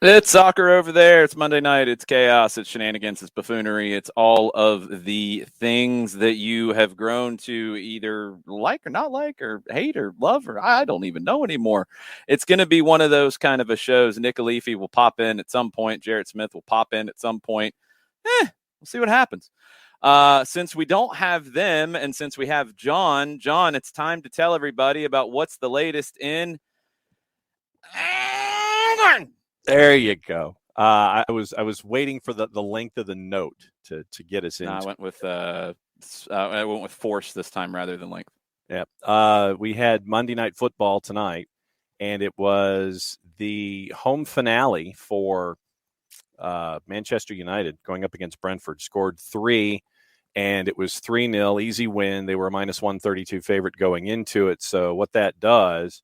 It's soccer over there. It's Monday night. It's chaos. It's shenanigans. It's buffoonery. It's all of the things that you have grown to either like or not like or hate or love, or I don't even know anymore. It's going to be one of those kind of a shows. Nick Alifi will pop in at some point. Jarrett Smith will pop in at some point. We'll see what happens. Since we don't have them and since we have John, it's time to tell everybody about what's the latest in There you go. I was waiting for the length of the note to get us in. I went with force this time rather than length. Yeah. We had Monday Night Football tonight, and it was the home finale for Manchester United going up against Brentford. Scored 3, and it was 3-0, easy win. They were a minus 132 favorite going into it. So what that does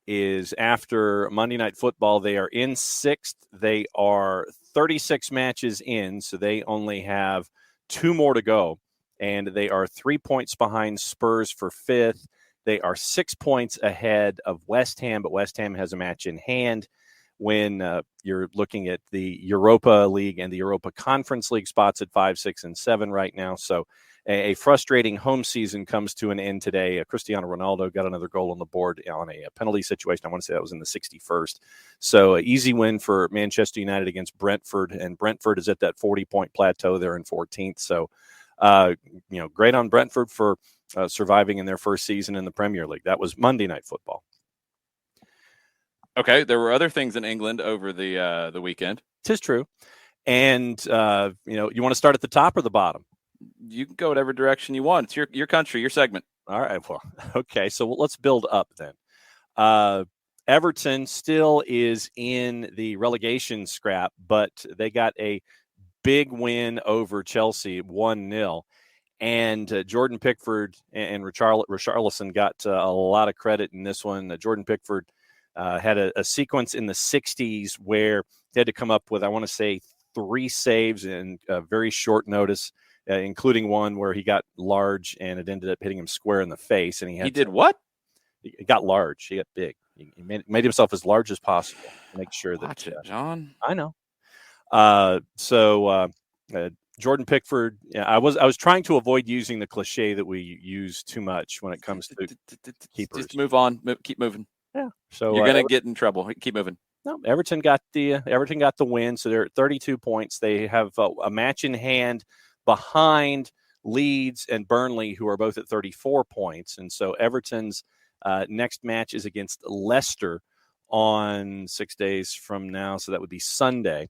is after Monday Night Football, they are in 6th. They are 36 matches in, so they only have 2 more to go. And they are 3 points behind Spurs for 5th. They are 6 points ahead of West Ham, but West Ham has a match in hand when you're looking at the Europa League and the Europa Conference League spots at 5, 6, and 7 right now. So a frustrating home season comes to an end today. Cristiano Ronaldo got another goal on the board on a penalty situation. I want to say that was in the 61st. So an easy win for Manchester United against Brentford, and Brentford is at that 40-point plateau. They're in 14th. So, great on Brentford for surviving in their first season in the Premier League. That was Monday Night Football. Okay, there were other things in England over the weekend. 'Tis true. And, you want to start at the top or the bottom? You can go whatever direction you want. It's your country, your segment. All right. Well, okay. So let's build up then. Everton still is in the relegation scrap, but they got a big win over Chelsea, 1-0. And Jordan Pickford and Richarlison got a lot of credit in this one. Jordan Pickford had a sequence in the 60s where they had to come up with, I want to say, 3 saves in very short notice. Including one where he got large and it ended up hitting him square in the face. And he did what? He got large. He got big. He made himself as large as possible to make sure that. Watch it, John. I know. Jordan Pickford. I was trying to avoid using the cliche that we use too much when it comes to keepers. Just move on. Keep moving. Yeah. So you're gonna get in trouble. Keep moving. No, Everton got the win. So they're at 32 points. They have a match in hand behind Leeds and Burnley, who are both at 34 points. And so Everton's next match is against Leicester on 6 days from now. So that would be Sunday.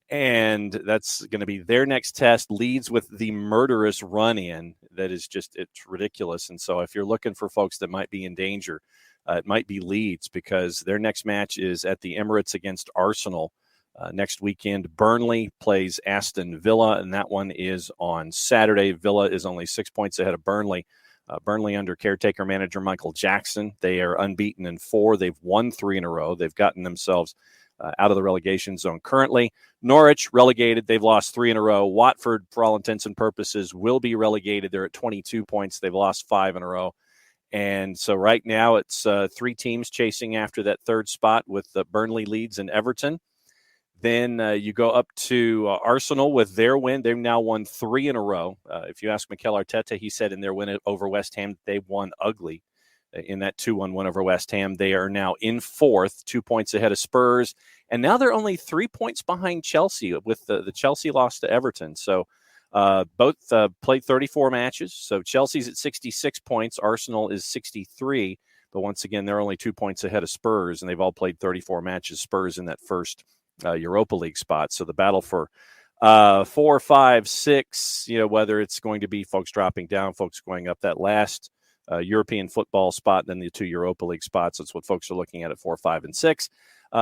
And that's going to be their next test. Leeds with the murderous run-in that is just, it's ridiculous. And so if you're looking for folks that might be in danger, it might be Leeds, because their next match is at the Emirates against Arsenal. Next weekend, Burnley plays Aston Villa, and that one is on Saturday. Villa is only 6 points ahead of Burnley. Burnley under caretaker manager Michael Jackson. They are unbeaten in 4. They've won 3 in a row. They've gotten themselves out of the relegation zone currently. Norwich relegated. They've lost 3 in a row. Watford, for all intents and purposes, will be relegated. They're at 22 points. They've lost 5 in a row. And so right now it's 3 teams chasing after that third spot with Burnley, Leeds, and Everton. Then you go up to Arsenal with their win. They've now won 3 in a row. If you ask Mikel Arteta, he said in their win over West Ham, they won ugly in that 2-1 win over West Ham. They are now in 4th, 2 points ahead of Spurs. And now they're only 3 points behind Chelsea with the Chelsea loss to Everton. So both played 34 matches. So Chelsea's at 66 points. Arsenal is 63. But once again, they're only 2 points ahead of Spurs, and they've all played 34 matches. Spurs in that first Europa League spot. So the battle for 4, 5, 6, whether it's going to be folks dropping down, folks going up, that last European football spot, then the 2 Europa League spots. That's what folks are looking at 4, 5, and 6.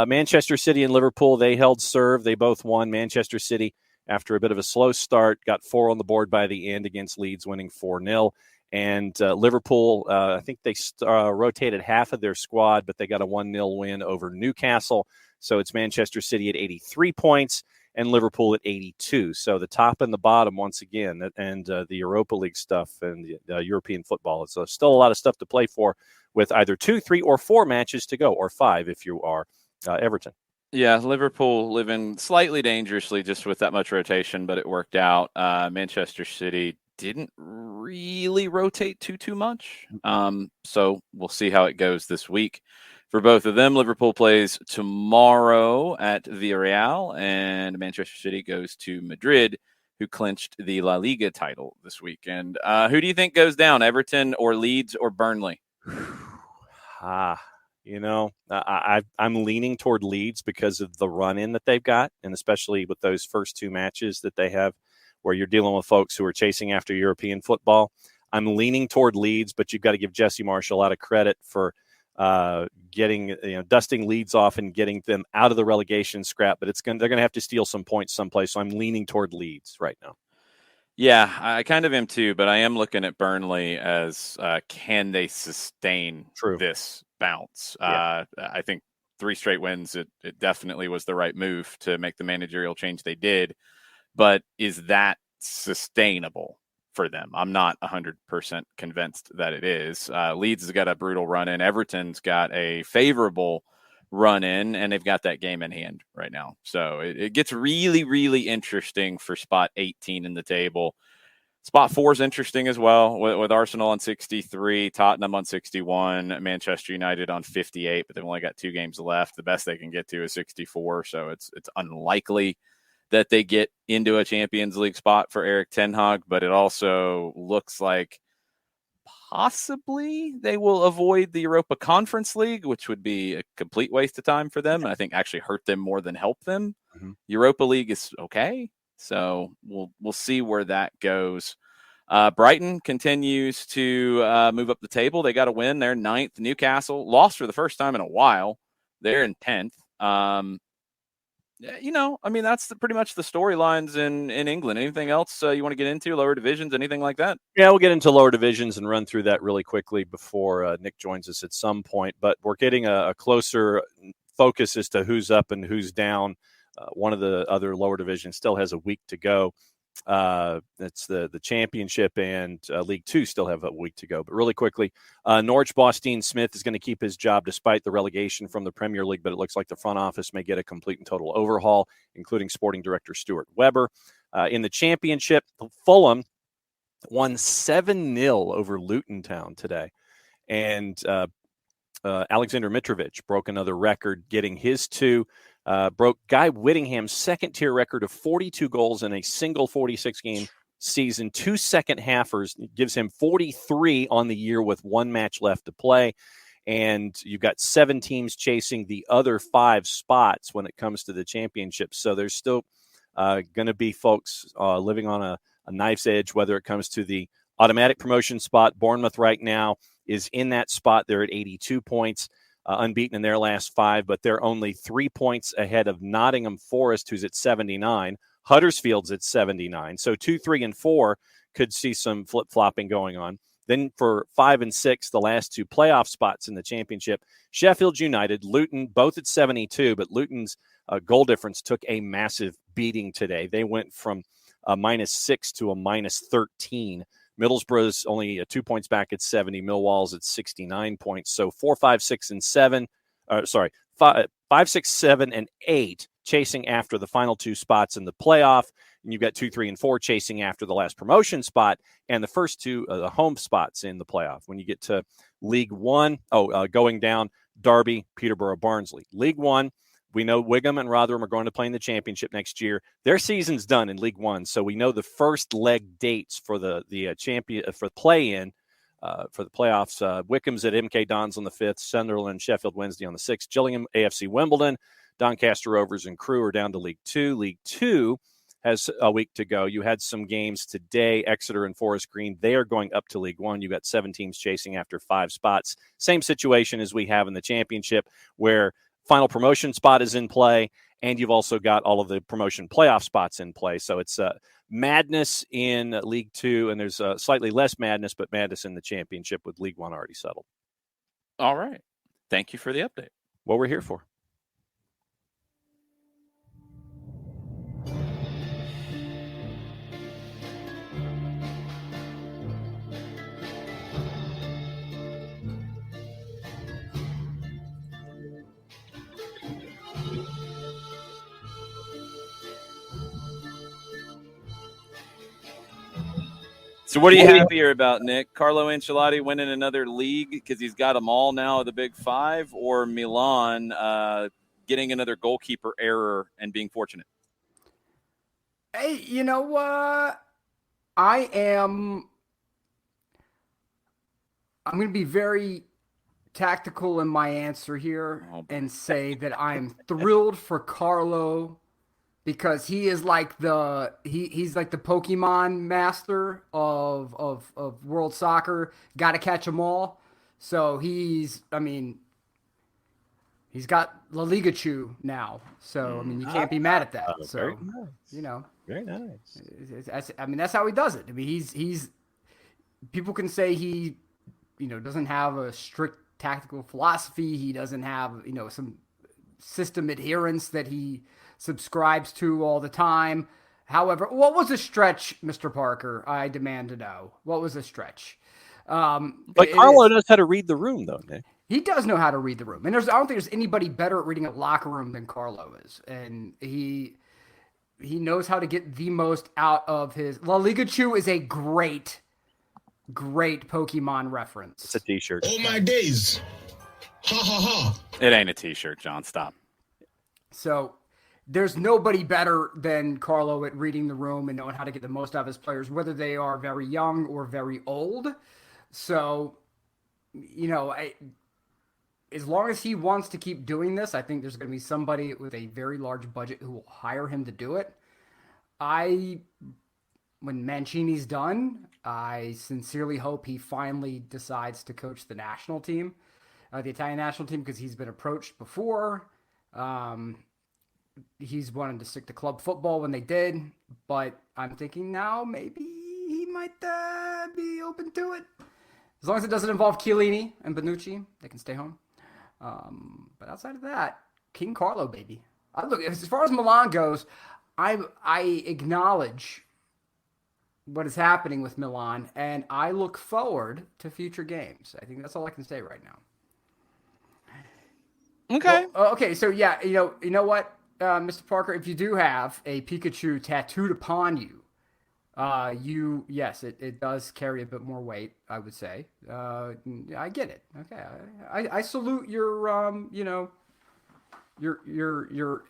Manchester City and Liverpool, they held serve. They both won. Manchester City, after a bit of a slow start, got 4 on the board by the end against Leeds, winning 4-0. And Liverpool, I think they rotated half of their squad, but they got a 1-0 win over Newcastle. So it's Manchester City at 83 points and Liverpool at 82. So the top and the bottom, once again, and the Europa League stuff and the European football. It's still a lot of stuff to play for with either 2, 3, or 4 matches to go, or 5 if you are Everton. Yeah, Liverpool living slightly dangerously just with that much rotation, but it worked out. Manchester City didn't really rotate too much. So we'll see how it goes this week for both of them. Liverpool plays tomorrow at Villarreal, and Manchester City goes to Madrid, who clinched the La Liga title this weekend. Who do you think goes down, Everton or Leeds or Burnley? I'm leaning toward Leeds because of the run-in that they've got, and especially with those first 2 matches that they have where you're dealing with folks who are chasing after European football. I'm leaning toward Leeds, but you've got to give Jesse Marsh a lot of credit for dusting Leeds off and getting them out of the relegation scrap. But they're going to have to steal some points someplace. So I'm leaning toward Leeds right now. Yeah, I kind of am too, but I am looking at Burnley as can they sustain this bounce? Yeah. I think 3 straight wins, it definitely was the right move to make the managerial change they did. But is that sustainable for them? I'm not 100% convinced that it is. Leeds has got a brutal run in. Everton's got a favorable run in, and they've got that game in hand right now. So it gets really, really interesting for spot 18 in the table. Spot 4 is interesting as well, with Arsenal on 63, Tottenham on 61, Manchester United on 58, but they've only got 2 games left. The best they can get to is 64, so it's unlikely that they get into a Champions League spot for Erik ten Hag, but it also looks like possibly they will avoid the Europa Conference League, which would be a complete waste of time for them, and I think actually hurt them more than help them. Mm-hmm. Europa League is okay, so we'll see where that goes. Brighton continues to move up the table. They got a win. They're 9th. Newcastle lost for the first time in a while. They're in 10th. That's pretty much the storylines in England. Anything else you want to get into? Lower divisions, anything like that? Yeah, we'll get into lower divisions and run through that really quickly before Nick joins us at some point. But we're getting a closer focus as to who's up and who's down. One of the other lower divisions still has a week to go. That's the championship, and League Two still have a week to go. But really quickly, Norwich boss Dean Smith is going to keep his job despite the relegation from the Premier League, but it looks like the front office may get a complete and total overhaul, including sporting director Stuart Webber. In the championship, Fulham won 7-0 over Luton Town today, and Alexander Mitrovic broke another record, getting his 2. Broke Guy Whittingham's second-tier record of 42 goals in a single 46-game season. 2 second-halfers gives him 43 on the year with 1 match left to play. And you've got 7 teams chasing the other 5 spots when it comes to the championship. So there's still going to be folks living on a knife's edge, whether it comes to the automatic promotion spot. Bournemouth right now is in that spot. They're at 82 points. Unbeaten in their last 5, but they're only 3 points ahead of Nottingham Forest, who's at 79. Huddersfield's at 79. So 2, 3, and 4 could see some flip-flopping going on. Then for 5 and 6, the last 2 playoff spots in the championship, Sheffield United, Luton, both at 72, but Luton's goal difference took a massive beating today. They went from a -6 to a -13. Middlesbrough's only 2 points back at 70. Millwall's at 69 points. So 4, 5, 6, and 7. 5, 6, 7, and 8 chasing after the final 2 spots in the playoff. And you've got 2, 3, and 4 chasing after the last promotion spot and the first 2 the home spots in the playoff. When you get to League One, going down, Derby, Peterborough, Barnsley. League One, we know Wigan and Rotherham are going to play in the championship next year. Their season's done in League One, so we know the first leg dates for the champion for play-in for the playoffs. Wickham's at MK Dons on the 5th, Sunderland, Sheffield Wednesday on the 6th, Gillingham, AFC Wimbledon, Doncaster Rovers and Crewe are down to League Two. League Two, has a week to go. You had some games today, Exeter and Forest Green. They are going up to League One. You've got 7 teams chasing after 5 spots. Same situation as we have in the championship, where final promotion spot is in play, and you've also got all of the promotion playoff spots in play. So it's madness in League Two, and there's slightly less madness, but madness in the championship with League One already settled. All right. Thank you for the update. What we're here for. So what are you happier about, Nick? Carlo Ancelotti winning another league because he's got them all now, the Big Five, or Milan getting another goalkeeper error and being fortunate? Hey, you know what? I'm going to be very tactical in my answer here and say that I'm thrilled for Carlo because he is like he's like the Pokemon master of world soccer. Got to catch them all. So he's got La Liga Chew now. So you can't be mad at that. So very nice. Very nice. That's how he does it. He's people can say he doesn't have a strict tactical philosophy. He doesn't have some system adherence that he subscribes to all the time. However, what was a stretch, Mr. Parker? I demand to know. What was a stretch? But Carlo knows how to read the room, though, Nick. He does know how to read the room. And I don't think there's anybody better at reading a locker room than Carlo is. And he knows how to get the most out of his... La Liga Chew is a great Pokemon reference. It's a t-shirt. Oh, my days. Ha, ha, ha. It ain't a t-shirt, John. Stop. So there's nobody better than Carlo at reading the room and knowing how to get the most out of his players, whether they are very young or very old. So, as long as he wants to keep doing this, I think there's going to be somebody with a very large budget who will hire him to do it. When Mancini's done, I sincerely hope he finally decides to coach the national team, the Italian national team, because he's been approached before. He's wanted to stick to club football when they did, but I'm thinking now maybe he might be open to it. As long as it doesn't involve Chiellini and Bonucci, they can stay home. But outside of that, King Carlo, baby. Look, as far as Milan goes, I acknowledge what is happening with Milan, and I look forward to future games. I think that's all I can say right now. Okay. Well, okay, so yeah, you know what, Mr. Parker, if you do have a Pikachu tattooed upon you, yes, it does carry a bit more weight, I would say. I get it. Okay, I salute your your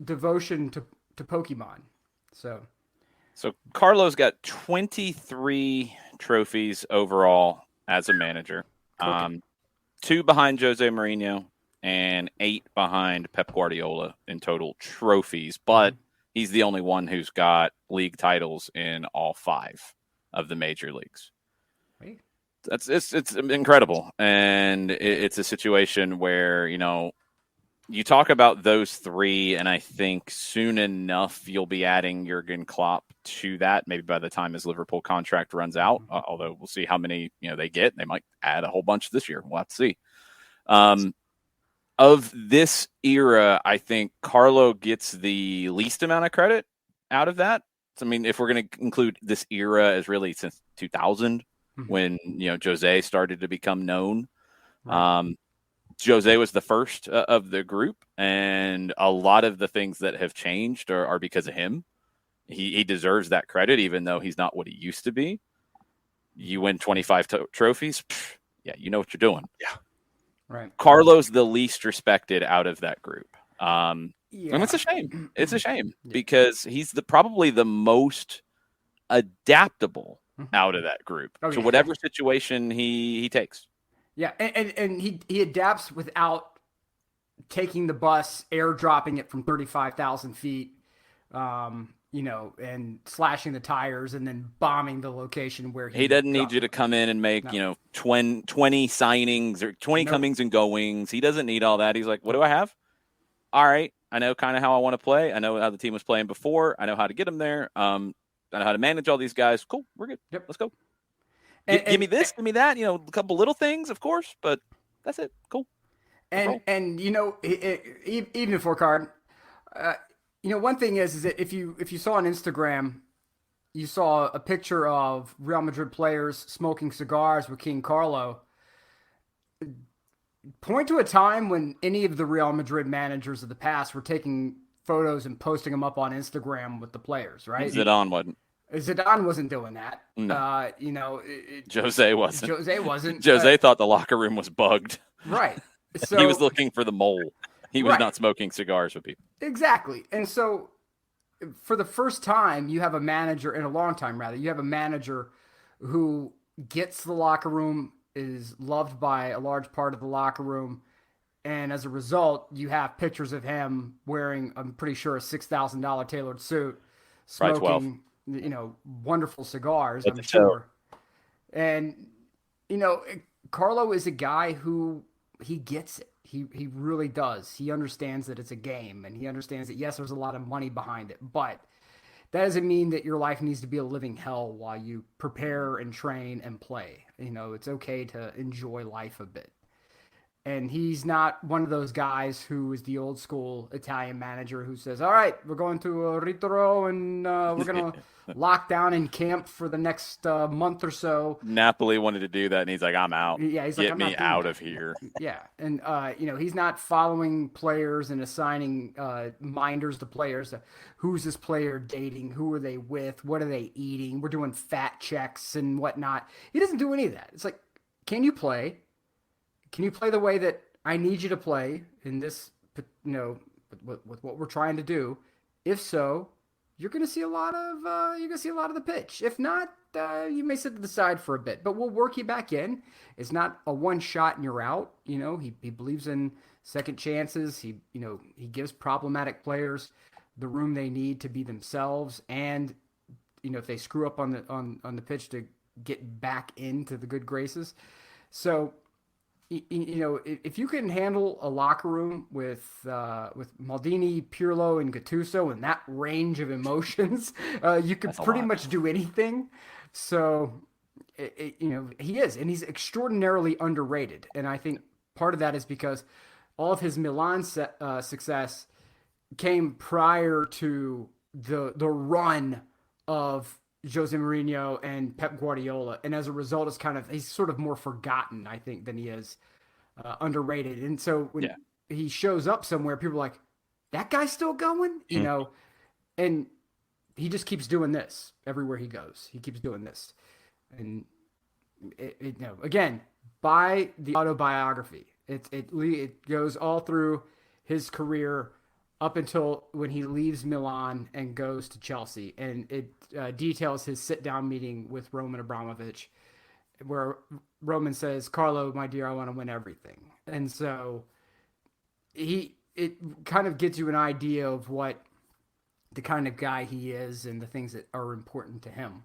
devotion to Pokemon. So Carlo's got 23 trophies overall as a manager, 2 behind Jose Mourinho and 8 behind Pep Guardiola in total trophies. But he's the only one who's got league titles in all 5 of the major leagues. Right. It's incredible, and it's a situation where you talk about those 3, and I think soon enough you'll be adding Jurgen Klopp to that. Maybe by the time his Liverpool contract runs out, although we'll see how many they get. They might add a whole bunch this year. We'll have to see. Of this era, I think Carlo gets the least amount of credit out of that. So, if we're going to include this era as really since 2000, when Jose started to become known. Right. Jose was the first of the group, and a lot of the things that have changed are because of him. He deserves that credit, even though he's not what he used to be. You win 25 trophies, yeah, you know what you're doing. Yeah, right. Carlo's the least respected out of that group, and it's a shame. It's a shame because he's probably the most adaptable out of that group to whatever situation he takes. Yeah, and he adapts without taking the bus, airdropping it from 35,000 feet. and slashing the tires and then bombing the location where he doesn't need you to come in and make, 20 signings or 20 comings and goings. He doesn't need all that. He's like, what do I have? All right. I know kind of how I want to play. I know how the team was playing before. I know how to get them there. I know how to manage all these guys. Cool. We're good. Yep. Let's go. Give me this, give me that, a couple little things, of course, but that's it. Cool. And even for Card, one thing is that if you saw on Instagram, you saw a picture of Real Madrid players smoking cigars with King Carlo. Point to a time when any of the Real Madrid managers of the past were taking photos and posting them up on Instagram with the players, right? Zidane wasn't. Zidane wasn't doing that. No. Jose wasn't. Jose thought the locker room was bugged. Right. So he was looking for the mole. He was not smoking cigars with people. Exactly. And so for the first time, you have a manager, in a long time rather, you have a manager who gets the locker room, is loved by a large part of the locker room. And as a result, you have pictures of him wearing, I'm pretty sure, a $6,000 tailored suit, smoking, wonderful cigars, I'm sure. And, Carlo is a guy who he gets it. He really does. He understands that it's a game, and he understands that, yes, there's a lot of money behind it, but that doesn't mean that your life needs to be a living hell while you prepare and train and play. It's okay to enjoy life a bit. And he's not one of those guys who is the old school Italian manager who says, all right, we're going to Ritiro and we're going to lock down in camp for the next month or so. Napoli wanted to do that, and he's like, I'm out. Yeah, he's Get like, me out of here. Yeah, and, he's not following players and assigning minders to players. Who's this player dating? Who are they with? What are they eating? We're doing fat checks and whatnot. He doesn't do any of that. It's like, can you play? Can you play the way that I need you to play in this, with what we're trying to do? If so, you're going to see a lot of the pitch. If not, you may sit to the side for a bit, but we'll work you back in. It's not a one shot and you're out. He believes in second chances. He gives problematic players the room they need to be themselves, and if they screw up on the pitch, to get back into the good graces. So, if you can handle a locker room with Maldini, Pirlo, and Gattuso and that range of emotions, you could pretty much do anything. So, he is, and he's extraordinarily underrated. And I think part of that is because all of his Milan success came prior to the run of Jose Mourinho and Pep Guardiola, and as a result, he's sort of more forgotten, I think, than he is underrated. And so when he shows up somewhere, people are like, "That guy's still going," and he just keeps doing this everywhere he goes. He keeps doing this, and again, by the autobiography, it goes all through his career up until when he leaves Milan and goes to Chelsea. And it details his sit-down meeting with Roman Abramovich, where Roman says, "Carlo, my dear, I want to win everything." And so it kind of gives you an idea of what the kind of guy he is and the things that are important to him.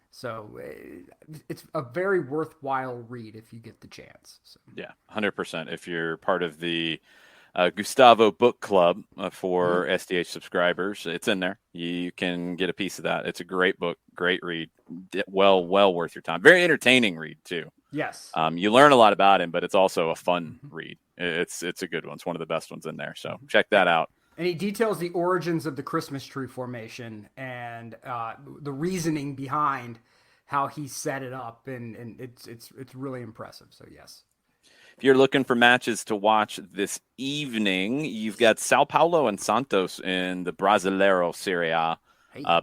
So it's a very worthwhile read if you get the chance. So. Yeah, 100%. If you're part of the Gustavo Book Club for SDH subscribers, it's in there. You can get a piece of that. It's a great book, great read, well worth your time. Very entertaining read too. Yes. You learn a lot about him, but it's also a fun read. It's a good one. It's one of the best ones in there. So check that out. And he details the origins of the Christmas tree formation and the reasoning behind how he set it up, and it's really impressive. So yes. If you're looking for matches to watch this evening, you've got Sao Paulo and Santos in the Brasileiro Serie A.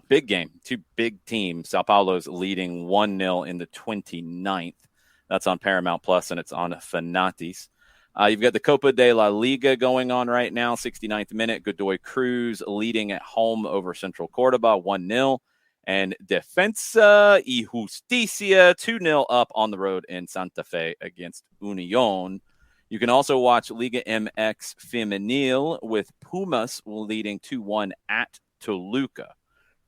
Big game, two big teams. Sao Paulo's leading 1-0 in the 29th. That's on Paramount Plus, and it's on Fanatis. You've got the Copa de la Liga going on right now, 69th minute. Godoy Cruz leading at home over Central Cordoba, 1-0. And Defensa y Justicia 2-0 up on the road in Santa Fe against Union. You can also watch Liga MX Femenil with Pumas leading 2-1 at Toluca.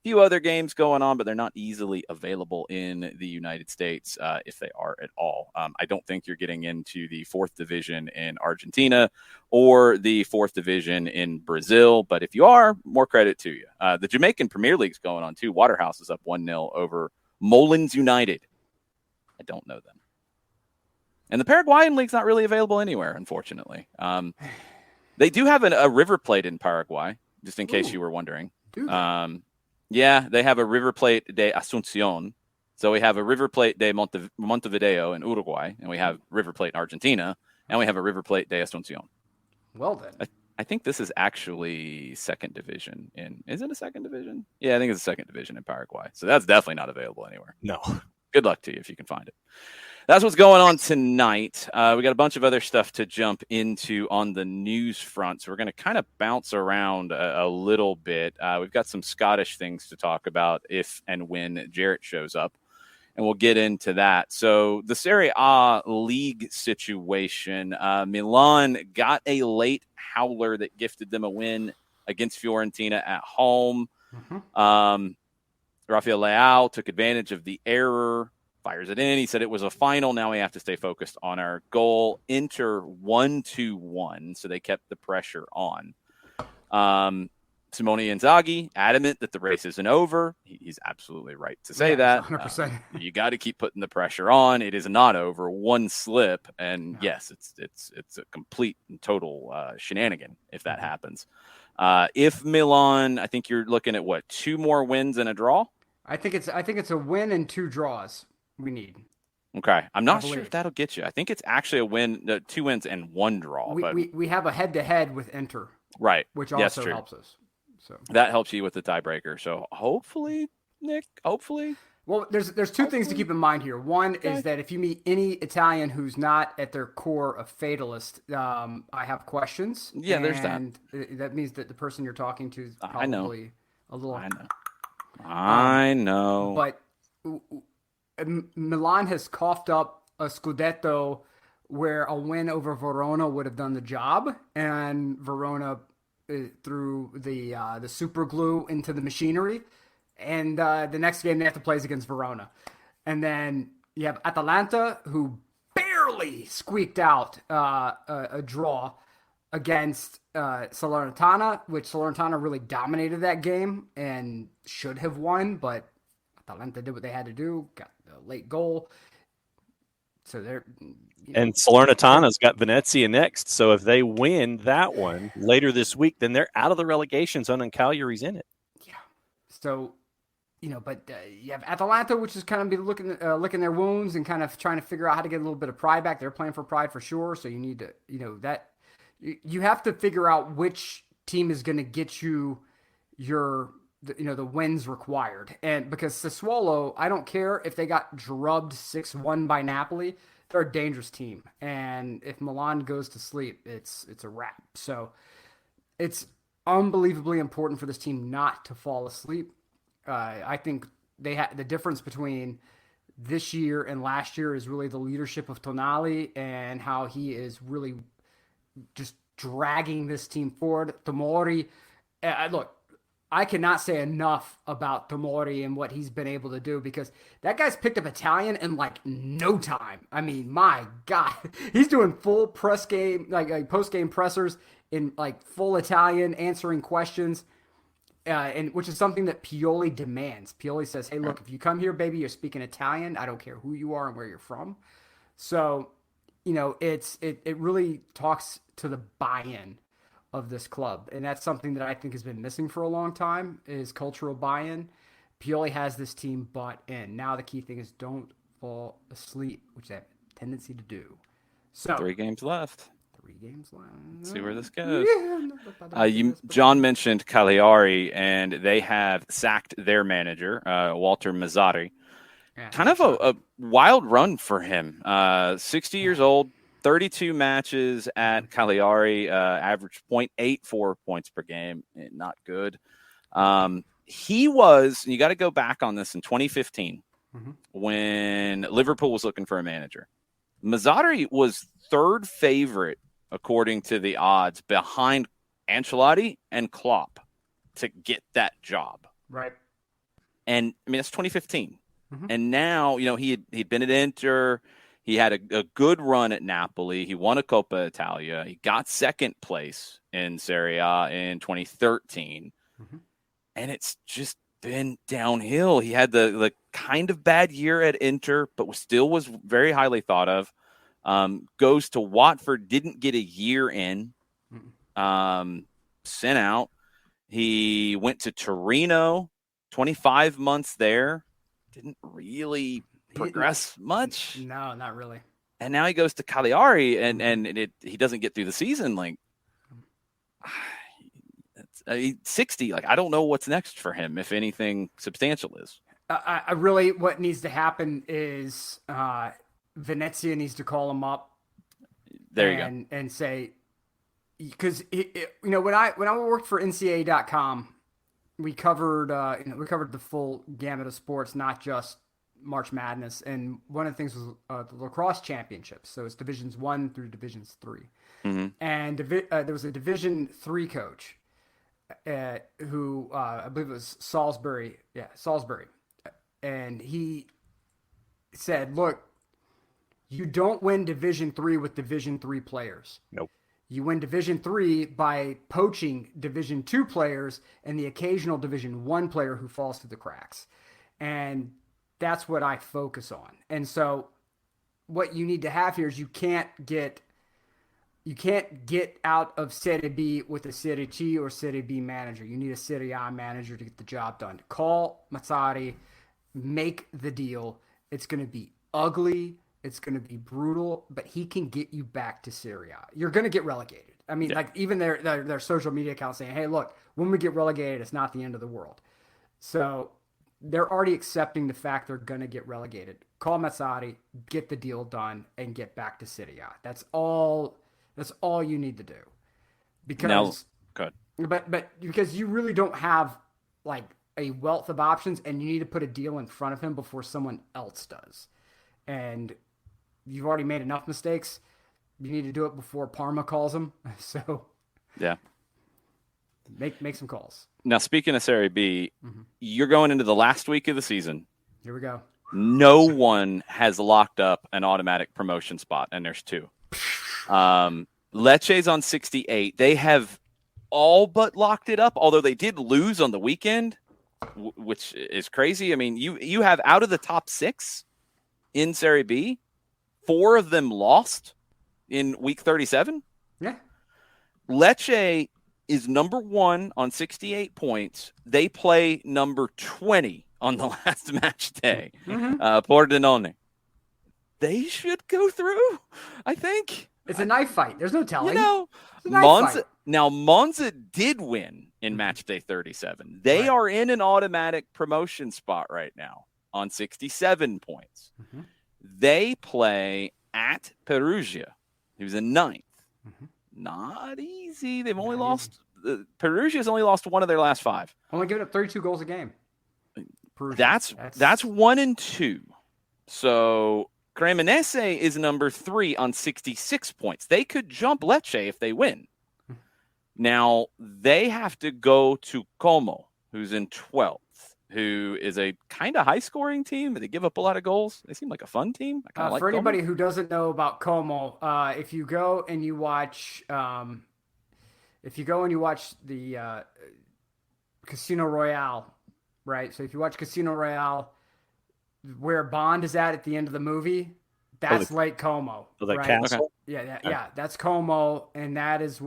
few other games going on, but they're not easily available in the United States, if they are at all. I don't think you're getting into the 4th division in Argentina or the 4th division in Brazil, but if you are, more credit to you. The Jamaican Premier League's going on too. Waterhouse is up 1-0 over Molins United. I don't know them. And the Paraguayan League's not really available anywhere, unfortunately. They do have a River Plate in Paraguay, just in case you were wondering. Yeah, they have a River Plate de Asunción. So we have a River Plate de Montevideo in Uruguay, and we have River Plate in Argentina, and we have a River Plate de Asunción. Well then. I think this is actually 2nd division is it a 2nd division? Yeah, I think it's a 2nd division in Paraguay. So that's definitely not available anywhere. No. Good luck to you if you can find it. That's what's going on tonight. We got a bunch of other stuff to jump into on the news front. So we're going to kind of bounce around a little bit. We've got some Scottish things to talk about if and when Jarrett shows up, and we'll get into that. So the Serie A league situation, Milan got a late howler that gifted them a win against Fiorentina at home. Rafael Leao took advantage of the error, fires it in. He said it was a final. Now we have to stay focused on our goal. Inter 1-1, so they kept the pressure on. Simone Inzaghi, adamant that the race isn't over. He's absolutely right to say that. 100%. You got to keep putting the pressure on. It is not over. One slip, and yes, it's a complete and total shenanigan if that happens. If Milan, I think you're looking at 2 more wins and a draw? I think it's a win and 2 draws we need. Okay. I'm not sure if that'll get you. I think it's actually a win, 2 wins and 1 draw. We have a head-to-head with Inter. Right. Which also helps us. So that helps you with the tiebreaker. So hopefully, Nick, Well, there's 2 things to keep in mind here. One is that if you meet any Italian who's not at their core a fatalist, I have questions. Yeah, there's that. And that means that the person you're talking to is probably a little... I know. But Milan has coughed up a Scudetto where a win over Verona would have done the job, and Verona threw the super glue into the machinery, and the next game they have to play is against Verona. And then you have Atalanta, who barely squeaked out a draw against Salernitana, which Salernitana really dominated that game and should have won, but Atalanta did what they had to do, got a late goal. So they're... And Salernitana's got Venezia next, so if they win that one later this week, then they're out of the relegation zone and Cagliari's in it. Yeah. So, but you have Atalanta, which is kind of be licking their wounds and kind of trying to figure out how to get a little bit of pride back. They're playing for pride for sure, so you need to, that you have to figure out which team is going to get you the wins required. And because Sassuolo, I don't care if they got drubbed 6-1 by Napoli, they're a dangerous team. And if Milan goes to sleep, it's a wrap. So it's unbelievably important for this team not to fall asleep. I think the difference between this year and last year is really the leadership of Tonali and how he is really just dragging this team forward. Tomori, look, I cannot say enough about Tomori and what he's been able to do, because that guy's picked up Italian in like no time. I mean, my God, he's doing full press game, like post game pressers in like full Italian, answering questions, and which is something that Pioli demands. Pioli says, "Hey, look, if you come here, baby, you're speaking Italian. I don't care who you are and where you're from." So, it really talks to the buy-in of this club. And that's something that I think has been missing for a long time, is cultural buy-in. Pioli has this team bought in. Now the key thing is don't fall asleep, which they have a tendency to do. So 3 games left. 3 games left. Let's see where this goes. John mentioned Cagliari, and they have sacked their manager, Walter Mazzari. Yeah, kind of a wild run for him. 60 years old, 32 matches at Cagliari, averaged 0.84 points per game. Not good. He was, you got to go back on this, in 2015, when Liverpool was looking for a manager. Mazzari was 3rd favorite, according to the odds, behind Ancelotti and Klopp to get that job. Right. And I mean, that's 2015. Mhm. And now, he'd been at Inter. He had a good run at Napoli. He won a Coppa Italia. He got second place in Serie A in 2013. Mhm. And it's just been downhill. He had the kind of bad year at Inter, but still was very highly thought of. Goes to Watford, didn't get a year in. Sent out. He went to Torino, 25 months there. Didn't really progress much. No, not really. And now he goes to Cagliari, and he doesn't get through the season. Like, 60. Like, I don't know what's next for him, if anything substantial is. I really, what needs to happen is Venezia needs to call him up. There you go. And say, because when I worked for NCAA.com, we covered the full gamut of sports, not just March Madness. And one of the things was the lacrosse championships. So it's divisions 1 through divisions 3. Mm-hmm. And there was a division 3 coach who I believe it was Salisbury. Yeah, Salisbury. And he said, look, you don't win division 3 with division 3 players. Nope. You win division 3 by poaching division 2 players and the occasional division 1 player who falls through the cracks. And that's what I focus on. And so what you need to have here is you can't get out of Serie B with a Serie C or Serie B manager. You need a Serie A manager to get the job done. Call Mazzari, make the deal. It's going to be ugly. It's going to be brutal, but he can get you back to Serie A. You're going to get relegated. I mean, like even their social media accounts saying, hey, look, when we get relegated, it's not the end of the world. So they're already accepting the fact they're going to get relegated. Call Mazzari, get the deal done, and get back to Serie A. That's all you need to do. Because good. But because you really don't have like a wealth of options, and you need to put a deal in front of him before someone else does. And you've already made enough mistakes. You need to do it before Parma calls him. So yeah, make some calls. Now, speaking of Serie B, you're going into the last week of the season. Here we go. No one has locked up an automatic promotion spot, and there's 2. Lecce's on 68. They have all but locked it up, although they did lose on the weekend, which is crazy. I mean, you have out of the top 6 in Serie B, 4 of them lost in week 37. Yeah. Lecce is number 1 on 68 points. They play number 20 on the last match day. Pordenone. They should go through, I think. It's a knife fight. There's no telling. Monza did win in match day 37. They are in an automatic promotion spot right now on 67 points. They play at Perugia, who's in 9th. Not easy. They've only lost. Perugia's only lost 1 of their last 5. Only giving up 32 goals a game. Perugia. That's 1 and 2. So Cremonese is number 3 on 66 points. They could jump Lecce if they win. Now, they have to go to Como, who's in 12th, who is a kind of high-scoring team, but they give up a lot of goals. They seem like a fun team. I kind of like for anybody Como. who doesn't know about Como, if you go and you watch the Casino Royale, right? So if you watch Casino Royale, where Bond is at the end of the movie, that's Lake Como. The right? castle? Okay. Yeah, that's Como, and that is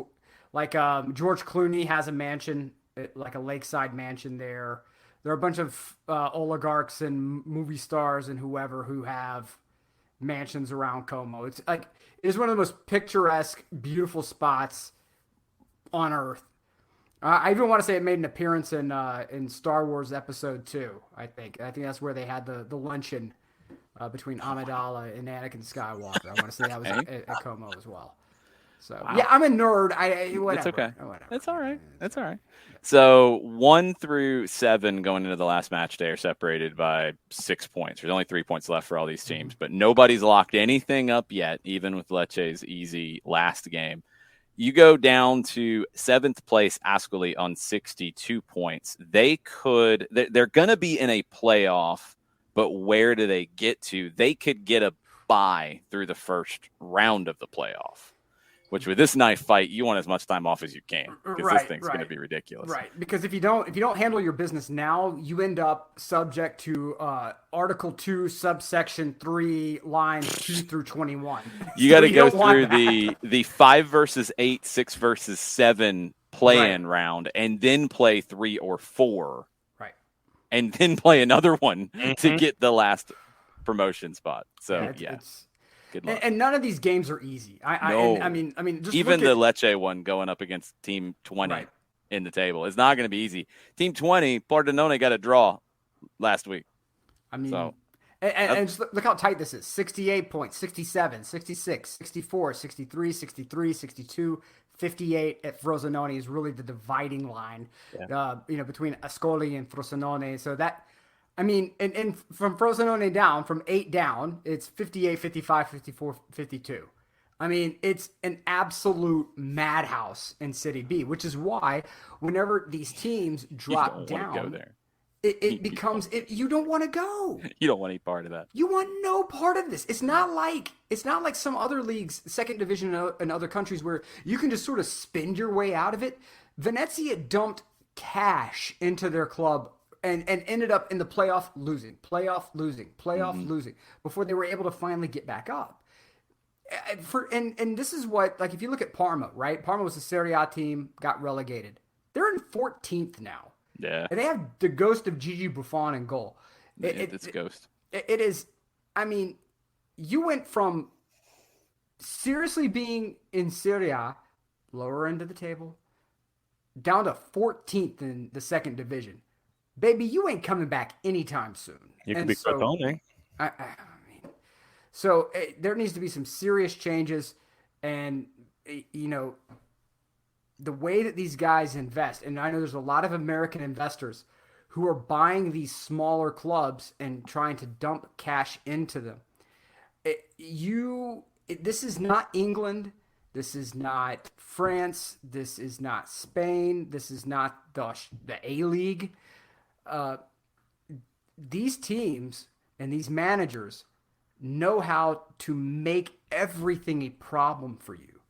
like George Clooney has a mansion, like a lakeside mansion there. There are a bunch of oligarchs and movie stars and whoever who have mansions around Como. It's like it is one of the most picturesque, beautiful spots on Earth. I even want to say it made an appearance in Star Wars Episode 2. I think that's where they had the luncheon between Amidala and Anakin Skywalker. I want to say that was at Como as well. So yeah, I'm a nerd. Whatever. It's okay. Whatever. It's all right. It's all right. So 1 through 7 going into the last match day are separated by 6 points. There's only 3 points left for all these teams, but nobody's locked anything up yet, even with Lecce's easy last game. You go down to 7th place Ascoli on 62 points. They're going to be in a playoff, but where do they get to? They could get a bye through the first round of the playoff, which with this knife fight, you want as much time off as you can because this thing's going to be ridiculous. Right, because if you don't handle your business now, you end up subject to Article 2, subsection 3, lines 2 through 21. You got to go through the 5 versus 8, 6 versus 7 play-in round, and then play 3 or 4. Right. And then play another one to get the last promotion spot. So, it's good luck. And none of these games are easy. I mean, just even the Lecce one going up against Team 20 in the table is not going to be easy. Team 20, Pordenone got a draw last week. I mean, so, and just look how tight this is. 68 points, 67, 66, 64, 63, 63, 62, 58 at Frosinone is really the dividing line, between Ascoli and Frosinone. So that, I mean, and from Frosinone down, from 8 down, it's 58, 55, 54, 52. I mean, it's an absolute madhouse in City B, which is why whenever these teams drop down, it becomes you don't want to go. You don't want any part of that. You want no part of this. It's not like some other leagues, second division in other countries, where you can just sort of spend your way out of it. Venezia dumped cash into their club and ended up in the playoff losing before they were able to finally get back up. And this is what, like, if you look at Parma, right? Parma was a Serie A team, got relegated. They're in 14th now. Yeah. And they have the ghost of Gigi Buffon in goal. It's ghost. It is, I mean, you went from seriously being in Serie A, lower end of the table, down to 14th in the second division. Baby, you ain't coming back anytime soon. You could be Crotone. I mean, so there needs to be some serious changes, and the way that these guys invest, and I know there's a lot of American investors who are buying these smaller clubs and trying to dump cash into them. This is not England. This is not France. This is not Spain. This is not the A-League. These teams and these managers know how to make everything a problem for you,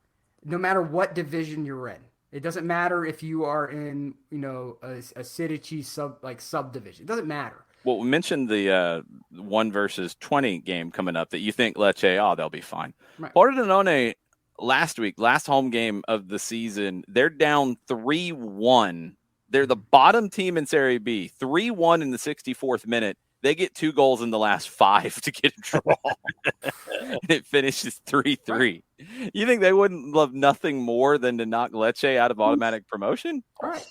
no matter what division you're in. It doesn't matter if you are in, a Serie C subdivision. It doesn't matter. Well, we mentioned the 1 versus 20 game coming up that you think Lecce, they'll be fine. Right. Pordenone last home game of the season, they're down 3-1. They're the bottom team in Serie B, 3-1 in the 64th minute. They get 2 goals in the last 5 to get a draw. And it finishes 3-3. Right. You think they wouldn't love nothing more than to knock Lecce out of automatic promotion? Right.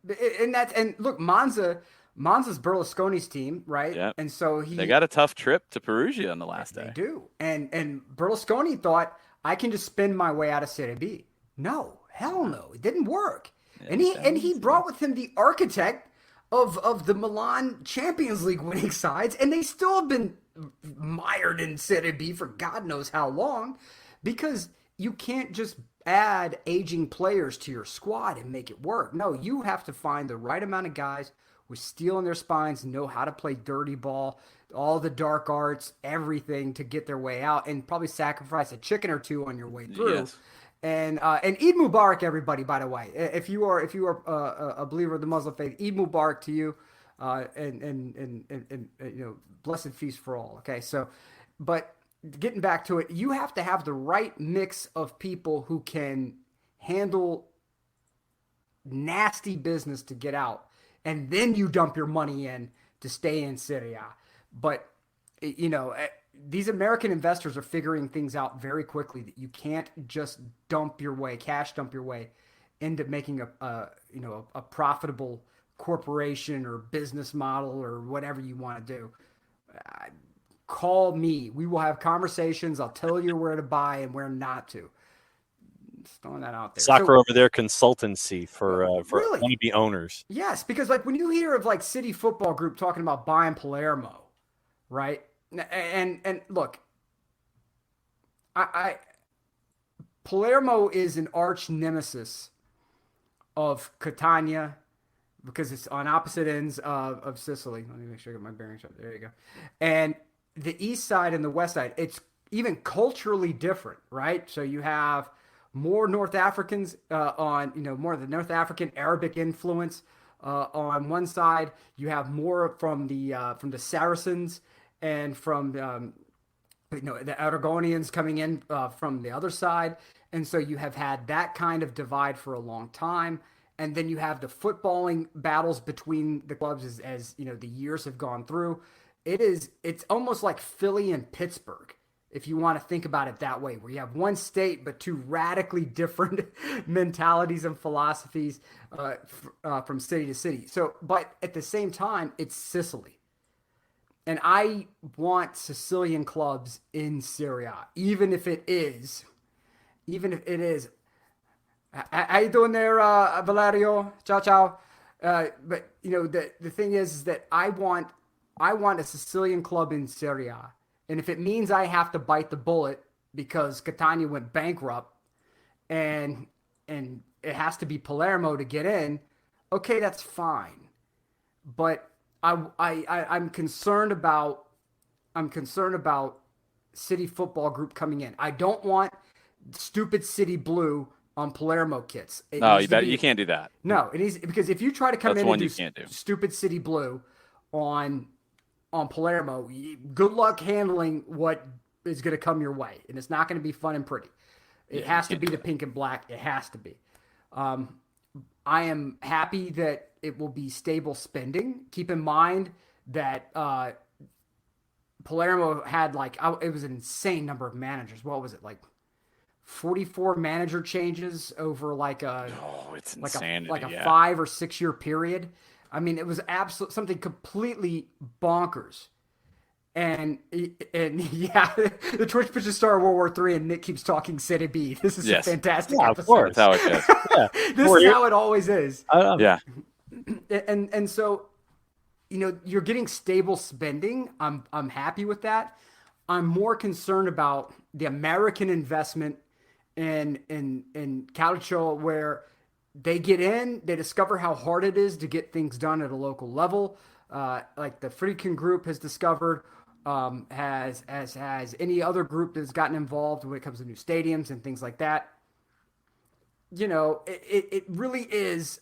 And look, Monza's Berlusconi's team, right? Yep. And so they got a tough trip to Perugia on the last day. They do. And Berlusconi thought, I can just spin my way out of Serie B. No, hell no. It didn't work. Yeah, and he brought with him the architect of the Milan Champions League winning sides, and they still have been mired in Serie B for God knows how long, because you can't just add aging players to your squad and make it work. No, you have to find the right amount of guys with steel in their spines, know how to play dirty ball, all the dark arts, everything to get their way out, and probably sacrifice a chicken or two on your way through. Yes. And Eid Mubarak, everybody, by the way. If you are a believer of the Muslim faith, Eid Mubarak to you, and blessed feast for all. Okay, so, but getting back to it, you have to have the right mix of people who can handle nasty business to get out, and then you dump your money in to stay in Serie A. But these American investors are figuring things out very quickly, that you can't just dump your way into making a profitable corporation or business model or whatever you want to do. Call me. We will have conversations. I'll tell you where to buy and where not to. Just throwing that out there. Soccer over there consultancy for really? wannabe owners. Yes, because like when you hear of like City Football Group talking about buying Palermo, right? And look, Palermo is an arch nemesis of Catania because it's on opposite ends of Sicily. Let me make sure I get my bearings right. There you go. And the east side and the west side, it's even culturally different, right? So you have more North Africans more of the North African Arabic influence on one side. You have more from the Saracens and from the Aragonians coming in from the other side. And so you have had that kind of divide for a long time. And then you have the footballing battles between the clubs as the years have gone through. It's almost like Philly and Pittsburgh, if you want to think about it that way, where you have one state but two radically different mentalities and philosophies from city to city. So, but at the same time, it's Sicily. And I want Sicilian clubs in Serie A, even if it is. How you doing there, Valerio? Ciao, ciao. But the thing is that I want a Sicilian club in Serie A, and if it means I have to bite the bullet because Catania went bankrupt, and it has to be Palermo to get in, okay, that's fine. But I'm concerned about City Football Group coming in. I don't want stupid City Blue on Palermo kits. No, you can't do that. No, it is because if you try to come That's in one and you can't do. Stupid City Blue on Palermo, good luck handling what is going to come your way, and it's not going to be fun and pretty. It has to be the pink and black. It has to be. I am happy that it will be stable spending. Keep in mind that Palermo had it was an insane number of managers. What was it, like 44 manager changes over it's insanity, a 5 or 6 year period. I mean, it was something completely bonkers. And yeah, the Twitch pitches star World War III, and Nick keeps talking City B. This is a fantastic episode. Of course. That's how it goes. Yeah. This is how it always is. Yeah. And so, you're getting stable spending. I'm happy with that. I'm more concerned about the American investment in Calcio, where they get in, they discover how hard it is to get things done at a local level. Like the Friedkin Group has discovered, has any other group that's gotten involved when it comes to new stadiums and things like that. It really is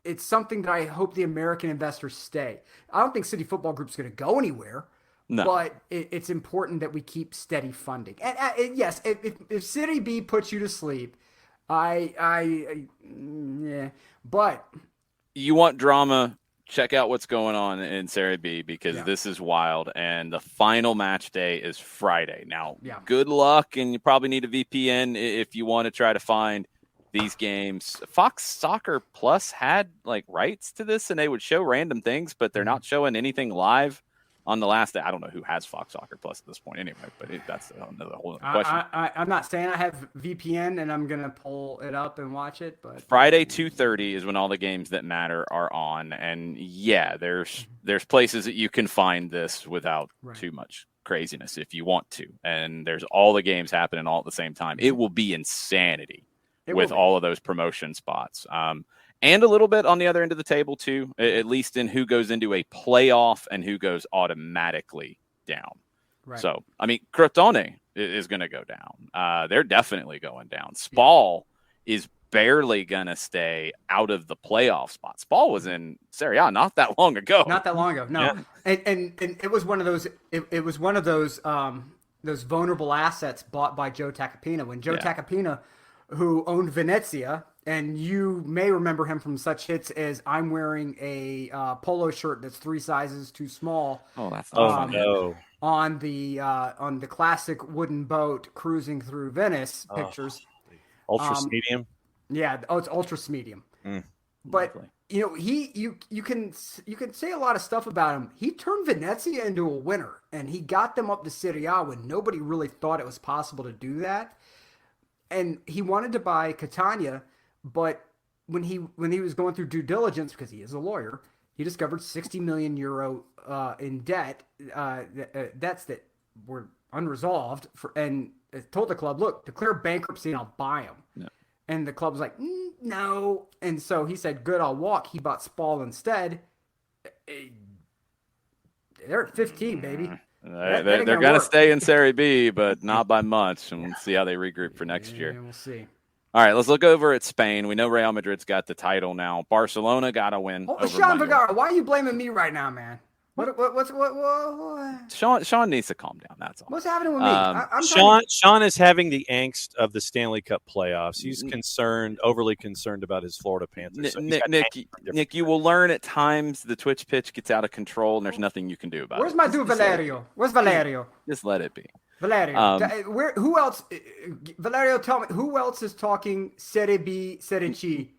it's something that I hope the American investors stay. I don't think City Football Group's going to go anywhere, but it's important that we keep steady funding. And yes, if City B puts you to sleep, yeah, but you want drama, check out what's going on in Serie B, because this is wild, and the final match day is Friday. Now, good luck, and you probably need a VPN if you want to try to find these games. Fox Soccer Plus had rights to this, and they would show random things, but they're not showing anything live on the last day. I don't know who has Fox Soccer Plus at this point anyway, but that's another whole other question. I'm not saying I have VPN and I'm going to pull it up and watch it, but Friday 2:30 is when all the games that matter are on. And there's places that you can find this without too much craziness if you want to. And there's all the games happening all at the same time. It will be insanity with all of those promotion spots. And a little bit on the other end of the table, too, at least in who goes into a playoff and who goes automatically down. Right. So, I mean, Crotone is going to go down. They're definitely going down. Spal is barely going to stay out of the playoff spot. Spal was in Serie A not that long ago. Not that long ago, no. Yeah. And it was one of those. It was one of those vulnerable assets bought by Joe Tacopina when Joe Tacopina, who owned Venezia. And you may remember him from such hits as "I'm wearing a polo shirt that's 3 sizes too small." Oh, that's no! On the classic wooden boat cruising through Venice pictures. Ultra medium. Yeah, it's ultra medium. But lovely. You can say a lot of stuff about him. He turned Venezia into a winner, and he got them up to Serie A when nobody really thought it was possible to do that. And he wanted to buy Catania. But when he was going through due diligence, because he is a lawyer, he discovered 60 million euro in debt, debts that were unresolved, and told the club, look, declare bankruptcy and I'll buy him. Yeah. And the club was like, no. And so he said, good, I'll walk. He bought Spall instead. They're at 15, baby. They're going to stay in Serie B, but not by much. And we'll see how they regroup for next year. We'll see. All right, let's look over at Spain. We know Real Madrid's got the title now. Barcelona got a win. Oh, Sean Vergara, why are you blaming me right now, man? What? Sean needs to calm down. That's all. What's happening with me? Sean is having the angst of the Stanley Cup playoffs. He's overly concerned about his Florida Panthers. So Nick, you will learn at times the Twitch pitch gets out of control, and there's nothing you can do about it. Where's my dude Valerio? Where's Valerio? Just let it be. Valerio, who else? Valerio, tell me, who else is talking Serie B, Serie C?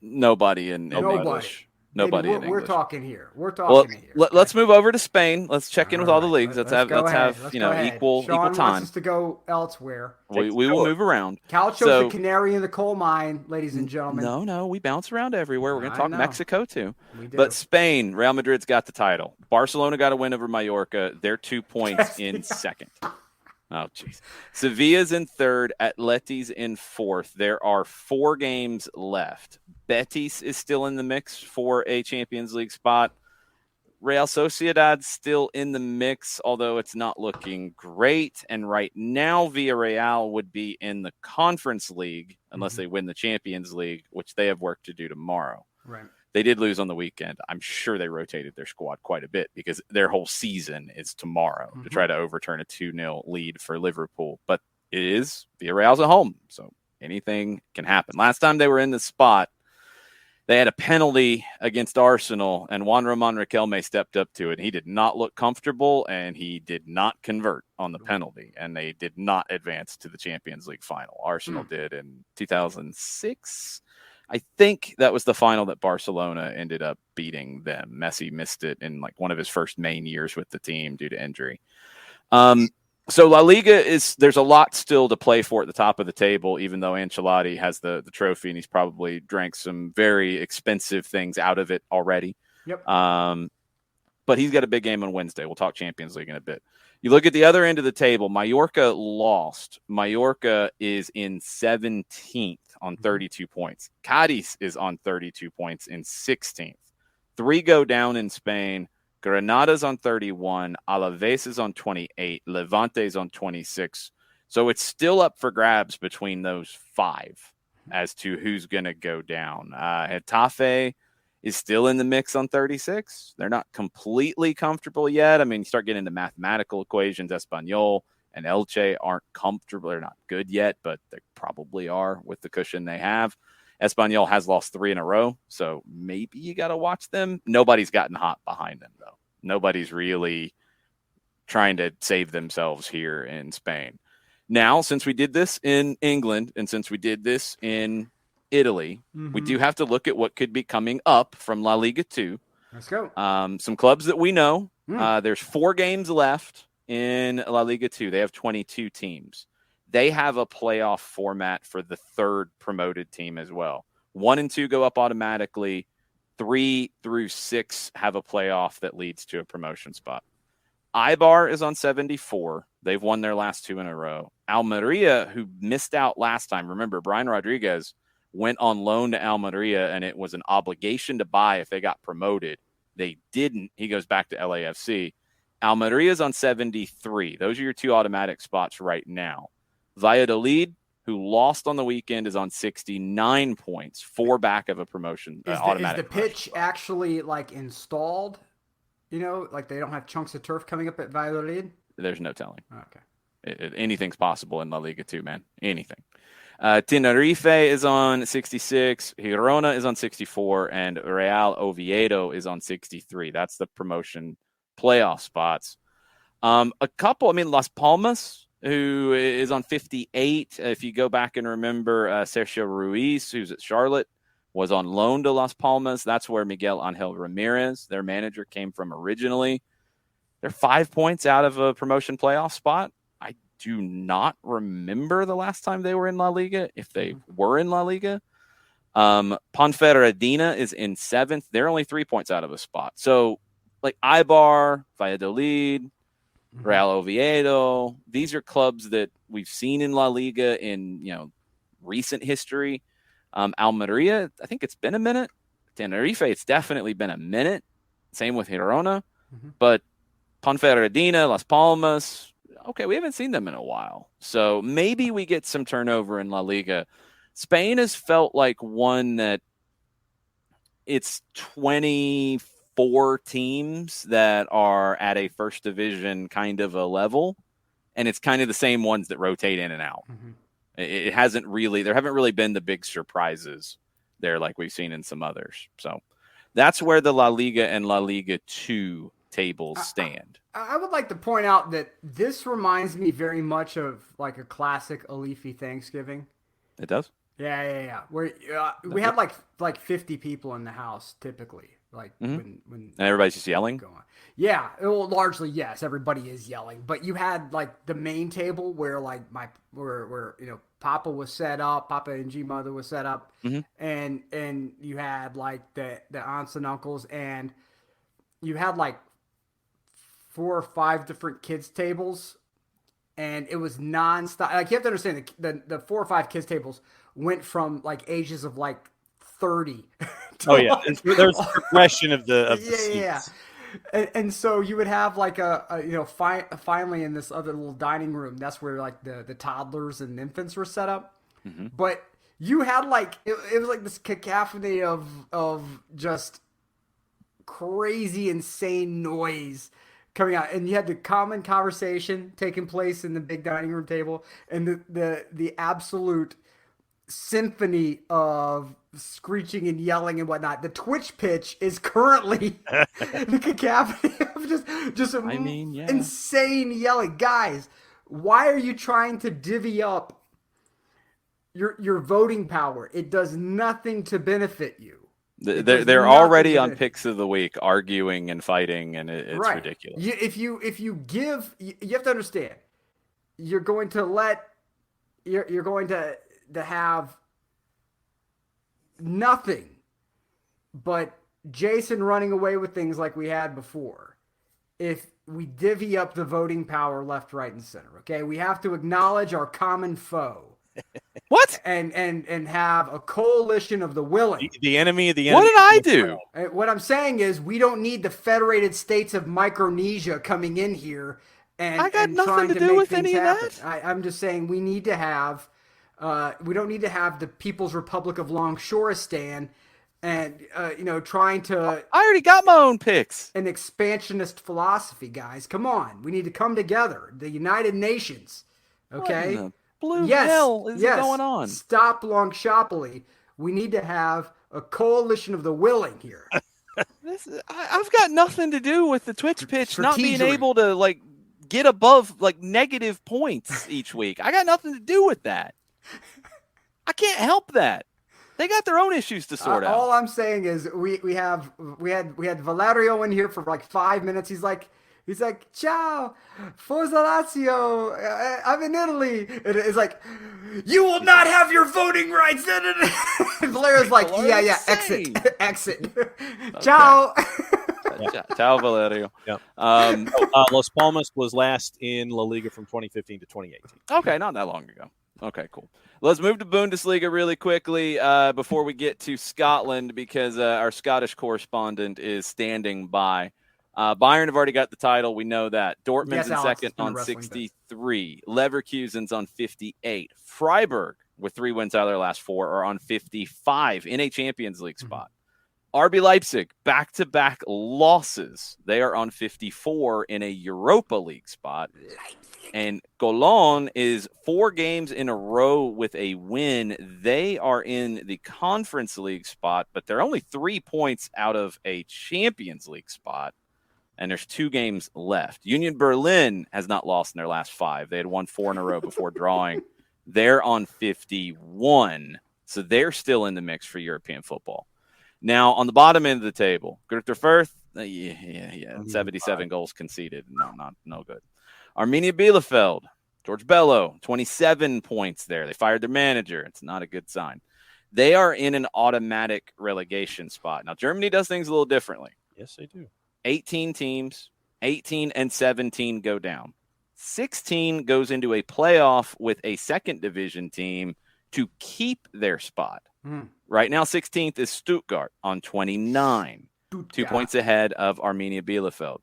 Nobody in English. Nobody in English. We're talking here. Let's move over to Spain. Let's check in with all the leagues. Let's have equal Sean time. Wants us to go elsewhere. We will move around. Calcio's the canary in the coal mine, ladies and gentlemen. No, we bounce around everywhere. We're going to talk Mexico too. But Spain, Real Madrid's got the title. Barcelona got a win over Mallorca. They're 2 points in second. Oh, jeez. Sevilla's in third. Atleti's in fourth. There are 4 games left. Betis is still in the mix for a Champions League spot. Real Sociedad's still in the mix, although it's not looking great. And right now, Villarreal would be in the Conference League unless they win the Champions League, which they have work to do tomorrow. Right. They did lose on the weekend. I'm sure they rotated their squad quite a bit because their whole season is tomorrow to try to overturn a 2-0 lead for Liverpool. But it is Villarreal's at home, so anything can happen. Last time they were in the spot, they had a penalty against Arsenal, and Juan Ramon Riquelme stepped up to it. He did not look comfortable, and he did not convert on the penalty, and they did not advance to the Champions League final. Arsenal did in 2006. I think that was the final that Barcelona ended up beating them. Messi missed it in like one of his first main years with the team due to injury. So La Liga there's a lot still to play for at the top of the table, even though Ancelotti has the trophy and he's probably drank some very expensive things out of it already. Yep. But he's got a big game on Wednesday. We'll talk Champions League in a bit. You look at the other end of the table, Mallorca lost. Mallorca is in 17th on 32 points. Cadiz is on 32 points in 16th. 3 go down in Spain. Granada's on 31. Alaves is on 28. Levante's on 26. So it's still up for grabs between those 5 as to who's going to go down. Getafe is still in the mix on 36. They're not completely comfortable yet. I mean, you start getting into mathematical equations. Espanyol and Elche aren't comfortable. They're not good yet, but they probably are with the cushion they have. Espanyol has lost 3 in a row, so maybe you got to watch them. Nobody's gotten hot behind them, though. Nobody's really trying to save themselves here in Spain. Now, since we did this in England and since we did this in Italy, we do have to look at what could be coming up from La Liga 2. Let's go. Some clubs that we know. There's 4 games left in La Liga 2. They have 22 teams. They have a playoff format for the 3rd promoted team as well. 1 and 2 go up automatically. 3 through 6 have a playoff that leads to a promotion spot. Eibar is on 74. They've won their last 2 in a row. Almeria, who missed out last time. Remember, Brian Rodriguez went on loan to Almeria, and it was an obligation to buy if they got promoted. They didn't. He goes back to LAFC. Almeria's on 73. Those are your 2 automatic spots right now. Valladolid, who lost on the weekend, is on 69 points, 4 back of a promotion. Automatic. Is the pitch actually like installed? You know, like they don't have chunks of turf coming up at Valladolid? There's no telling. Okay. Anything's possible in La Liga 2, man. Anything. Tenerife is on 66. Girona is on 64. And Real Oviedo is on 63. That's the promotion playoff spots. A couple, Las Palmas, who is on 58. If you go back and remember, Sergio Ruiz, who's at Charlotte, was on loan to Las Palmas. That's where Miguel Angel Ramirez, their manager, came from originally. They're 5 points out of a promotion playoff spot. I do not remember the last time they were in La Liga, if they were in La Liga. Ponferradina is in 7th. They're only 3 points out of a spot. So, like Eibar, Valladolid, Real Oviedo. These are clubs that we've seen in La Liga in recent history. Almeria, I think it's been a minute. Tenerife, it's definitely been a minute. Same with Girona. But Ponferradina, Las Palmas, okay, we haven't seen them in a while. So maybe we get some turnover in La Liga. Spain has felt like one that it's 24 teams that are at a first division kind of a level, and it's kind of the same ones that rotate in and out. It hasn't really, there haven't really been the big surprises there like we've seen in some others. So that's where the La Liga and La Liga 2 tables stand. I would like to point out that this reminds me very much of like a classic Alifi Thanksgiving. It does? Yeah. Where we had like 50 people in the house typically. Like when and everybody's just yelling. Yeah, well, largely yes, everybody is yelling. But you had like the main table where like where Papa was set up, Papa and G mother was set up, and you had like the aunts and uncles, and you had like 4 or 5 different kids tables, and it was nonstop. Like you have to understand the 4 or 5 kids tables went from like ages of like 30. There's a progression of the seats. Yeah. And so you would have like finally in this other little dining room, that's where like the toddlers and infants were set up. But you had like it was like this cacophony of just crazy, insane noise coming out, and you had the common conversation taking place in the big dining room table, and the absolute symphony of screeching and yelling and whatnot. The Twitch pitch is currently the cacophony of just insane yelling. Guys, why are you trying to divvy up your voting power? It does nothing to benefit you. They're already on picks of the week arguing and fighting, and it's ridiculous. If you give, you have to understand, you're going to have nothing but Jason running away with things like we had before if we divvy up the voting power left, right, and center. Okay, we have to acknowledge our common foe. What? And have a coalition of the willing. The enemy of the enemy. What did I do? What I'm saying is we don't need the Federated States of Micronesia coming in here and I got and nothing trying to to do make with things any of happen. that. I'm just saying we need to have we don't need to have the People's Republic of Longshoristan and trying to I already got my own picks. An expansionist philosophy, guys. Come on. We need to come together. The United Nations. Okay? What in the blue hell is going on? Stop Longshopoly. We need to have a coalition of the willing here. I've got nothing to do with the Twitch pitch not being Strategery. able to like get above like negative points each week. I got nothing to do with that. I can't help that. They got their own issues to sort out. All I'm saying is we had Valerio in here for like 5 minutes. He's like, ciao, Forza Lazio, I'm in Italy. And it's like, you will not have your voting rights. And Valerio's like, yeah, exit. Ciao. Ciao, Valerio. Yeah. Las Palmas was last in La Liga from 2015 to 2018. Okay, not that long ago. Okay, cool. Let's move to Bundesliga really quickly before we get to Scotland because our Scottish correspondent is standing by. Bayern have already got the title. We know that. Dortmund's in second on 63. Leverkusen's on 58. Freiburg, with 3 wins out of their last 4, are on 55 in a Champions League spot. RB Leipzig, back-to-back losses. They are on 54 in a Europa League spot. And Cologne is 4 games in a row with a win. They are in the Conference League spot, but they're only 3 points out of a Champions League spot. And there's 2 games left. Union Berlin has not lost in their last 5. They had won 4 in a row before drawing. They're on 51. So they're still in the mix for European football. Now, on the bottom end of the table, Greuther Fürth, 77 goals conceded. No good. Arminia Bielefeld, George Bello, 27 points there. They fired their manager. It's not a good sign. They are in an automatic relegation spot. Now, Germany does things a little differently. Yes, they do. 18 teams, 18 and 17 go down. 16 goes into a playoff with a second division team to keep their spot. Right now, 16th is Stuttgart on 29, 2 points ahead of Arminia Bielefeld.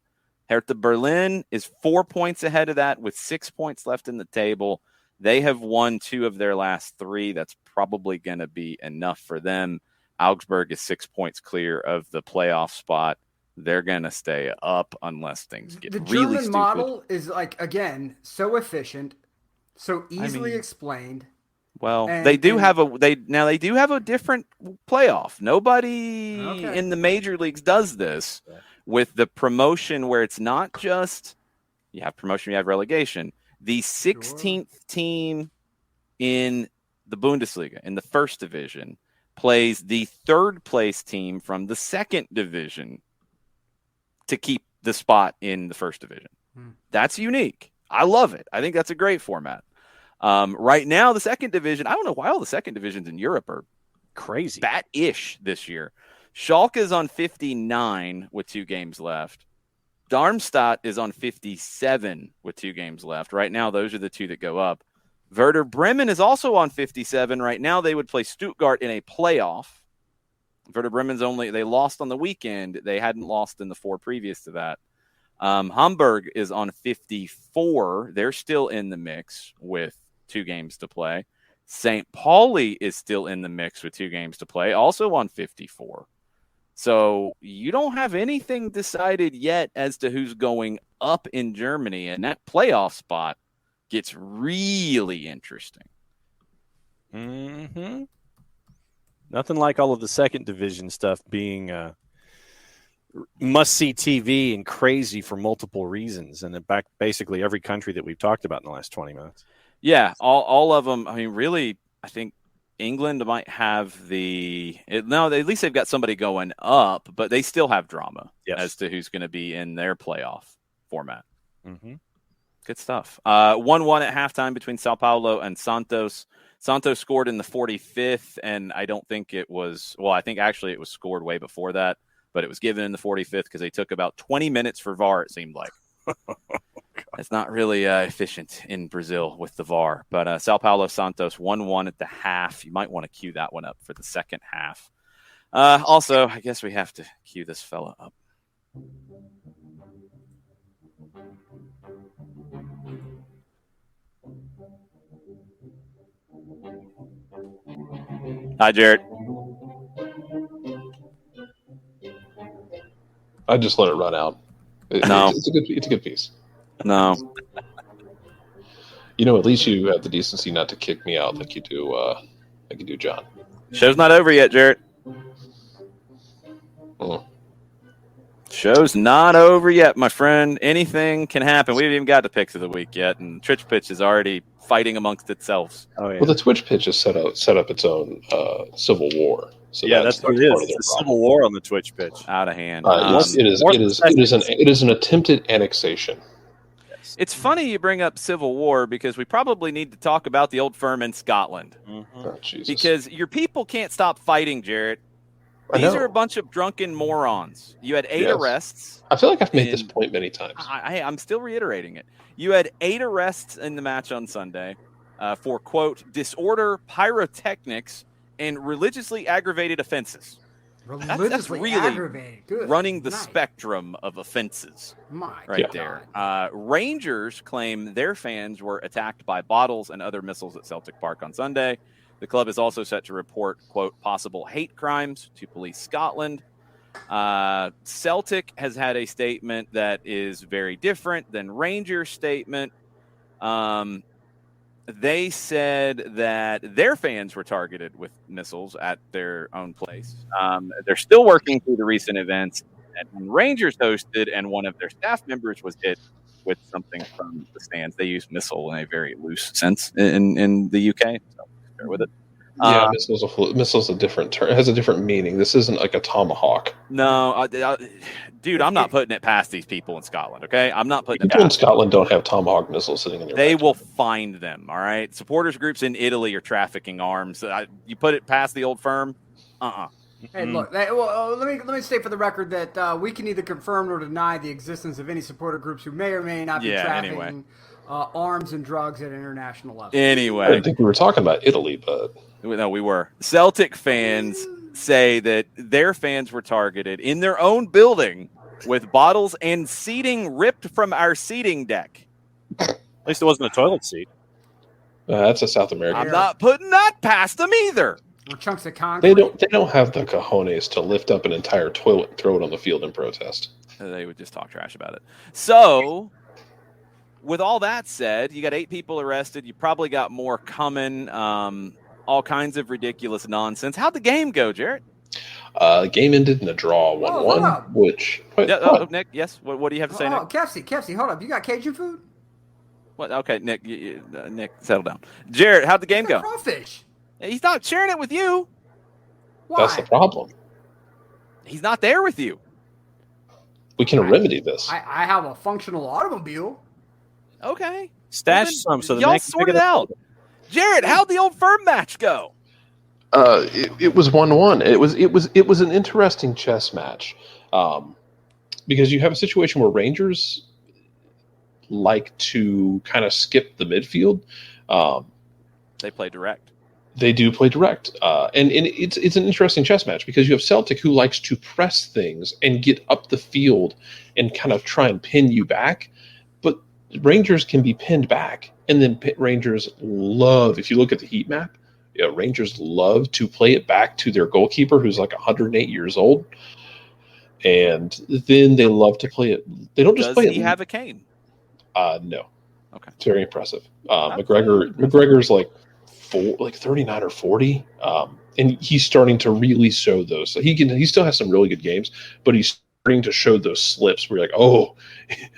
Hertha Berlin is 4 points ahead of that with 6 points left in the table. They have won 2 of their last 3. That's probably going to be enough for them. Augsburg is 6 points clear of the playoff spot. They're going to stay up unless things get really stupid. The German model is, like, again, so efficient, so easily explained. Well, they do have a different playoff. Nobody in the major leagues does this with the promotion where it's not just you have promotion, you have relegation. The 16th team in the Bundesliga, in the first division, plays the third place team from the second division to keep the spot in the first division. That's unique. I love it. I think that's a great format. Right now, the second division, I don't know why all the second divisions in Europe are crazy, bat-ish this year. Schalke is on 59 with 2 games left. Darmstadt is on 57 with 2 games left. Right now, those are the 2 that go up. Werder Bremen is also on 57. Right now, they would play Stuttgart in a playoff. Werder Bremen's they lost on the weekend. They hadn't lost in the 4 previous to that. Hamburg is on 54. They're still in the mix with 2 games to play. St. Pauli is still in the mix with 2 games to play, also on 54. So you don't have anything decided yet as to who's going up in Germany, and that playoff spot gets really interesting. Nothing like all of the second division stuff being must-see TV and crazy for multiple reasons, and basically every country that we've talked about in the last 20 minutes. Yeah, all of them. I mean, really, I think England might have at least they've got somebody going up, but they still have drama as to who's going to be in their playoff format. Good stuff. 1-1 at halftime between Sao Paulo and Santos. Santos scored in the 45th, and I don't think it was – well, I think actually it was scored way before that, but it was given in the 45th because they took about 20 minutes for VAR, it seemed like. It's not really efficient in Brazil with the VAR. But Sao Paulo Santos 1-1 at the half. You might want to cue that one up for the second half. Also, I guess we have to cue this fella up. Hi, Jared. I just let it run out. No, it's a good piece. No. You know, at least you have the decency not to kick me out like you do, John. Show's not over yet, Jared. Show's not over yet, my friend. Anything can happen. We haven't even got the picks of the week yet, and Twitch Pitch is already fighting amongst itself. Oh, yeah. Well, the Twitch Pitch has set up its own civil war. So yeah, that's what it is. It's a civil war on the Twitch Pitch. Out of hand. It is an attempted annexation. It's funny you bring up Civil War because we probably need to talk about the old firm in Scotland. Oh, Jesus. Because your people can't stop fighting, Jarrett. These are a bunch of drunken morons. You had 8 arrests. I feel like I've made this point many times. I'm still reiterating it. You had 8 arrests in the match on Sunday for, quote, disorder, pyrotechnics, and religiously aggravated offenses. That's really aggravated. Good. Running the spectrum of offenses there. Rangers claim their fans were attacked by bottles and other missiles at Celtic Park on Sunday. The club is also set to report, quote, possible hate crimes to Police Scotland. Celtic has had a statement that is very different than Rangers' statement. They said that their fans were targeted with missiles at their own place. They're still working through the recent events. And when Rangers hosted and one of their staff members was hit with something from the stands, they use missile in a very loose sense in the UK. So bear with it. Yeah, missile's a different term. It has a different meaning. This isn't like a tomahawk. No, dude, I'm not putting it past these people in Scotland, okay? I'm not putting people in Scotland don't have tomahawk missiles sitting in their They will find them, all right? Supporters groups in Italy are trafficking arms. You put it past the old firm? Hey, look. Let me state for the record that we can either confirm or deny the existence of any supporter groups who may or may not be trafficking anyway. arms and drugs at international level. I Anyway, didn't think we were talking about Italy, but no, we were. Celtic fans say that their fans were targeted in their own building with bottles and seating ripped from our seating deck. At least it wasn't a toilet seat. that's a South American. I'm not putting that past them either. Or chunks of concrete. They don't have the cojones to lift up an entire toilet and throw it on the field in protest. They would just talk trash about it. So, with all that said, you got 8 people arrested. You probably got more coming. All kinds of ridiculous nonsense. How'd the game go, Jarrett? Game ended in a draw, 1-1. Which Nick? Yes. What do you have to say, Nick? Kefsey, hold up. You got Cajun food? What? Okay, Nick. Nick, settle down. Jarrett, how'd the game go? Crawfish. He's not sharing it with you. Why? That's the problem. He's not there with you. We can remedy this. I have a functional automobile. Okay. Stash some so the y'all man can sort figure it that out. Jarrett, how'd the old firm match go? It was 1-1. It was an interesting chess match, because you have a situation where Rangers like to kind of skip the midfield. They play direct. They do play direct, and it's an interesting chess match because you have Celtic who likes to press things and get up the field and kind of try and pin you back, but Rangers can be pinned back, and then Rangers love, if you look at the heat map, Rangers love to play it back to their goalkeeper who's like 108 years old, and then they love to play it. They don't just play it. Does he have a cane? No. Okay. It's very impressive. McGregor's like 39 or 40, and he's starting to really show those. So he still has some really good games, but he's starting to show those slips where you're like, oh,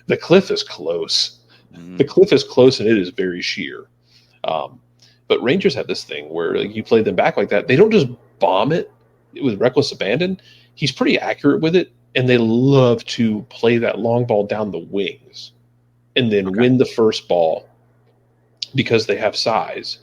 the cliff is close. The cliff is close, and it is very sheer. But Rangers have this thing where you play them back like that. They don't just bomb it with reckless abandon. He's pretty accurate with it, and they love to play that long ball down the wings and then win the first ball because they have size,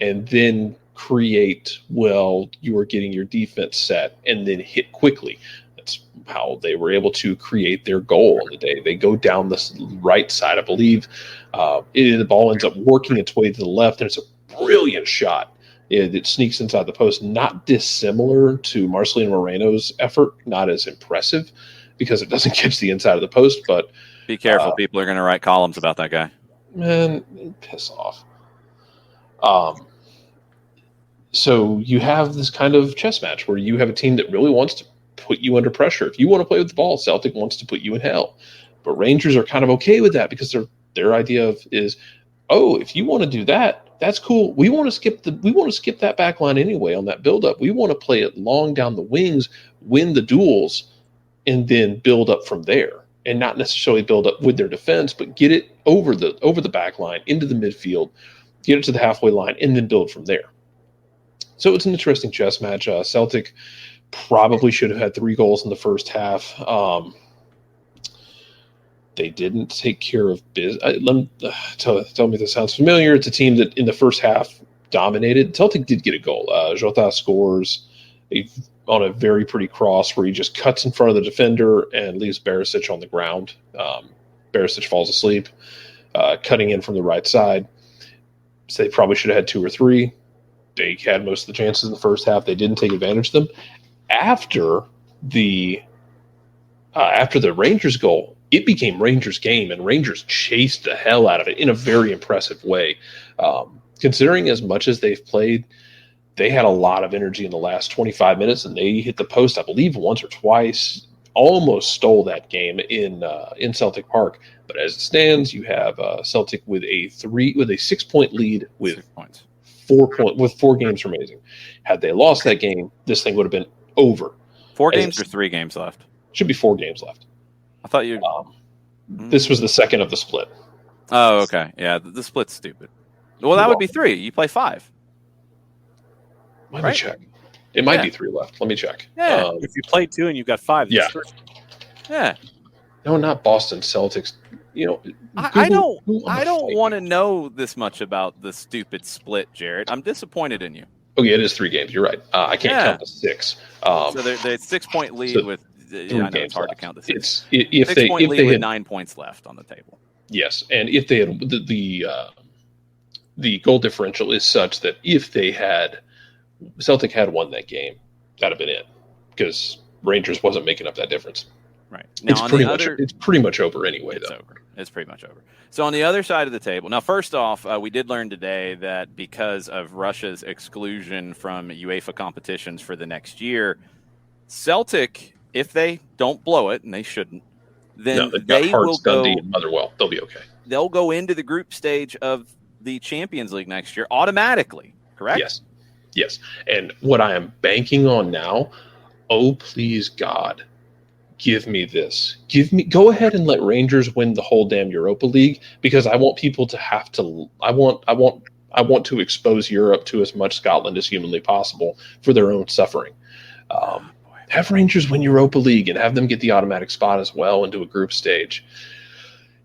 and then create, you are getting your defense set and then hit quickly. That's how they were able to create their goal on the day. They go down the right side, I believe. The ball ends up working its way to the left, and it's a brilliant shot. It sneaks inside the post, not dissimilar to Marcelino Moreno's effort, not as impressive because it doesn't catch the inside of the post. But be careful. People are going to write columns about that guy. Man, piss off. So you have this kind of chess match where you have a team that really wants to put you under pressure. If you want to play with the ball, Celtic wants to put you in hell. But Rangers are kind of okay with that because their idea is, if you want to do that, that's cool. We want to skip that back line anyway on that build-up. We want to play it long down the wings, win the duels, and then build up from there. And not necessarily build up with their defense, but get it over the back line, into the midfield, get it to the halfway line, and then build from there. So it's an interesting chess match. Celtic probably should have had 3 goals in the first half. They didn't take care of business. Tell me if this sounds familiar. It's a team that in the first half dominated. Celtic did get a goal. Jota scores on a very pretty cross where he just cuts in front of the defender and leaves Barisic on the ground. Barisic falls asleep, cutting in from the right side. So they probably should have had 2 or 3. They had most of the chances in the first half. They didn't take advantage of them. After the Rangers goal, it became Rangers' game, and Rangers chased the hell out of it in a very impressive way. Considering as much as they've played, they had a lot of energy in the last 25 minutes, and they hit the post, I believe, once or twice. Almost stole that game in Celtic Park. But as it stands, you have Celtic with a 6-point lead with 6 points. 4 games remaining. Had they lost that game, this thing would have been over. 4 games or 3 games left? Should be 4 games left. I thought you. This was the second of the split. Oh, okay. Yeah, the split's stupid. Well, that would be 3. You play 5. Let me check. It might be 3 left. Let me check. Yeah. If you play 2 and you've got 5, yeah. 3. Yeah. No, not Boston Celtics. I don't want to know this much about the stupid split, Jared. I'm disappointed in you. Okay, it is 3 games. You're right. I can't count the 6. So they're 6-point lead so with. 3 I know games it's hard left. to count the 6. If 6-point lead they with had 9 points left on the table. yes, and if they had the goal differential is such that if Celtic had won that game, that'd have been it because Rangers wasn't making up that difference. Right. Now, It's pretty much over anyway, it's though. over. It's pretty much over. So on the other side of the table, now, first off, we did learn today that because of Russia's exclusion from UEFA competitions for the next year, Celtic, if they don't blow it, and they shouldn't, then they will go. Dundee and Motherwell. They'll be okay. They'll go into the group stage of the Champions League next year automatically, correct? Yes. And what I am banking on now, oh, please, God, give me this. Go ahead and let Rangers win the whole damn Europa League because I want people to have to. I want to expose Europe to as much Scotland as humanly possible for their own suffering. Have Rangers win Europa League and have them get the automatic spot as well into a group stage.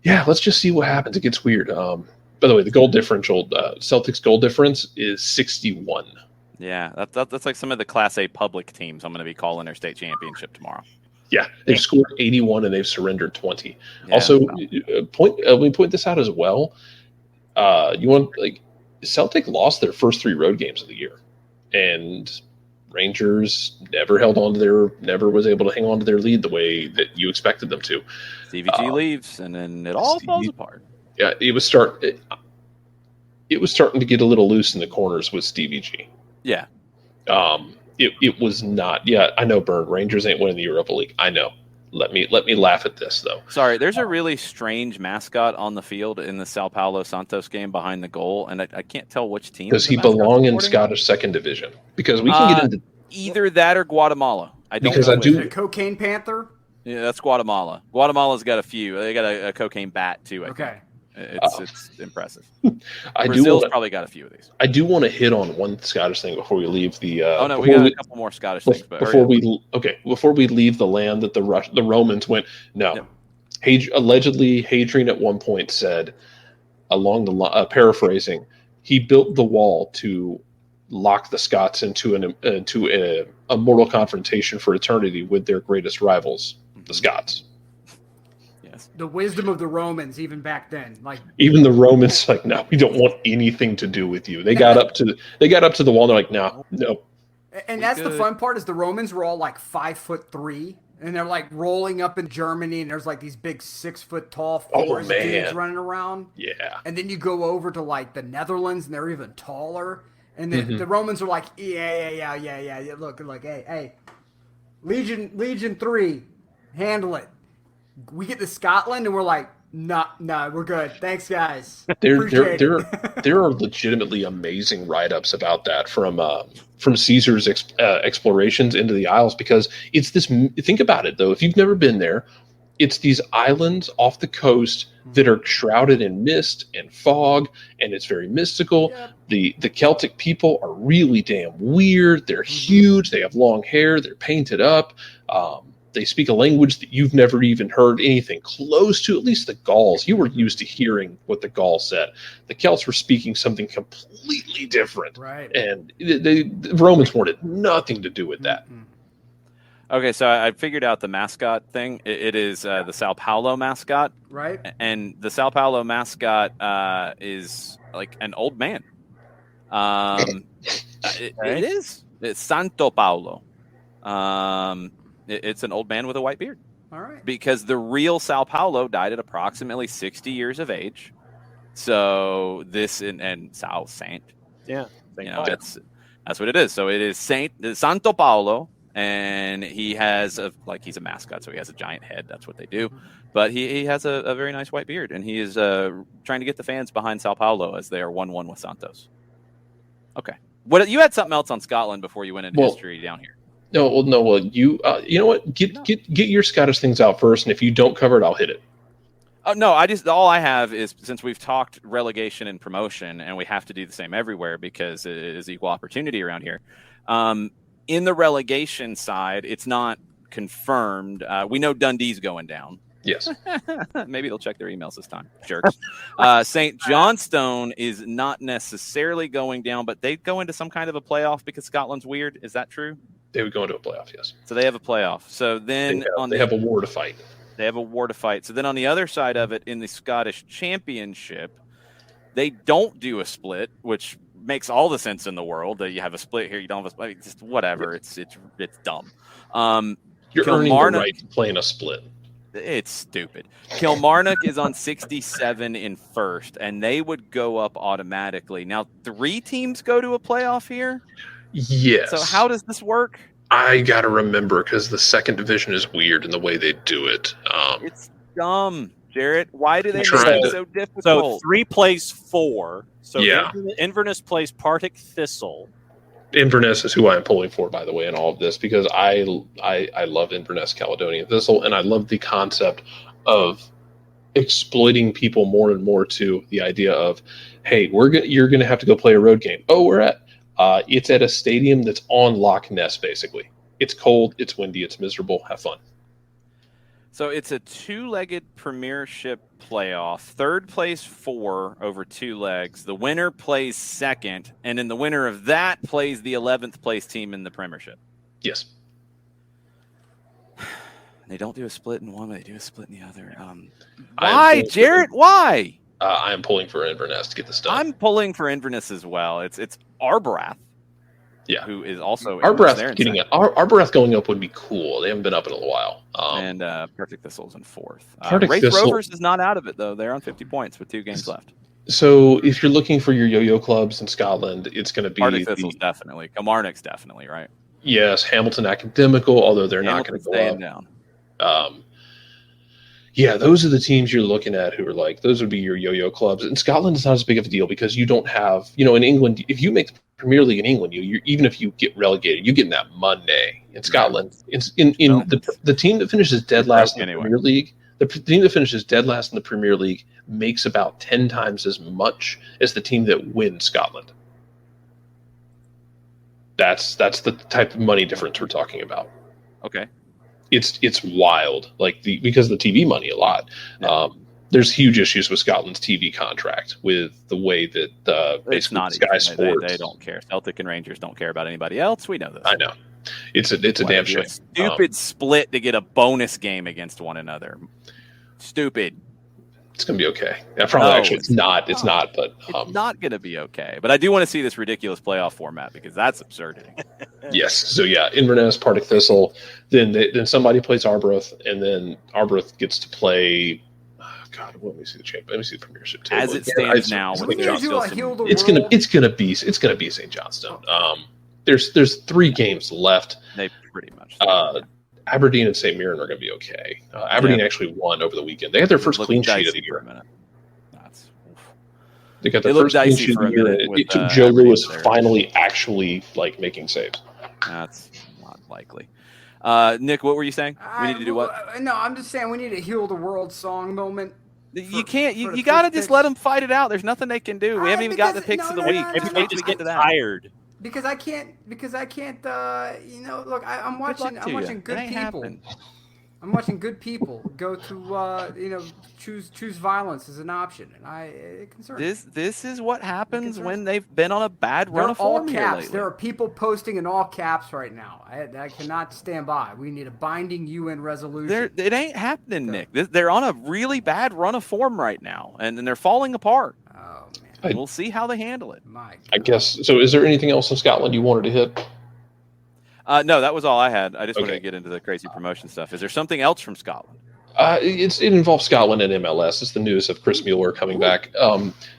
Yeah, let's just see what happens. It gets weird. By the way, the goal differential, Celtics goal difference is 61. Yeah, that's like some of the Class A public teams I'm going to be calling their state championship tomorrow. Yeah, they've scored 81 and they've surrendered 20. Yeah, also, we point this out as well. Celtic lost their first 3 road games of the year, and Rangers never was able to hang on to their lead the way that you expected them to. CVG leaves, and then it all falls apart. Yeah, it was starting to get a little loose in the corners with Stevie G. Yeah. It was not. Yeah, I know, Burn. Rangers ain't winning the Europa League. I know. Let me laugh at this though. Sorry, there's a really strange mascot on the field in the Sao Paulo Santos game behind the goal, and I can't tell which team. Does he belong in Scottish Second Division? Because we can get into either that or Guatemala. The Cocaine Panther. Yeah, that's Guatemala. Guatemala's got a few. They got a cocaine bat too. Okay. It's impressive. Brazil's probably got a few of these. I do want to hit on one Scottish thing before we leave the. We got a couple more Scottish things. But before we leave the land that the Romans went. No, allegedly Hadrian at one point said, along the paraphrasing, he built the wall to lock the Scots into a mortal confrontation for eternity with their greatest rivals, the Scots. The wisdom of the Romans, even back then, even the Romans, no, we don't want anything to do with you. They got up to the wall. And they're like, no. And that's the fun part is the Romans were all 5'3", and they're rolling up in Germany, and there's these big 6 foot tall forest dudes running around. Yeah. And then you go over to the Netherlands, and they're even taller. And then the Romans are yeah. Look, hey, Legion 3, handle it. We get to Scotland and we're like, no, we're good. Thanks, guys. There are legitimately amazing write-ups about that from Caesar's explorations into the Isles because it's this. Think about it though. If you've never been there, it's these islands off the coast that are shrouded in mist and fog, and it's very mystical. Yeah. The Celtic people are really damn weird. They're huge. They have long hair. They're painted up. They speak a language that you've never even heard anything close to, at least the Gauls. You were used to hearing what the Gauls said. The Celts were speaking something completely different. Right. And the Romans wanted nothing to do with that. Mm-hmm. Okay, so I figured out the mascot thing. It is the Sao Paulo mascot. Right. And the Sao Paulo mascot is an old man. It is. It's Santo Paulo. It's an old man with a white beard. All right. Because the real Sao Paulo died at approximately 60 years of age. So this and Sao Saint. Yeah. That's what it is. So it is Santo Paulo, and he has he's a mascot, so he has a giant head. That's what they do. But he has a very nice white beard, and he is trying to get the fans behind Sao Paulo as they are 1-1 with Santos. Okay. What you had something else on Scotland before you went into history down here? No. Well, you know what? Get your Scottish things out first, and if you don't cover it, I'll hit it. Oh no! All I have is, since we've talked relegation and promotion, and we have to do the same everywhere because it is equal opportunity around here. In the relegation side, it's not confirmed. We know Dundee's going down. Yes. Maybe they'll check their emails this time. Jerks. St. Johnstone is not necessarily going down, but they go into some kind of a playoff because Scotland's weird. Is that true? They would go into a playoff, yes. So they have a playoff. So then they have a war to fight. They have a war to fight. So then on the other side of it, in the Scottish Championship, they don't do a split, which makes all the sense in the world that you have a split here. You don't have a split. Just whatever. It's dumb. You're earning the right to play in a split. It's stupid. Kilmarnock is on 67 in first, and they would go up automatically. Now, 3 teams go to a playoff here? Yes. So how does this work? I got to remember because the second division is weird in the way they do it. It's dumb, Jarrett. Why do they make it so difficult? So 3 plays 4. So yeah. Inverness plays Partick Thistle. Inverness is who I am pulling for, by the way, in all of this, because I love Inverness Caledonian Thistle, and I love the concept of exploiting people more and more to the idea of, hey, you're going to have to go play a road game. Oh, where at? It's at a stadium that's on Loch Ness, basically. It's cold, it's windy, it's miserable. Have fun. So it's a 2-legged Premiership playoff. Third plays 4 over 2 legs. The winner plays second, and then the winner of that plays the 11th place team in the Premiership. Yes. They don't do a split in one, but they do a split in the other. Why, Jarrett? Why? I am pulling for Inverness to get this done. I'm pulling for Inverness as well. It's Arbroath. Yeah, who is also Arbroath getting it. Arbroath going up would be cool. They haven't been up in a while. And Partick Thistle's in 4th. Partick Rovers is not out of it though. They're on 50 points with 2 games left. So if you're looking for your yo-yo clubs in Scotland, it's going to be Partick Thistle's definitely. Kilmarnock's definitely right. Yes, Hamilton Academical, although they're not going to go up. Down. Yeah, those are the teams you're looking at who are like, those would be your yo-yo clubs. In Scotland, it's not as big of a deal because you don't have, in England, if you make the Premier League in England, even if you get relegated, you get that Monday. In Scotland, the team that finishes dead last in the Premier League, the team that finishes dead last in the Premier League makes about 10 times as much as the team that wins Scotland. That's the type of money difference we're talking about. Okay. It's wild, because of the TV money a lot. Yeah. There's huge issues with Scotland's TV contract with the way that basically Sky Sports they don't care. Celtic and Rangers don't care about anybody else. We know this. I know. It's a damn shame. Stupid split to get a bonus game against one another. Stupid. It's gonna be okay. It's not. It's not. But it's not gonna be okay. But I do want to see this ridiculous playoff format because that's absurdity. Yes. So yeah, Inverness, Partick Thistle. Then somebody plays Arbroath, and then Arbroath gets to play. God, let me see the champ. Let me see the Premiership table. As it stands now, it's gonna be St. Johnstone. There's 3 games left. They pretty much. Aberdeen and St. Mirren are going to be okay. Aberdeen actually won over the weekend. They had their first clean sheet of the year. They got their first clean sheet of the year. It took Joe Lewis finally actually making saves. That's not likely. Nick, what were you saying? We need to do what? No, I'm just saying we need a Heal the World song moment. You can't. You got to just let them fight it out. There's nothing they can do. We haven't even got the picks of the week. Maybe they just get tired. Because I can't. Look, I'm watching good people. I'm watching good people go to choose violence as an option, and it concerns me. This is what happens when they've been on a bad run of form here lately. There are people posting in all caps right now. I cannot stand by. We need a binding UN resolution. It ain't happening, Nick. They're on a really bad run of form right now, and they're falling apart. Oh man, we'll see how they handle it. I guess so. Is there anything else in Scotland you wanted to hit? No, that was all I had. I just wanted to get into the crazy promotion stuff. Is there something else from Scotland? It involves Scotland and MLS. It's the news of Chris Mueller coming back.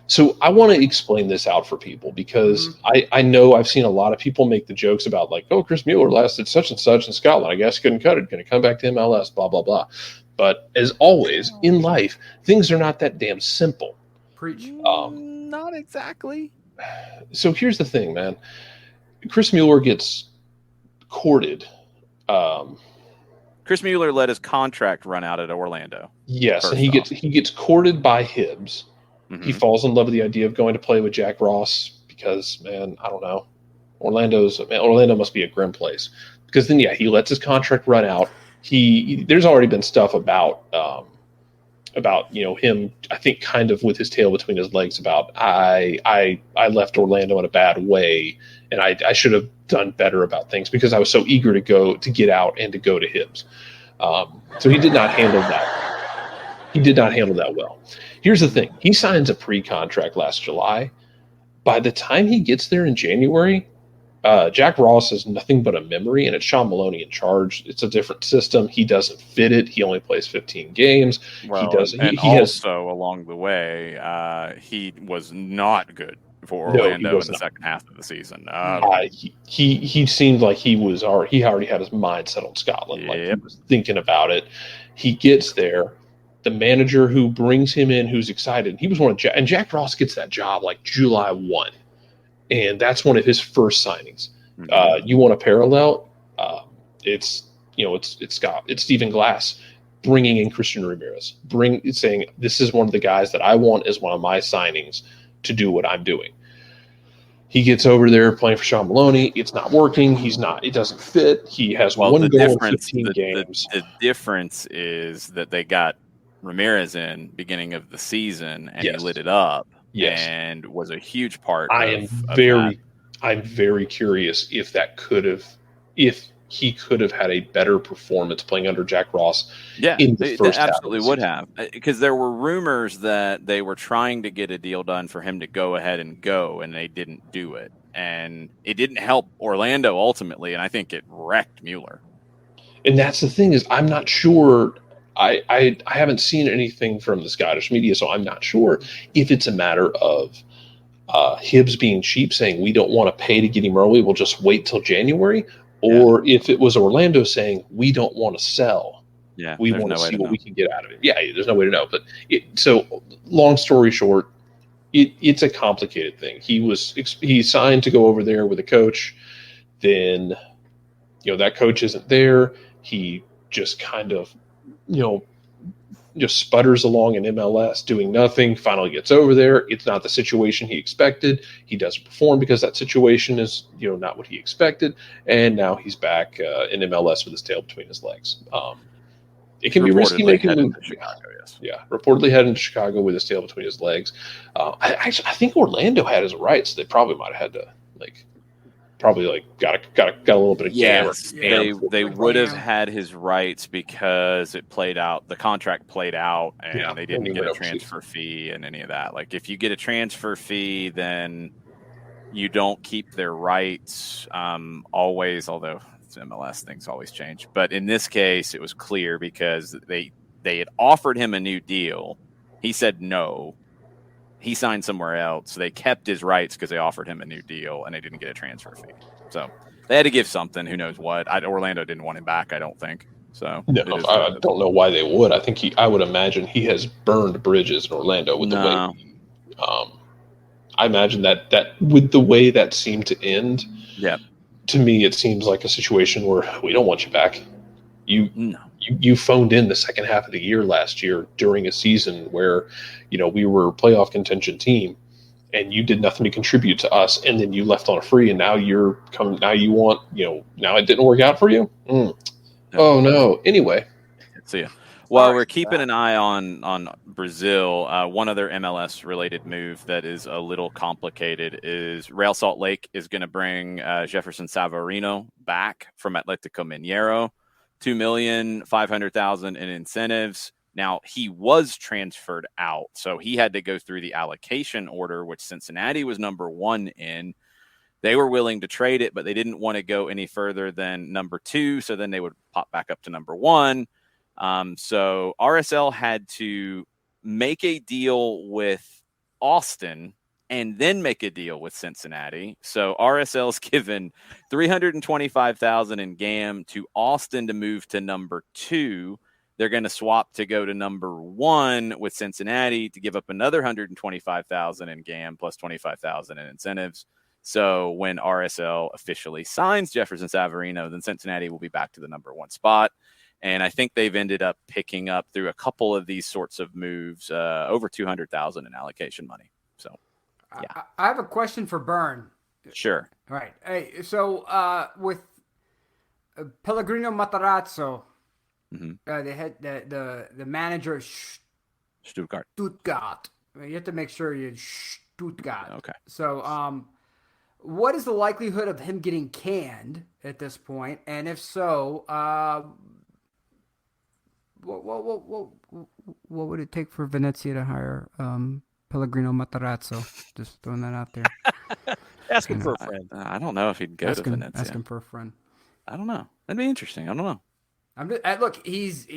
So I want to explain this out for people because I know I've seen a lot of people make the jokes about Chris Mueller lasted such and such in Scotland. I guess couldn't cut it. Going to come back to MLS, blah, blah, blah. But as always in life, things are not that damn simple. Preach. Not exactly. So here's the thing, man. Chris Mueller gets courted. Chris Mueller let his contract run out at Orlando. Yes, and he gets courted by Hibbs. Mm-hmm. He falls in love with the idea of going to play with Jack Ross because, man, I don't know. Orlando must be a grim place. Because then, he lets his contract run out. There's already been stuff about about him. I think kind of with his tail between his legs about I left Orlando in a bad way, and I should have done better about things because I was so eager to get out and to go to Hibbs. So he did not handle that. He did not handle that well. Here's the thing: he signs a pre-contract last July. By the time he gets there in January, Jack Ross is nothing but a memory, and it's Sean Maloney in charge. It's a different system. He doesn't fit it. He only plays 15 games. Well, he does. And He has along the way, he was not good for no. He Orlando was in the not. second half of the season. He seemed like he already had his mind set on Scotland. Like he was thinking about it. He gets there. The manager who brings him in, who's excited, he was and Jack Ross gets that job like July 1. And that's one of his first signings. You want a parallel? It's Stephen Glass bringing in Christian Ramirez, saying this is one of the guys that I want as one of my signings to do what I'm doing. He gets over there playing for Sean Maloney. It's not working. It doesn't fit. He has one goal in 15 games. The difference is that they got Ramirez in beginning of the season and he lit it up. Yes. And was a huge part. I'm very curious if he could have had a better performance playing under Jack Ross. Yeah, in the first half absolutely would have, because there were rumors that they were trying to get a deal done for him to go ahead and go, and they didn't do it, and it didn't help Orlando ultimately, and I think it wrecked Mueller. And that's the thing is, I'm not sure. I haven't seen anything from the Scottish media, so I'm not sure if it's a matter of Hibbs being cheap, saying we don't want to pay to get him early, we'll just wait till January, or if it was Orlando saying we don't want to sell, we want to see what we can get out of it. Yeah, there's no way to know. But so long story short, it's a complicated thing. He signed to go over there with a coach, then that coach isn't there. He just kind of just sputters along in MLS doing nothing, finally gets over there. It's not the situation he expected. He doesn't perform because that situation is not what he expected. And now he's back in MLS with his tail between his legs. It can be risky making a move. Yeah, reportedly heading to Chicago with his tail between his legs. I think Orlando had his rights. They probably might have had to got a little bit of yes. They would have had his rights because the contract played out, and they didn't get a transfer fee and any of that. Like if you get a transfer fee, then you don't keep their rights always. Although it's MLS, things always change. But in this case, it was clear because they had offered him a new deal. He said no. He signed somewhere else. They kept his rights because they offered him a new deal, and they didn't get a transfer fee. So they had to give something. Who knows what? Orlando didn't want him back, I don't think. So no, I don't know why they would. I would imagine he has burned bridges in Orlando with the way. I imagine that with the way that seemed to end. Yeah. To me, it seems like a situation where we don't want you back. You phoned in the second half of the year last year during a season where, we were a playoff contention team, and you did nothing to contribute to us, and then you left on a free, and now now you want, now it didn't work out for you. Oh no. Anyway, see ya. Well, we're keeping an eye on Brazil. One other MLS related move that is a little complicated is Real Salt Lake is going to bring Jefferson Savarino back from Atlético Mineiro. $2,500,000 in incentives. Now, he was transferred out, so he had to go through the allocation order, which Cincinnati was number 1 in. They were willing to trade it, but they didn't want to go any further than number 2, so then they would pop back up to number 1. So RSL had to make a deal with Austin and then make a deal with Cincinnati. So RSL's given $325,000 in GAM to Austin to move to number 2. They're going to swap to go to number 1 with Cincinnati to give up another $125,000 in GAM plus $25,000 in incentives. So when RSL officially signs Jefferson Savarino, then Cincinnati will be back to the number 1 spot. And I think they've ended up picking up through a couple of these sorts of moves over $200,000 in allocation money. So. Yeah. I have a question for Byrne. Sure. Right. Hey, so with Pellegrino Matarazzo, they had the manager Stuttgart. Stuttgart. You have to make sure you Stuttgart. Okay. So, what is the likelihood of him getting canned at this point? And if so, what would it take for Venezia to hire Pellegrino Matarazzo? Just throwing that out there. Ask him for a friend. I don't know if he'd go to Venezia. Ask him for a friend. I don't know. That'd be interesting. I don't know. Look, he's.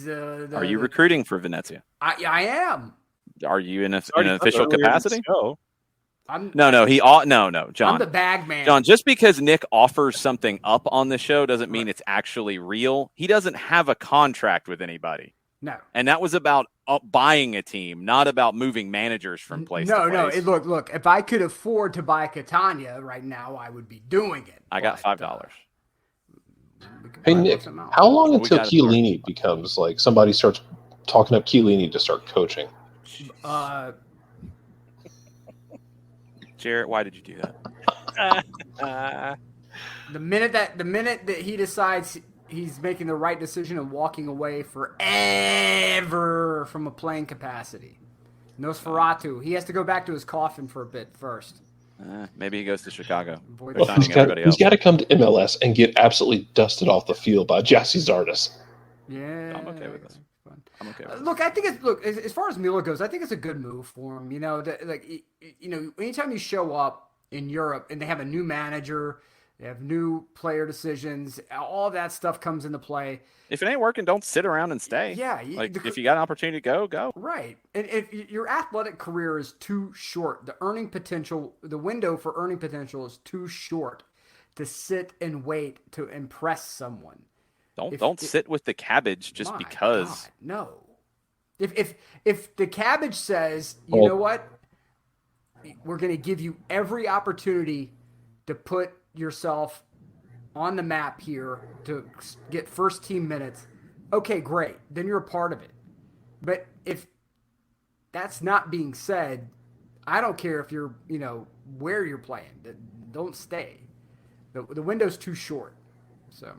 Are you recruiting for Venezia? I am. Are you in an official capacity? No, John. I'm the bag man. John, just because Nick offers something up on the show doesn't mean it's actually real. He doesn't have a contract with anybody. No. And that was about buying a team, not about moving managers from place to place. No. Look. If I could afford to buy Catania right now, I would be doing it. I got $5. Hey, Nick, how long until Chiellini becomes like somebody starts talking up Chiellini to start coaching? Jarrett, why did you do that? The minute that he decides he's making the right decision and walking away forever from a playing capacity. Nosferatu. He has to go back to his coffin for a bit first. Maybe he goes to Chicago. Well, he's got to come to MLS and get absolutely dusted off the field by Jassy Zardes. Yeah. I'm okay with this. I'm okay with this. Look, I think as far as Milo goes, I think it's a good move for him. Anytime you show up in Europe and they have a new manager, they have new player decisions, all that stuff comes into play. If it ain't working, don't sit around and stay. Yeah. If you got an opportunity to go. Right. And if your athletic career is too short, the window for earning potential is too short to sit and wait to impress someone. Don't sit with the cabbage just because. God, no. If the cabbage says, you know what, we're going to give you every opportunity to put yourself on the map here to get first team minutes, okay, great. Then you're a part of it. But if that's not being said, I don't care if you're, where you're playing. Don't stay. The window's too short. So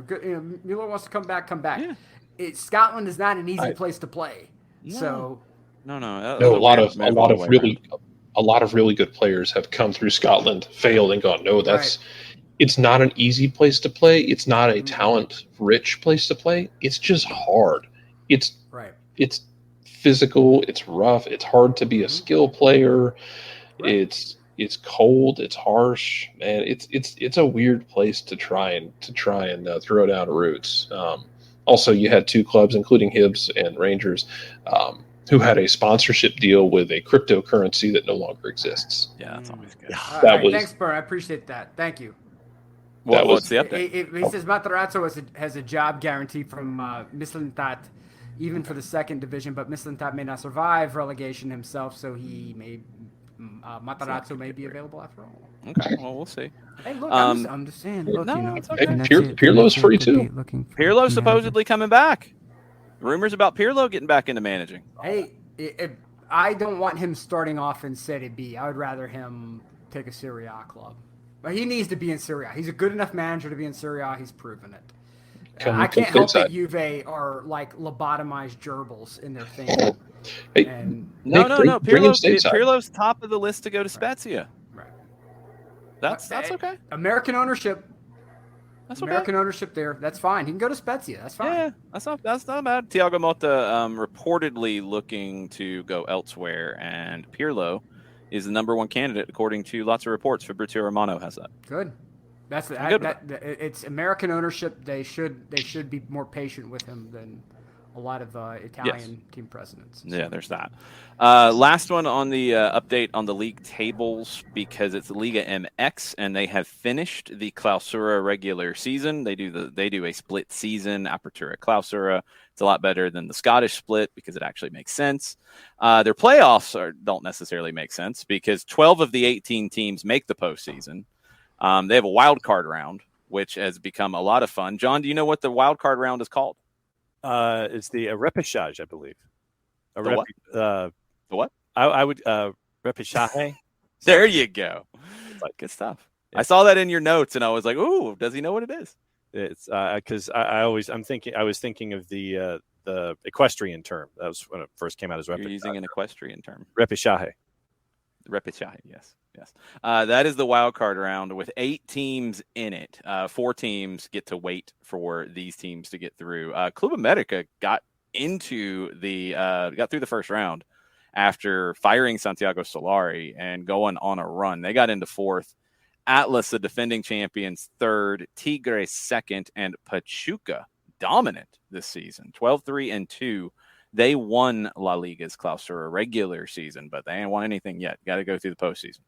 good. Mueller wants to come back. Yeah. Scotland is not an easy place to play. No. So no. A lot of really good players have come through Scotland, failed, and gone. No, it's not an easy place to play. It's not a talent-rich place to play. It's just hard. It's physical. It's rough. It's hard to be a skill player. Right. It's cold. It's harsh, man. It's a weird place to try and throw down roots. Also, you had two clubs, including Hibs and Rangers, who had a sponsorship deal with a cryptocurrency that no longer exists. Yeah, that's always good. Thanks, Bert. I appreciate that. Thank you. What's the update? He says Matarazzo has a job guarantee from Mislintat, even for the second division, but Mislintat may not survive relegation himself, so Matarazzo may be available after all. Okay, well, we'll see. Hey, look, I'm just saying. Look, it's okay. Pirlo's free too. Pirlo's supposedly coming back. Rumors about Pirlo getting back into managing. Hey, I don't want him starting off in Serie B. I would rather him take a Serie A club. But he needs to be in Serie A. He's a good enough manager to be in Serie A. He's proven it. I can't help that Juve are like lobotomized gerbils in their thinking. Hey, no. Pirlo's top of the list to go to Spezia. Right. That's okay. American ownership. That's okay. American ownership there. That's fine. He can go to Spezia. That's fine. Yeah, that's not bad. Thiago Motta reportedly looking to go elsewhere, and Pirlo is the number one candidate according to lots of reports. Fabrizio Romano has that. Good. It's American ownership. They should be more patient with him than a lot of Italian team presidents. So. Yeah, there's that. Last one on the update on the league tables, because it's Liga MX and they have finished the Clausura regular season. They do a split season, Apertura Clausura. It's a lot better than the Scottish split because it actually makes sense. Their playoffs don't necessarily make sense because 12 of the 18 teams make the postseason. They have a wild card round, which has become a lot of fun. John, do you know what the wild card round is called? It's the repechage, I believe. What? The what? I would repechage. There you go. Good stuff. Yeah. I saw that in your notes, and I was like, "Ooh, does he know what it is?" It's because I was thinking of the the equestrian term. That was when it first came out as You're using an equestrian term. repechaje. Repechaje, yes. That is the wild card round with 8 teams in it. 4 teams get to wait for these teams to get through. Club America got through the first round after firing Santiago Solari and going on a run. They got into 4th. Atlas, the defending champions, 3rd. Tigre, 2nd. And Pachuca, dominant this season, 12-3-2. They won La Liga's Clausura regular season, but they ain't won anything yet. Got to go through the postseason.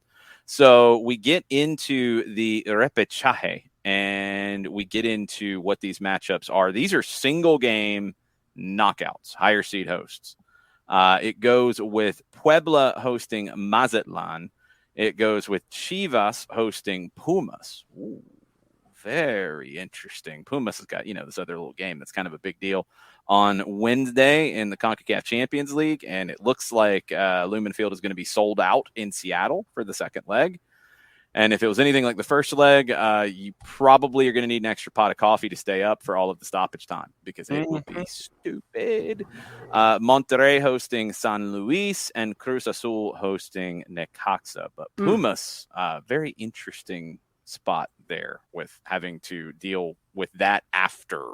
So we get into the repechaje, and we get into what these matchups are. These are single game knockouts, higher seed hosts. It goes with Puebla hosting Mazatlan. It goes with Chivas hosting Pumas. Ooh, very interesting. Pumas has got, this other little game that's kind of a big deal on Wednesday in the CONCACAF Champions League, and it looks like Lumen Field is going to be sold out in Seattle for the second leg. And if it was anything like the first leg, you probably are going to need an extra pot of coffee to stay up for all of the stoppage time because it would be stupid. Monterrey hosting San Luis and Cruz Azul hosting Necaxa. But Pumas, very interesting spot there with having to deal with that after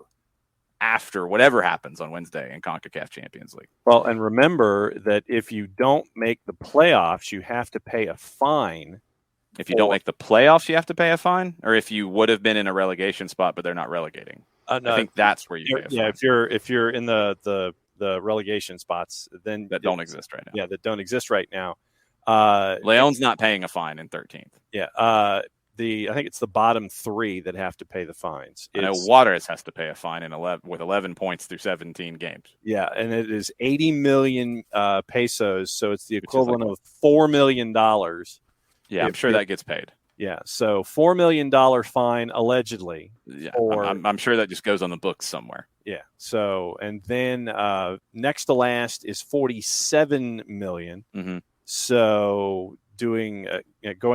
whatever happens on Wednesday in CONCACAF Champions League. Well, and remember that if you don't make the playoffs, you have to pay a fine. If you don't make the playoffs, you have to pay a fine? Or if you would have been in a relegation spot, but they're not relegating? No, I think that's where you pay a fine. Yeah, if you're in the relegation spots, then that don't exist right now. Yeah, that don't exist right now. Leon's not paying a fine in 13th. Yeah. I think it's the bottom 3 that have to pay the fines. I know Juarez has to pay a fine with 11 points through 17 games. Yeah, and it is 80 million pesos, so it's the equivalent of $4 million. Yeah, I'm sure that gets paid. Yeah, so $4 million fine allegedly. Yeah, I'm sure that just goes on the books somewhere. Yeah. So, and then next to last is 47 million. Mm-hmm. So, going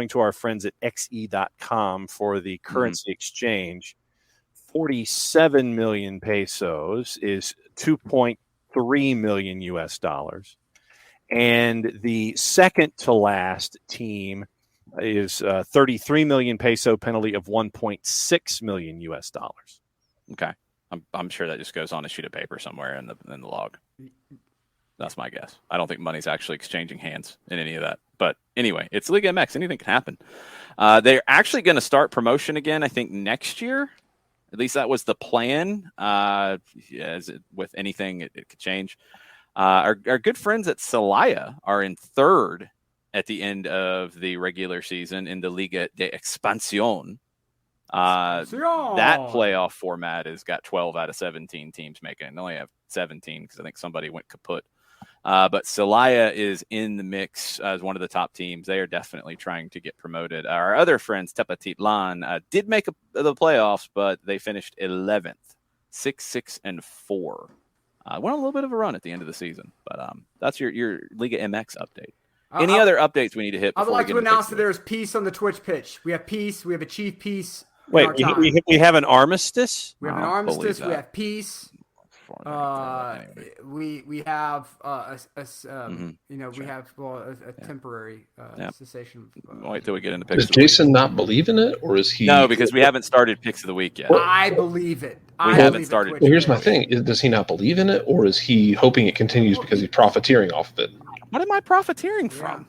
to our friends at xe.com for the currency exchange, 47 million pesos is 2.3 million US dollars. And the second to last team is 33 million peso penalty of 1.6 million US dollars. Okay. I'm sure that just goes on a sheet of paper somewhere in the log. That's my guess. I don't think money's actually exchanging hands in any of that. But anyway, it's Liga MX. Anything can happen. They're actually going to start promotion again, I think, next year. At least that was the plan. With anything, it could change. Our good friends at Celaya are in 3rd at the end of the regular season in the Liga de Expansión. That playoff format has got 12 out of 17 teams making it. They only have 17 because I think somebody went kaput. But Celaya is in the mix as one of the top teams. They are definitely trying to get promoted. Our other friends, Tepatitlan, did make the playoffs, but they finished 11th, 6-4. Went on a little bit of a run at the end of the season. But that's your Liga MX update. Any other updates we need to hit? I would like to announce that there's peace on the Twitch pitch. We have peace. We have a chief peace. Wait, we have an armistice? We have an armistice. We have peace. We have we have a temporary cessation. Wait till we get into picks. Does Jason not believe in it, or is he? No, because we haven't started picks of the week yet. I believe it. We haven't started. Well, here's my thing: does he not believe in it, or is he hoping it continues because he's profiteering off of it? What am I profiteering from?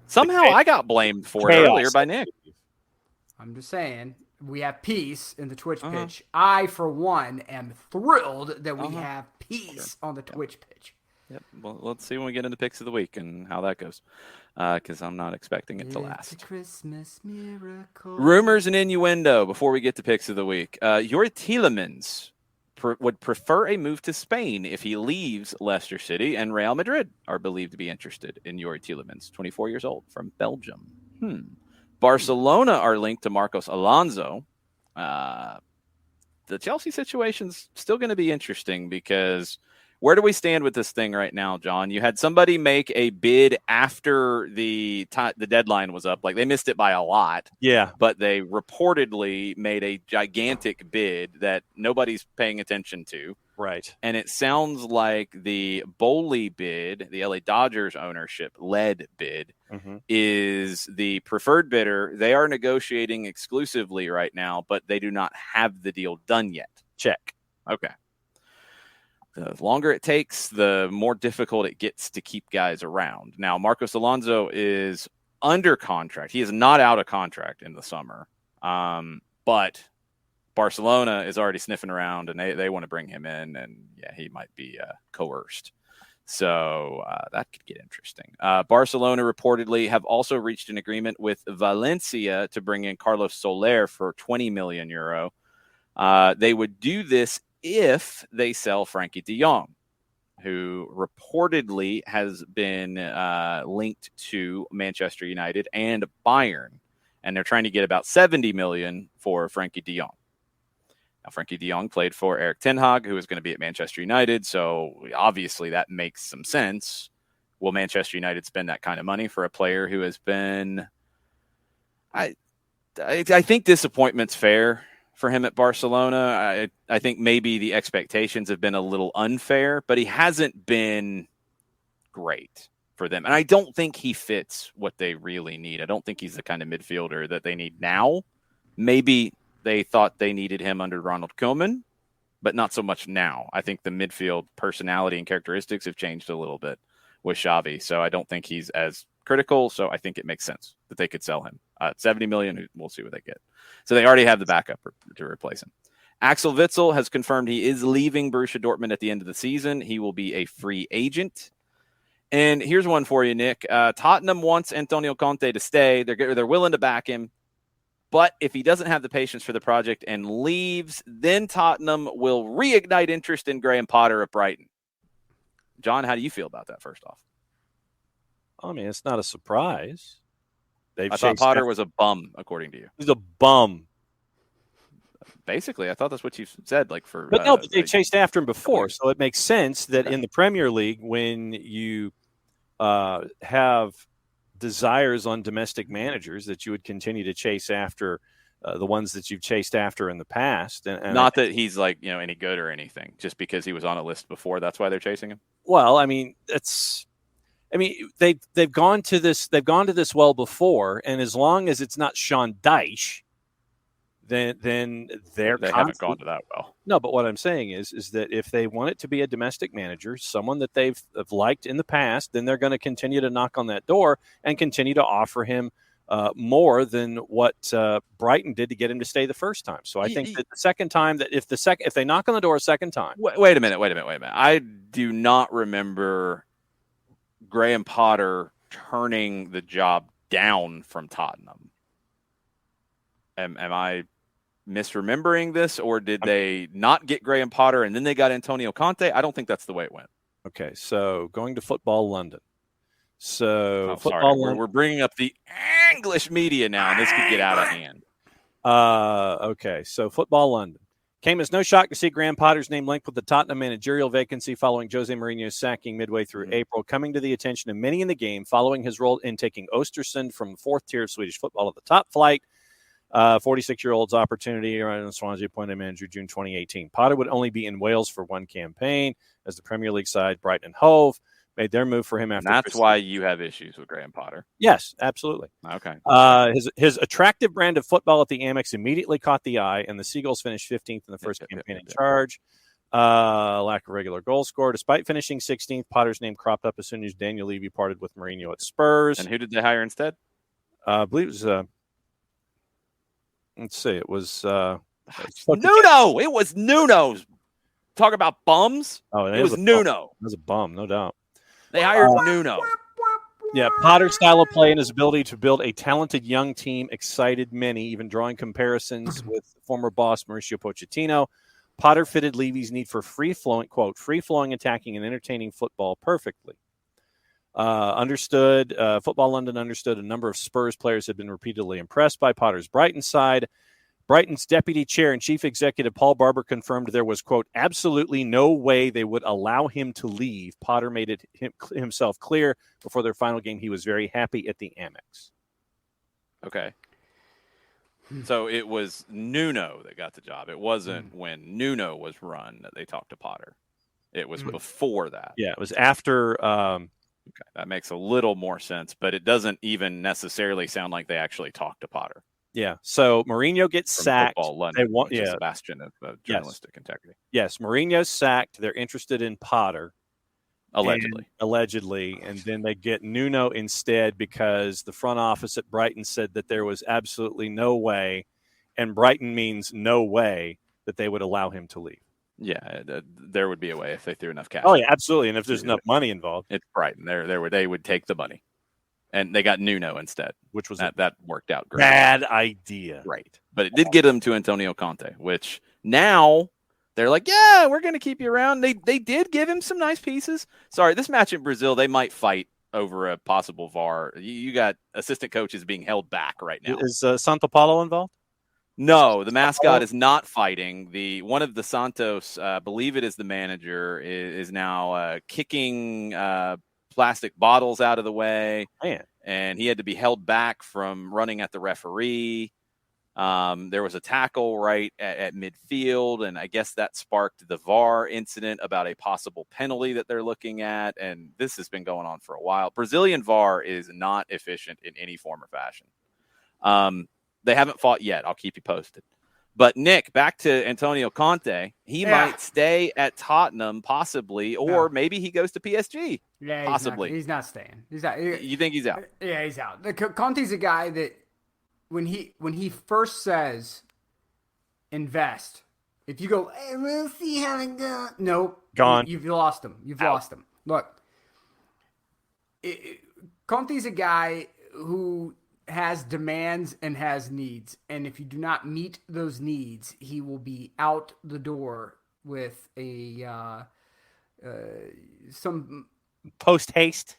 Somehow I got blamed for it earlier by Nick. I'm just saying. We have peace in the Twitch pitch. I, for one, am thrilled that we have peace on the Twitch pitch. Yep. Well, let's see when we get into picks of the week and how that goes, because I'm not expecting it to last. It's a Christmas miracle. Rumors and innuendo before we get to picks of the week. Your Tielemans would prefer a move to Spain if he leaves Leicester City, and Real Madrid are believed to be interested in Yuri Tielemans, 24 years old, from Belgium. Barcelona are linked to Marcos Alonso. The Chelsea situation's still going to be interesting because where do we stand with this thing right now, John? You had somebody make a bid after the deadline was up. Like, they missed it by a lot. Yeah. But they reportedly made a gigantic bid that nobody's paying attention to. Right. And it sounds like the Boley bid, the LA Dodgers ownership led bid, is the preferred bidder. They are negotiating exclusively right now, but they do not have the deal done yet. Check. Okay. The longer it takes, the more difficult it gets to keep guys around. Now, Marcos Alonso is under contract. He is not out of contract in the summer, but Barcelona is already sniffing around, and they want to bring him in, and yeah, he might be coerced. So that could get interesting. Barcelona reportedly have also reached an agreement with Valencia to bring in Carlos Soler for 20 million euro. They would do this if they sell Frankie de Jong, who reportedly has been linked to Manchester United and Bayern, and they're trying to get about 70 million for Frankie de Jong. Now, Frankie de Jong played for Erik ten Hag, who is going to be at Manchester United, so obviously that makes some sense. Will Manchester United spend that kind of money for a player who has been, I think disappointment's fair for him at Barcelona. I think maybe the expectations have been a little unfair, but he hasn't been great for them. And I don't think he fits what they really need. I don't think he's the kind of midfielder that they need now. Maybe they thought they needed him under Ronald Koeman, but not so much now. I think the midfield personality and characteristics have changed a little bit with Xavi, so I don't think he's as critical, so I think it makes sense that they could sell him. 70 million, we'll see what they get. So they already have the backup to replace him. Axel Witsel has confirmed he is leaving Borussia Dortmund at the end of the season. He will be a free agent. And here's one for you, Nick. Tottenham wants Antonio Conte to stay. They're willing to back him. But if he doesn't have the patience for the project and leaves, then Tottenham will reignite interest in Graham Potter at Brighton. John, how do you feel about that, first off? I mean, it's not a surprise. I thought Potter was a bum, according to you. He's a bum. Basically, I thought that's what you said. But they chased after him before, so it makes sense that in the Premier League, when you have desires on domestic managers, that you would continue to chase after the ones that you've chased after in the past. And not that he's any good or anything, just because he was on a list before. That's why they're chasing him. Well, I mean, they've gone to this well before, and as long as it's not Sean Dyche, then they haven't gone to that well. No, but what I'm saying is that if they want it to be a domestic manager, someone that they've liked in the past, then they're going to continue to knock on that door and continue to offer him more than what Brighton did to get him to stay the first time. So I think that the second time, that if they knock on the door a second time, wait a minute. I do not remember Graham Potter turning the job down from Tottenham. Am I misremembering this, or did they not get Graham Potter and then they got Antonio Conte? I don't think that's the way it went. Okay, so going to Football London. So we're bringing up the English media now, and this could get out of hand. Okay, so Football London. Came as no shock to see Graham Potter's name linked with the Tottenham managerial vacancy following Jose Mourinho's sacking midway through April, coming to the attention of many in the game following his role in taking Östersund from the fourth tier of Swedish football to the top flight. 46-year-old's opportunity around Swansea appointed manager June 2018. Potter would only be in Wales for one campaign as the Premier League side Brighton and Hove made their move for him after. And that's why you have issues with Graham Potter. Yes, absolutely. Okay. His attractive brand of football at the Amex immediately caught the eye, and the Seagulls finished 15th in the first campaign in charge. Lack of regular goal score. Despite finishing 16th, Potter's name cropped up as soon as Daniel Levy parted with Mourinho at Spurs. And who did they hire instead? I believe it was let's see. It was Nuno. It was Nuno. Talk about bums. Oh, it was Nuno. It was a bum, no doubt. They hired Nuno. Yeah, Potter's style of play and his ability to build a talented young team excited many, even drawing comparisons with former boss Mauricio Pochettino. Potter fitted Levy's need for free-flowing attacking and entertaining football perfectly. Football London understood a number of Spurs players had been repeatedly impressed by Potter's Brighton side. Brighton's deputy chair and chief executive Paul Barber confirmed there was, quote, absolutely no way they would allow him to leave. Potter made it himself clear before their final game he was very happy at the Amex. Okay. So it was Nuno that got the job. It wasn't when Nuno was run that they talked to Potter. It was before that. Yeah, it was after. Okay, that makes a little more sense, but it doesn't even necessarily sound like they actually talked to Potter. Yeah, so Mourinho gets From sacked. Football London, They want, which is a bastion of journalistic integrity. Yes, Mourinho's sacked. They're interested in Potter. Allegedly. And then they get Nuno instead because the front office at Brighton said that there was absolutely no way, and Brighton means no way, that they would allow him to leave. Yeah, there would be a way if they threw enough cash. Oh, yeah, absolutely. And if there's enough money involved. It's Brighton. They would take the money. And they got Nuno instead, which was that worked out great. Bad idea. Right. But it did get them to Antonio Conte, which now they're like, yeah, we're going to keep you around. They did give him some nice pieces. Sorry, this match in Brazil, they might fight over a possible VAR. You got assistant coaches being held back right now. Is Santo Paulo involved? No, the mascot is not fighting. One of the Santos, I believe it is the manager, is now kicking plastic bottles out of the way. Man. And he had to be held back from running at the referee. There was a tackle right at midfield, and I guess that sparked the VAR incident about a possible penalty that they're looking at, and this has been going on for a while. Brazilian VAR is not efficient in any form or fashion. They haven't fought yet. I'll keep you posted. But, Nick, back to Antonio Conte. He might stay at Tottenham, possibly, or maybe he goes to PSG. Yeah, possibly. He's not staying. He's not. You think he's out? Yeah, he's out. Conte's a guy that when he first says invest, if you go, hey, we'll see how it goes. Nope. Gone. You've lost him. You've lost him. Look, Conte's a guy who has demands and has needs, and if you do not meet those needs, he will be out the door with a some post haste.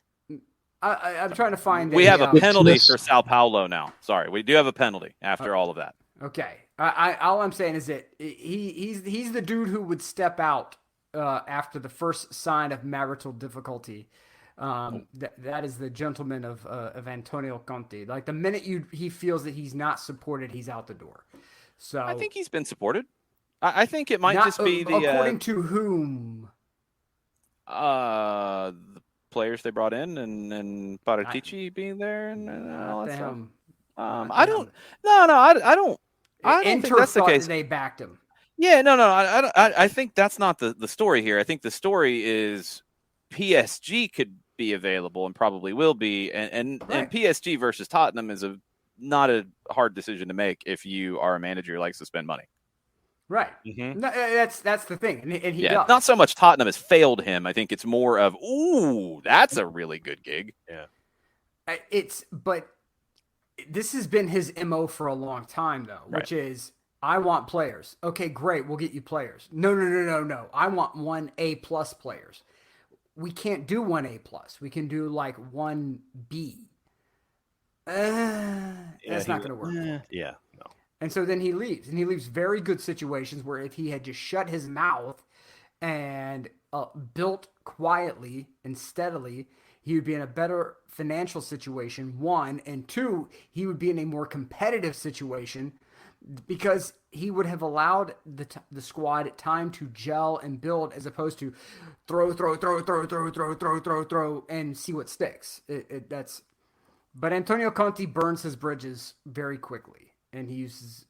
I'm trying to find. We have a penalty for Sao Paulo now. Sorry, we do have a penalty after all of that. Okay, all I'm saying is that he's the dude who would step out after the first sign of marital difficulty. That is the gentleman of Antonio Conte. Like the minute he feels that he's not supported, he's out the door. So I think he's been supported. I think it might just be according to whom. The players they brought in and Paratici being there and all that stuff. I don't think that's the case. They backed him. Yeah, no. I think that's not the story here. I think the story is PSG could be available and probably will be, and PSG versus Tottenham is not a hard decision to make if you are a manager who likes to spend money. Right. Mm-hmm. No, that's the thing, and he does. Not so much Tottenham has failed him. I think it's more of, ooh, that's a really good gig. Yeah. But this has been his MO for a long time, though, which is, I want players. Okay, great, we'll get you players. No. I want 1A+ players. We can't do 1A+. We can do like 1B. That's not going to work. Yeah. And so then he leaves, and he leaves very good situations where if he had just shut his mouth and built quietly and steadily, he would be in a better financial situation, one, and two, he would be in a more competitive situation because he would have allowed the squad time to gel and build as opposed to throw, and see what sticks. But Antonio Conte burns his bridges very quickly. And he uses,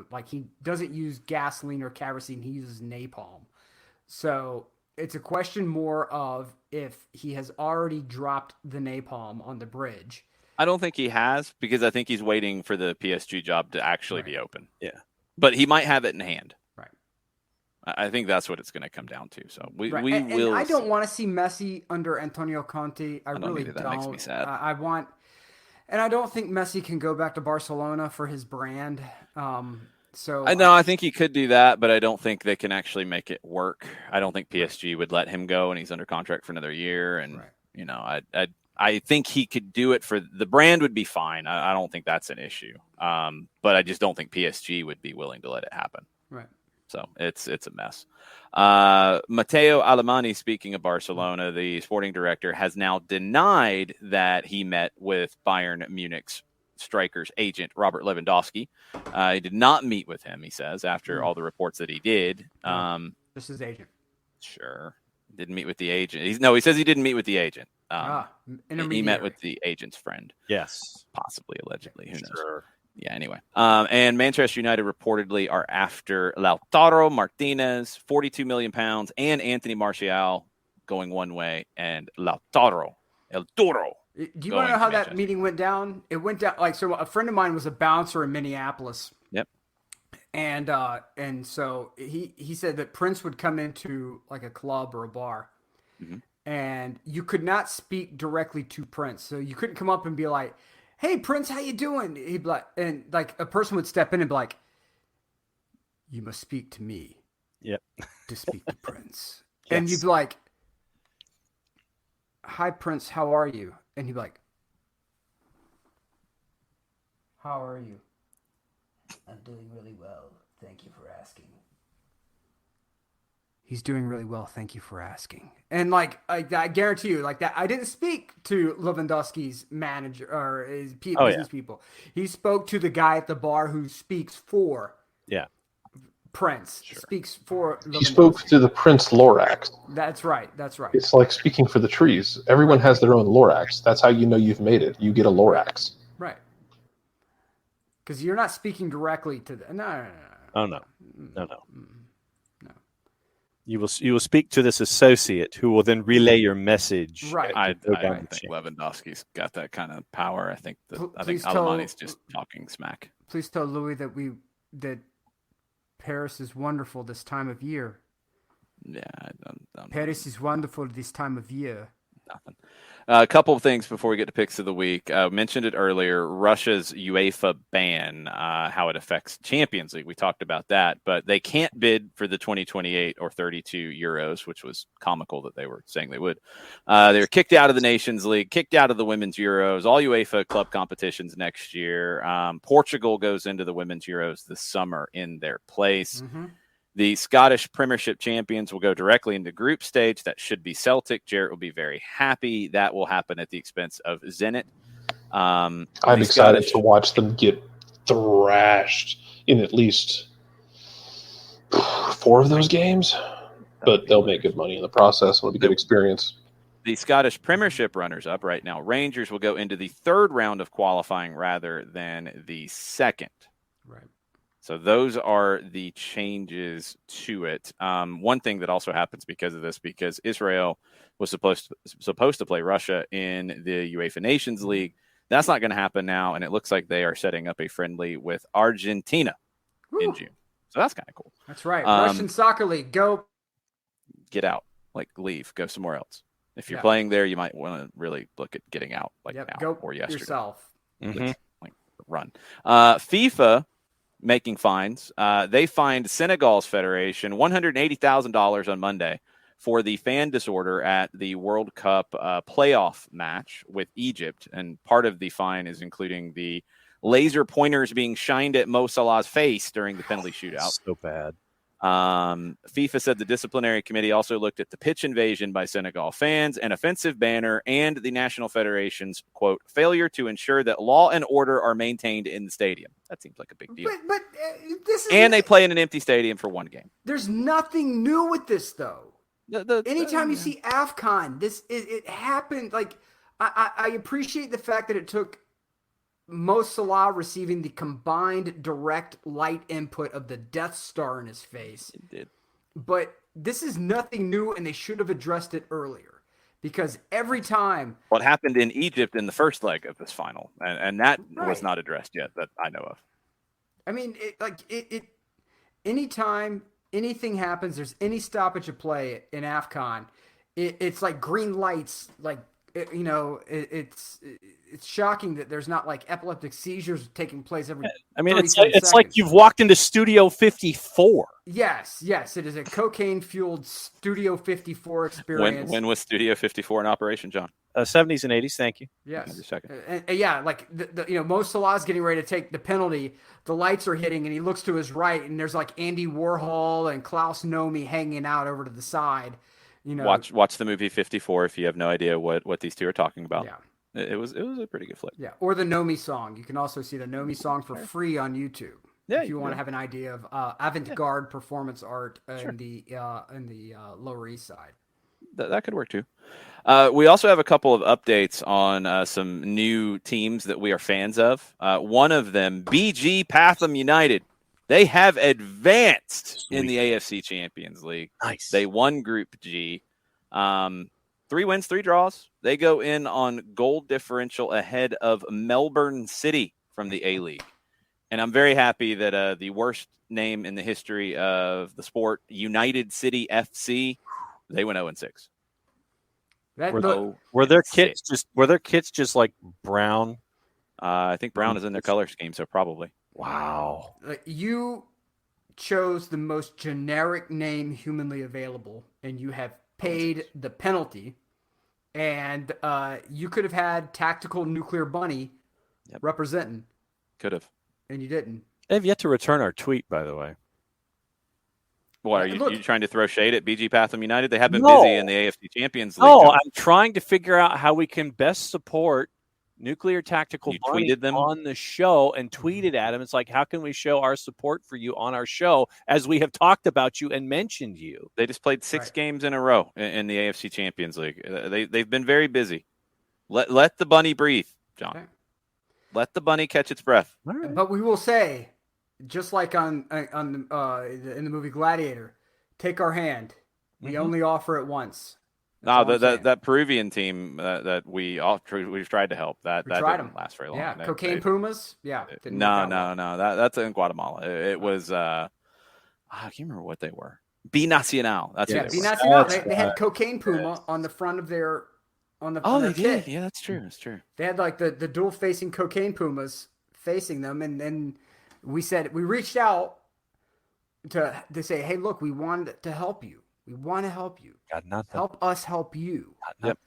like he doesn't use gasoline or kerosene. He uses napalm. So it's a question more of if he has already dropped the napalm on the bridge. I don't think he has, because I think he's waiting for the PSG job to actually be open. Yeah. But he might have it in hand. Right. I think that's what it's going to come down to. So we will. And I don't want to see Messi under Antonio Conte. I really don't. That makes me sad. And I don't think Messi can go back to Barcelona for his brand. I think he could do that, but I don't think they can actually make it work. I don't think PSG would let him go, and he's under contract for another year. And I think he could do it for the brand would be fine. I don't think that's an issue. But I just don't think PSG would be willing to let it happen. Right. So it's a mess. Matteo Alemany, speaking of Barcelona, the sporting director, has now denied that he met with Bayern Munich's striker's agent, Robert Lewandowski. He did not meet with him, he says, after all the reports that he did. Just his agent. Sure. Didn't meet with the agent. He says he didn't meet with the agent. He met with the agent's friend. Yes. Possibly, allegedly. Who knows? Sure. Yeah, anyway. And Manchester United reportedly are after Lautaro Martinez, £42 million, and Anthony Martial going one way, and Lautaro, El Toro. Do you want to know how that meeting went down? It went down so a friend of mine was a bouncer in Minneapolis. Yep. And so he said that Prince would come into like a club or a bar, and you could not speak directly to Prince. So you couldn't come up and be like, "Hey Prince, how you doing?" He'd be like, and like a person would step in and be like, "You must speak to me." Yep. To speak to Prince. Yes. And you'd be like, "Hi Prince, how are you?" And he'd be like, "How are you?" "I'm doing really well. Thank you for asking." "He's doing really well. Thank you for asking." And like, I guarantee you, like that, I didn't speak to Lewandowski's manager or his business people. He spoke to the guy at the bar who speaks for Prince. Sure. Speaks for Lewandowski. He spoke to the Prince Lorax. That's right. It's like speaking for the trees. Everyone has their own Lorax. That's how you know you've made it. You get a Lorax. Right. Because you're not speaking directly to the... No. Oh, no. You will speak to this associate who will then relay your message. Right. I think Lewandowski's got that kind of power. I think Alemani's just talking smack. Please tell Louis that Paris is wonderful this time of year. Yeah, I don't Paris is wonderful this time of year. Nothing. A couple of things before we get to picks of the week. Mentioned it earlier, Russia's UEFA ban, how it affects Champions League. We talked about that, but they can't bid for the 2028 or 32 Euros, which was comical that they were saying they would. They were kicked out of the Nations League, kicked out of the Women's Euros, all UEFA club competitions next year. Portugal goes into the Women's Euros this summer in their place. Mm-hmm. The Scottish Premiership champions will go directly into group stage. That should be Celtic. Jarrett will be very happy. That will happen at the expense of Zenit. I'm excited to watch them get thrashed in at least 4 of those games, but they'll make good money in the process. It'll be good experience. The Scottish Premiership runners-up right now, Rangers, will go into the 3rd round of qualifying rather than the 2nd. Right. So those are the changes to it. One thing that also happens because of this, because Israel was supposed to play Russia in the UEFA Nations League, that's not going to happen now, and it looks like they are setting up a friendly with Argentina in June. So that's kind of cool. That's right. Russian Soccer League, go. Get out. Leave. Go somewhere else. If you're playing there, you might want to really look at getting out now go or yesterday. Yourself. Mm-hmm. Run. FIFA making fines. They fined Senegal's federation $180,000 on Monday for the fan disorder at the World Cup playoff match with Egypt. And part of the fine is including the laser pointers being shined at Mo Salah's face during the penalty shootout. So bad. FIFA said the disciplinary committee also looked at the pitch invasion by Senegal fans, an offensive banner, and the National Federation's, quote, failure to ensure that law and order are maintained in the stadium. That seems like a big deal. But this is... And they play in an empty stadium for one game. There's nothing new with this, though. Anytime you see AFCON, it happened. Like, I appreciate the fact that it took Mo Salah receiving the combined direct light input of the Death Star in his face. It did. But this is nothing new, and they should have addressed it earlier. Because every time... What happened in Egypt in the first leg of this final, and that was not addressed yet that I know of. I mean, anytime anything happens, there's any stoppage of play in AFCON, it's like green lights, like... It's shocking that there's not like epileptic seizures taking place every. I mean, it's like you've walked into Studio 54. Yes, it is a cocaine-fueled Studio 54 experience. When was Studio 54 in operation, John? 70s and 80s. Thank you. Yes. Every second. Like Mo Salah's getting ready to take the penalty. The lights are hitting, and he looks to his right, and there's like Andy Warhol and Klaus Nomi hanging out over to the side. Watch the movie 54 if you have no idea what these two are talking about. Yeah. It was a pretty good flick. Yeah, or the Nomi song. You can also see the Nomi song for free on YouTube. Yeah, if you want to have an idea of avant-garde performance art in the Lower East Side. That could work too. We also have a couple of updates on some new teams that we are fans of. One of them, BG Pathum United. They have advanced in the AFC Champions League. Nice. They won Group G. 3 wins, 3 draws. They go in on goal differential ahead of Melbourne City from the A-League. And I'm very happy that the worst name in the history of the sport, United City FC, they went 0-6. Were their kits just like brown? I think brown is in their color scheme, so probably. Wow. You chose the most generic name humanly available, and you have paid the penalty. And you could have had Tactical Nuclear Bunny representing. Could have. And you didn't. They have yet to return our tweet, by the way. What, are you trying to throw shade at BG Pathum United? They have been No. busy in the AFC Champions League. No, I'm trying to figure out how we can best support Nuclear Tactical You Bunny tweeted them? on the show and tweeted at him. It's like, how can we show our support for you on our show as we have talked about you and mentioned you? They just played 6 games in a row in the AFC Champions League. They've been very busy. Let the bunny breathe, John. Okay. Let the bunny catch its breath. But we will say, just like in the movie Gladiator, take our hand. We only offer it once. No, that Peruvian team that we've tried to help that didn't last very long. Yeah, Cocaine Pumas. Yeah. No. That's in Guatemala. It was I can't remember what they were. Binacional. That's what they were. Binacional. They had Cocaine Puma on the front of their they kit. did. Yeah, that's true. That's true. They had like the dual facing Cocaine Pumas facing them, and then we reached out to say, hey, look, we wanted to help you. We want to help you. Got nothing. Help us help you. Yep.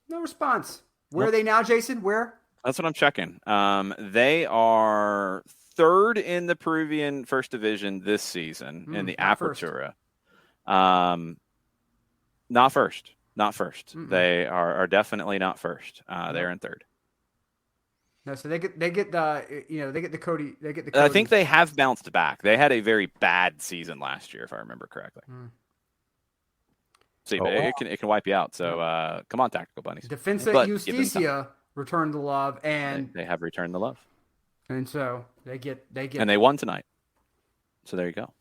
No response. Where are they now, Jason? Where? That's what I'm checking. They are 3rd in the Peruvian First Division this season in the Apertura. Not first. Not first. Mm-mm. They are definitely not first. They're in 3rd. No, so they get the Cody. I think they have bounced back. They had a very bad season last year, if I remember correctly. See, it can wipe you out. So come on, Tactical Bunnies. Defensa Justicia returned the love, and they have returned the love, and so they get, and they won tonight. So there you go.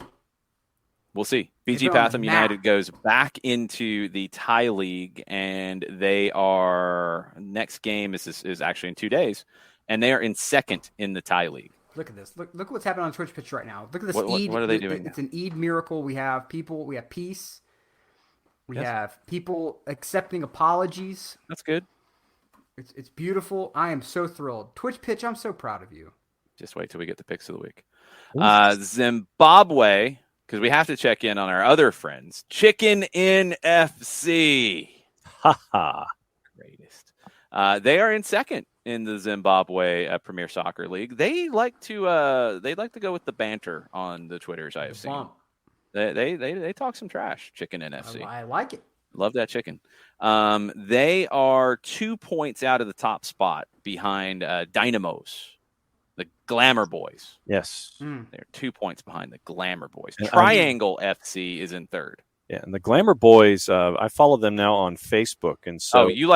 We'll see. BG Pathum United goes back into the Thai League, and they are next game is actually in 2 days, and they are in 2nd in the Thai League. Look at this. Look what's happening on Twitch Pitch right now. Look at this. What are they doing? It's an Eid miracle. We have people. We have peace. We have people accepting apologies. That's good. It's beautiful. I am so thrilled. Twitch Pitch, I'm so proud of you. Just wait till we get the picks of the week. Zimbabwe, because we have to check in on our other friends. Chicken in FC. Haha. Greatest. They are in 2nd in the Zimbabwe Premier Soccer League. They like to go with the banter on the Twitters I have seen. They talk some trash. Chicken in FC. I like it. Love that chicken. They are 2 points out of the top spot behind Dynamos, the Glamour Boys. Yes. They're 2 points behind the Glamour Boys. Triangle FC is in 3rd. Yeah, and the Glamour Boys, I follow them now on Facebook, and so you've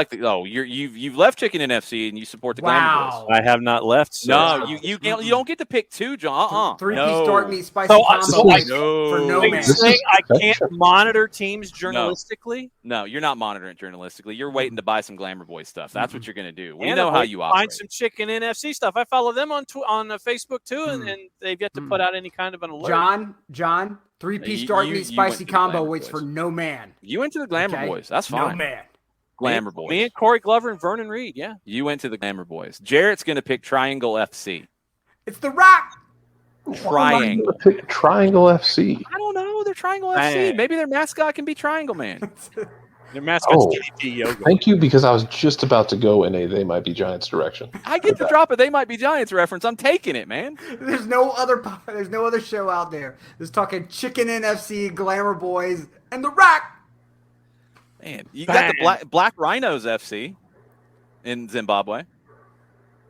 left Chicken in FC and you support the Glamour Boys. I have not left. So. No, you don't get to pick 2, John. 3-piece dark meat spicy combo for no man. I can't monitor teams journalistically. No, you're not monitoring journalistically. You're waiting to buy some Glamour Boys stuff. That's what you're going to do. We know how you operate. Find some Chicken in FC stuff. I follow them on Facebook too, and they've yet to put out any kind of an alert. John. 3-piece dark meat spicy combo waits for no man. You went to the Glamour Boys. That's fine. No man. Glamour Boys. Me and Corey Glover and Vernon Reed, yeah. You went to the Glamour Boys. Jarrett's going to pick Triangle FC. It's the Rock. Triangle. Triangle FC. I don't know. They're Triangle FC. Maybe their mascot can be Triangle Man. Their mascot's JT Yoga. Thank you, because I was just about to go in a They Might Be Giants direction. I get to drop a They Might Be Giants reference. I'm taking it, man. There's no other show out there that's talking Chicken in FC, Glamour Boys, and the Rock. Man, you got the Black Rhinos FC. in Zimbabwe.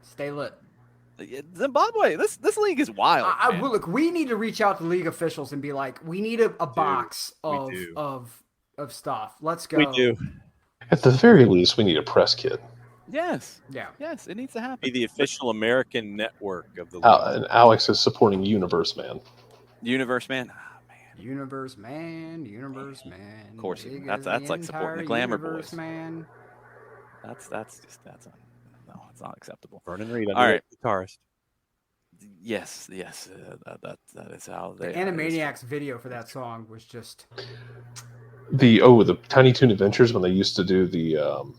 Stay lit. Zimbabwe, this league is wild. Man. Look, we need to reach out to league officials and be like, we need a box of do. of stuff. Let's go. We do. At the very least, we need a press kit. Yes. Yeah. Yes, it needs to happen. Be the official American network of the league. And Alex is supporting Universe Man. Universe Man. Oh, man. Universe Man. Of course, Bigger that's the like supporting the entire Glamour universe, Boys. Man. That's no, it's not acceptable. Vernon Reed, All right. guitarist. Yes, that is how they. The Animaniacs video for that song was just The Tiny Toon Adventures when they used to do the.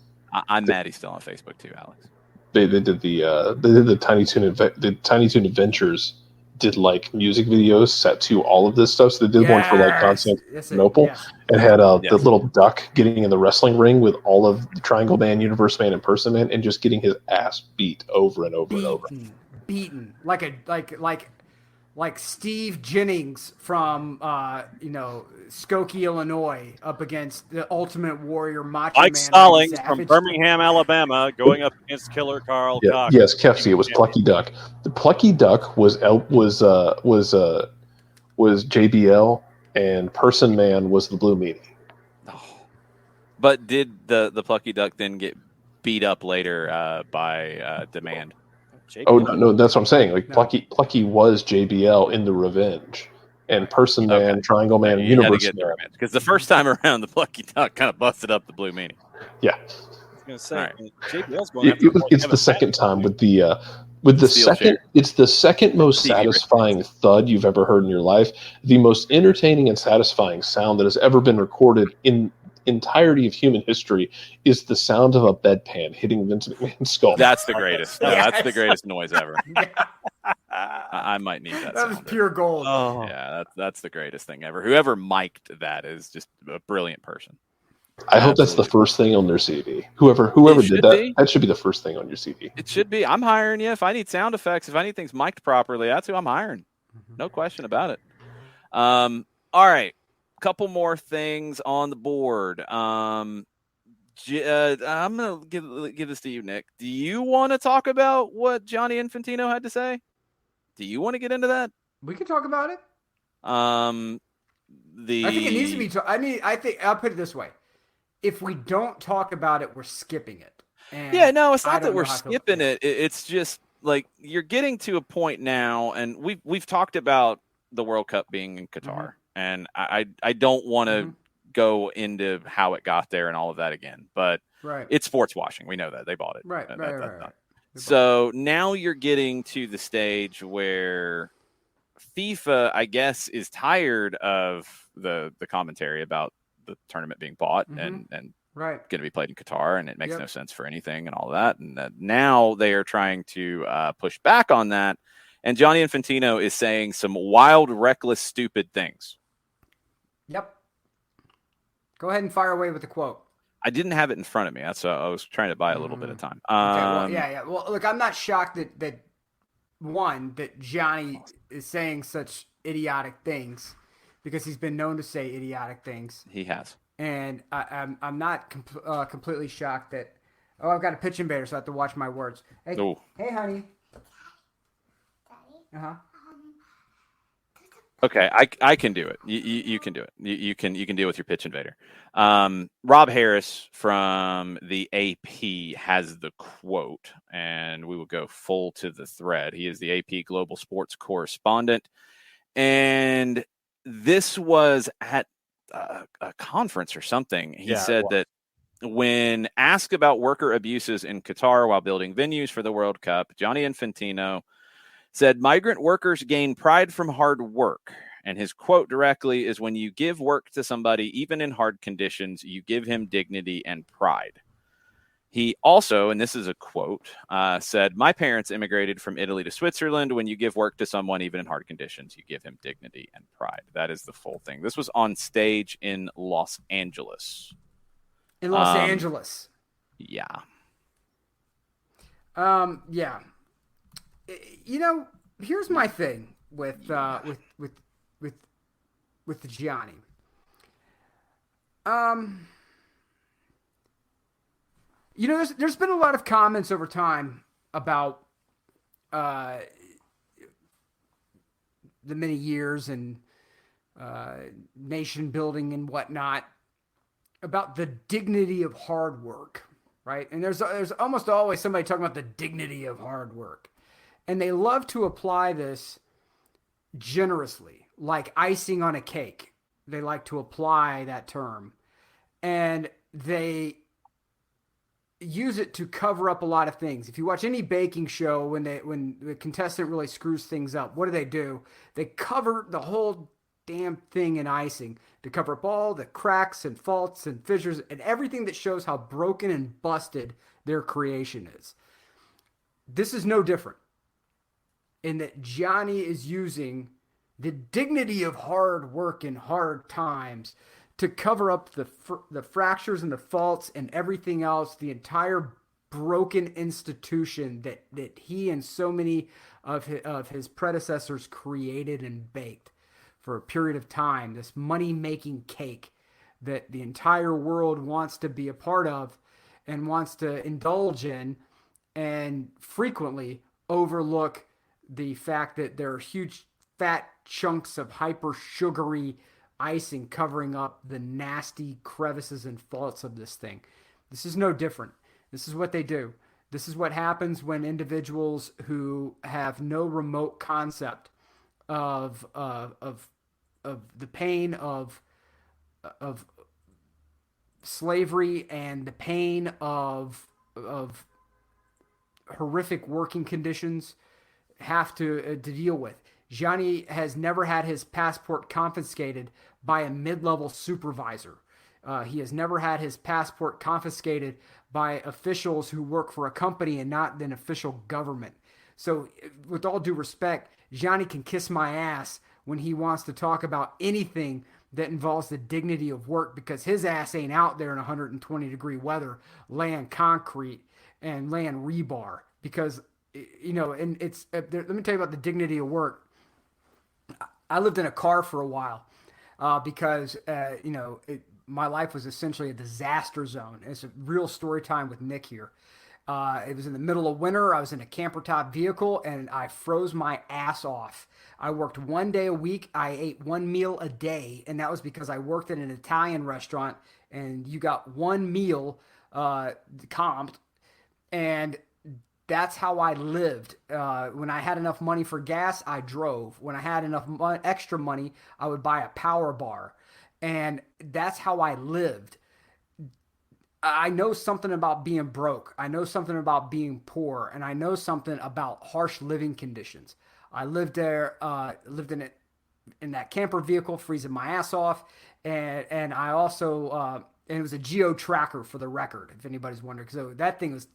I'm mad he's still on Facebook too, Alex. They did the Tiny Toon Adventures did like music videos set to all of this stuff. So they did one for like Constantinople and had the little duck getting in the wrestling ring with all of the Triangle Man, Universe Man, and Person Man, and just getting his ass beat over and over and over. Beaten like Steve Jennings from Skokie, Illinois, up against the Ultimate Warrior Macho Mike Man. Stallings from Birmingham, Alabama, going up against Killer Carl Cox. Yes, Kefsey, it was Plucky Duck. The Plucky Duck was JBL, and Person Man was the Blue Meanie. Oh. But did the Plucky Duck then get beat up later by Demand? JBL. Oh no, that's what I'm saying. Like Plucky was JBL in the Revenge, and Person Man, Triangle Man, and Universe Man. Because the first time around, the Plucky Duck kind of busted up the Blue Meanie. Yeah, I was going to say JBL's going after it's the second time with the second. Chair. It's the second most satisfying thud you've ever heard in your life. The most entertaining and satisfying sound that has ever been recorded in entirety of human history is the sound of a bedpan hitting Vince McMahon's skull. That's the greatest. Yes. That's the greatest noise ever. I might need that. That was pure gold. Oh. Yeah, that's the greatest thing ever. Whoever mic'd that is just a brilliant person. I hope that's the first thing on their CD. Whoever did that, that should be the first thing on your CD. It should be. I'm hiring you. If I need sound effects, if I need things mic'd properly, that's who I'm hiring. No question about it. All right. Couple more things on the board. I'm gonna give this to you, Nick. Do you want to talk about what Johnny Infantino had to say? Do you want to get into that? We can talk about it. I think it needs to be. I think I'll put it this way: if we don't talk about it, we're skipping it. And yeah, no, it's not that we're skipping it. It's just like you're getting to a point now, and we've talked about the World Cup being in Qatar. Mm-hmm. And I don't want to go into how it got there and all of that again, but it's sports washing. We know that they bought it. Right. So now you're getting to the stage where FIFA, I guess, is tired of the commentary about the tournament being bought and going to be played in Qatar, and it makes no sense for anything and all of that. And now they are trying to push back on that. And Johnny Infantino is saying some wild, reckless, stupid things. Yep. Go ahead and fire away with the quote. I didn't have it in front of me. That's I was trying to buy a little bit of time. Well, look, I'm not shocked that Johnny is saying such idiotic things because he's been known to say idiotic things. He has. And I'm not completely shocked that. Oh, I've got a pitch invader, so I have to watch my words. Hey, hey, honey. Uh-huh. Okay, I can do it. You can do it. You can deal with your pitch invader. Rob Harris from the AP has the quote, and we will go full to the thread. He is the AP Global Sports correspondent, and this was at a conference or something. He said that when asked about worker abuses in Qatar while building venues for the World Cup, Johnny Infantino said migrant workers gain pride from hard work. And his quote directly is, when you give work to somebody, even in hard conditions, you give him dignity and pride. He also, and this is a quote, said, my parents immigrated from Italy to Switzerland. When you give work to someone, even in hard conditions, you give him dignity and pride. That is the full thing. This was on stage in Los Angeles. In Los Angeles. Yeah. Yeah. You know, here's my thing with the Gianni. There's been a lot of comments over time about the many years and nation building and whatnot about the dignity of hard work, right? And there's almost always somebody talking about the dignity of hard work, and they love to apply this generously, like icing on a cake. They like to apply that term, and they use it to cover up a lot of things. If you watch any baking show, when the contestant really screws things up, what do? They cover the whole damn thing in icing to cover up all the cracks and faults and fissures and everything that shows how broken and busted their creation is. This is no different in that Johnny is using the dignity of hard work and hard times to cover up the fractures and the faults and everything else, the entire broken institution that he and so many of his predecessors created and baked for a period of time, this money-making cake that the entire world wants to be a part of and wants to indulge in, and frequently overlook the fact that there are huge fat chunks of hyper sugary icing covering up the nasty crevices and faults of this thing. This is no different. This is what they do. This is what happens when individuals who have no remote concept of the pain of slavery and the pain of horrific working conditions have to deal with. Gianni has never had his passport confiscated by a mid-level supervisor. He has never had his passport confiscated by officials who work for a company and not an official government. So, with all due respect, Gianni can kiss my ass when he wants to talk about anything that involves the dignity of work, because his ass ain't out there in 120-degree weather laying concrete and laying rebar. Because, and it's, let me tell you about the dignity of work. I lived in a car for a while because, my life was essentially a disaster zone. It's a real story time with Nick here. It was in the middle of winter. I was in a camper top vehicle and I froze my ass off. I worked 1 day a week. I ate one meal a day. And that was because I worked at an Italian restaurant and you got one meal comped. And that's how I lived. When I had enough money for gas, I drove. When I had enough extra money, I would buy a power bar. And that's how I lived. I know something about being broke. I know something about being poor. And I know something about harsh living conditions. I lived there, lived in it, in that camper vehicle, freezing my ass off. And I also, and it was a Geo Tracker for the record, if anybody's wondering. So that thing was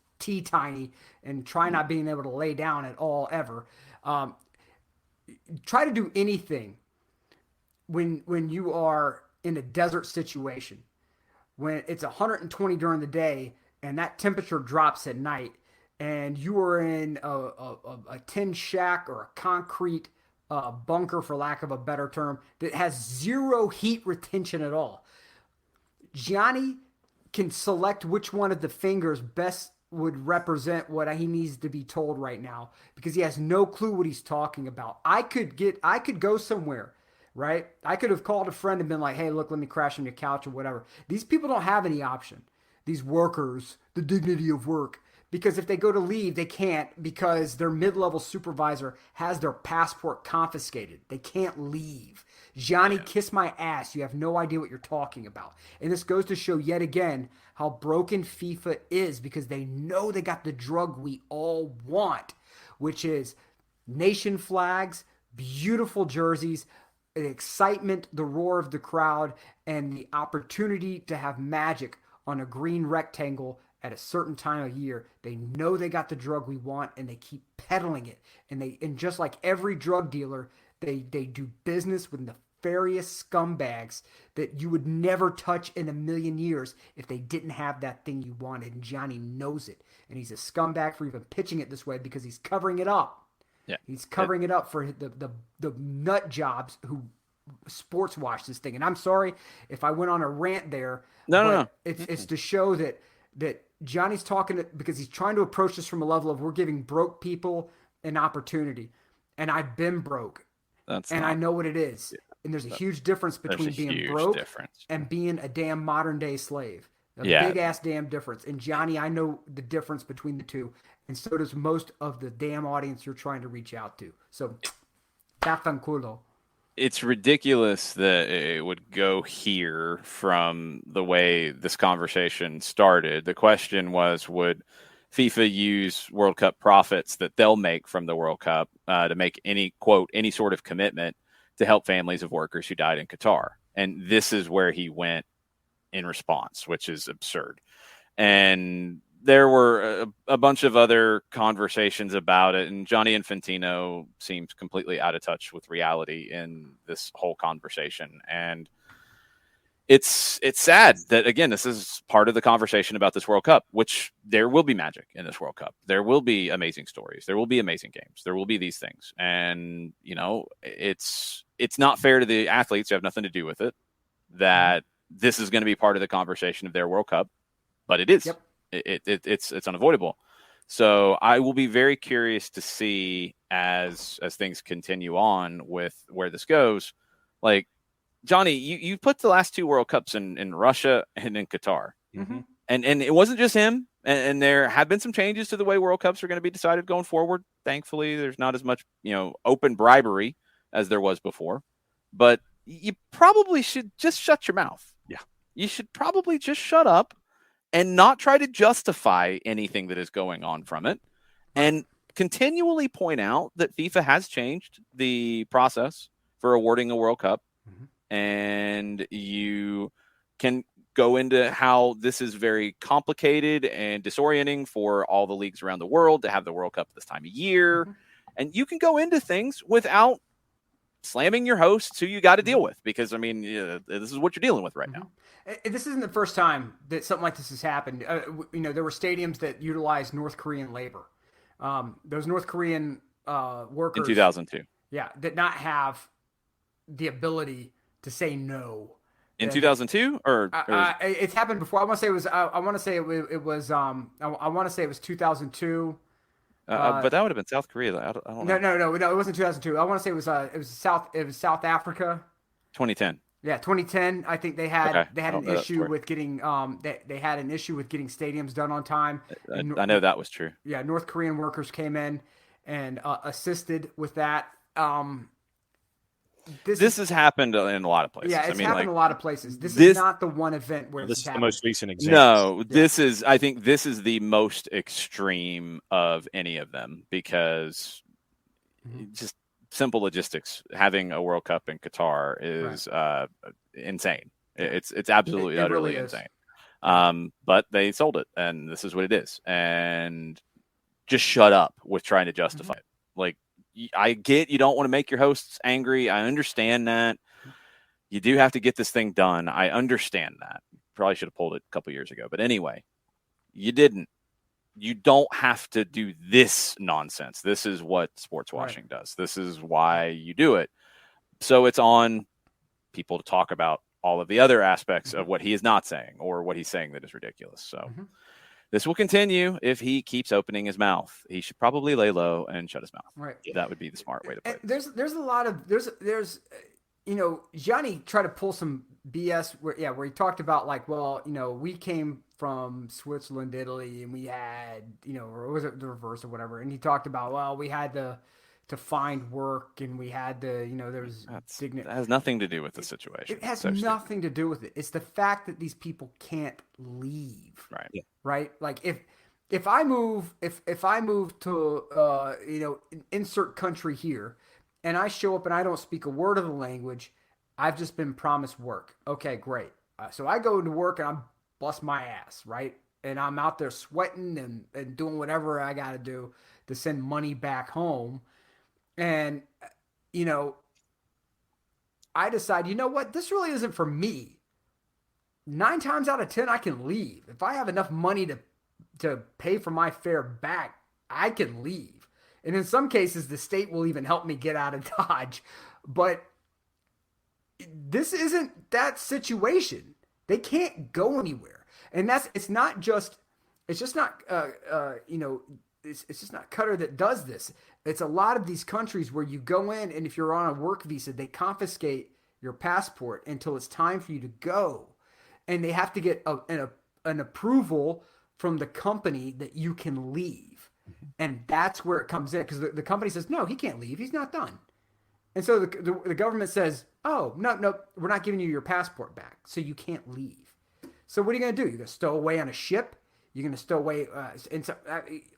tiny and try not being able to lay down at all ever. Try to do anything when you are in a desert situation, when it's 120 during the day and that temperature drops at night, and you are in a tin shack or a concrete bunker, for lack of a better term, that has zero heat retention at all. Gianni can select which one of the fingers best would represent what he needs to be told right now, because he has no clue what he's talking about. I could go somewhere, right? I could have called a friend and been like, hey, look, let me crash on your couch or whatever. These people don't have any option. These workers, the dignity of work, because if they go to leave, they can't, because their mid-level supervisor has their passport confiscated. They can't leave. Johnny, kiss my ass. You have no idea what you're talking about. And this goes to show yet again how broken FIFA is, because they know they got the drug we all want, which is nation flags, beautiful jerseys, excitement, the roar of the crowd, and the opportunity to have magic on a green rectangle at a certain time of year. They know they got the drug we want, and they keep peddling it. And just like every drug dealer, they do business with nefarious scumbags that you would never touch in a million years if they didn't have that thing you wanted. And Johnny knows it. And he's a scumbag for even pitching it this way, because he's covering it up. Yeah. He's covering it up for the nut jobs who sports watch this thing. And I'm sorry if I went on a rant there. No. It's to show that Johnny's talking because he's trying to approach this from a level of we're giving broke people an opportunity, and I've been broke, and I know what it is. And there's a huge difference between being broke and being a damn modern day slave. A big ass damn difference. And Johnny, I know the difference between the two, and so does most of the damn audience you're trying to reach out to. So, vaffanculo. It's ridiculous that it would go here from the way this conversation started. The question was, would FIFA use World Cup profits that they'll make from the World Cup to make any sort of commitment to help families of workers who died in Qatar? And this is where he went in response, which is absurd. And there were a bunch of other conversations about it, and Johnny Infantino seems completely out of touch with reality in this whole conversation. And it's sad that, again, this is part of the conversation about this World Cup, which there will be magic in this World Cup. There will be amazing stories. There will be amazing games. There will be these things. And, it's not fair to the athletes who have nothing to do with it that this is going to be part of the conversation of their World Cup, but it is. Yep. It's unavoidable. So I will be very curious to see as things continue on with where this goes. Like, Johnny, you put the last two World Cups in Russia and in Qatar. Mm-hmm. And it wasn't just him. And there have been some changes to the way World Cups are going to be decided going forward. Thankfully, there's not as much, open bribery as there was before. But you probably should just shut your mouth. Yeah. You should probably just shut up and not try to justify anything that is going on from it, and continually point out that FIFA has changed the process for awarding a World Cup. Mm-hmm. And you can go into how this is very complicated and disorienting for all the leagues around the world to have the World Cup this time of year. Mm-hmm. And you can go into things without slamming your hosts who you got to deal with, because, this is what you're dealing with right now. This isn't the first time that something like this has happened. There were stadiums that utilized North Korean labor. Those North Korean workers in 2002, did not have the ability to say no. In 2002, or it's happened before. I want to say it was. I want to say it was. I want to say it was 2002. But that would have been South Korea. I don't know. No, it wasn't 2002. I want to say it was South Africa. 2010. Yeah, 2010. I think they had an issue with getting they had an issue with geting stadiums done on time. I know that was true. Yeah, North Korean workers came in and assisted with that. This has happened in a lot of places. Yeah, it's happened in a lot of places. This is not the one event where this is happened. The most recent example. No, I think this is the most extreme of any of them, because just simple logistics. Having a World Cup in Qatar is insane. It's absolutely utterly really insane. But they sold it, and this is what it is. And just shut up with trying to justify it. Like, I get you don't want to make your hosts angry. I understand that. You do have to get this thing done. I understand that. Probably should have pulled it a couple years ago. But anyway, you didn't. You don't have to do this nonsense. This is what sports washing does. This is why you do it. So it's on people to talk about all of the other aspects of what he is not saying, or what he's saying that is ridiculous. So this will continue if he keeps opening his mouth. He should probably lay low and shut his mouth. Right. That would be the smart way to play it. There's a lot of Gianni tried to pull some BS where he talked about, like, well, we came from Switzerland, Italy, and we had, or was it the reverse or whatever? And he talked about, well, we had to find work, and we had to, there was that has nothing to do with the situation. It has nothing to do with it. It's the fact that these people can't leave. Right. Yeah. Right. Like, if I move to insert country here, and I show up and I don't speak a word of the language, I've just been promised work. Okay, great. So I go to work and I bust my ass, right? And I'm out there sweating and doing whatever I got to do to send money back home. And, I decide, what? This really isn't for me. 9 times out of 10, I can leave. If I have enough money to pay for my fare back, I can leave. And in some cases, the state will even help me get out of Dodge. But this isn't that situation. They can't go anywhere. And it's not just It's just not, it's just not Qatar that does this. It's a lot of these countries where you go in, and if you're on a work visa, they confiscate your passport until it's time for you to go, and they have to get an approval from the company that you can leave, and that's where it comes in because the company says no, he can't leave, he's not done, and so the government says, oh no, we're not giving you your passport back, so you can't leave. So what are you going to do? You're going to stow away on a ship? You're going to stow away, and so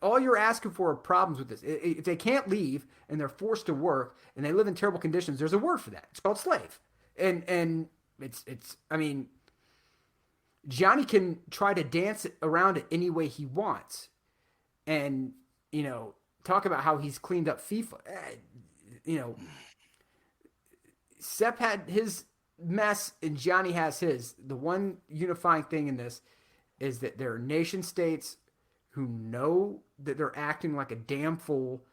all you're asking for are problems with this. If they can't leave and they're forced to work and they live in terrible conditions, there's a word for that. It's called slave. And it's I mean, Johnny can try to dance around it any way he wants, and talk about how he's cleaned up FIFA. Sepp had his mess and Johnny has his. The one unifying thing in this is that there are nation states who know that they're acting like a damn fool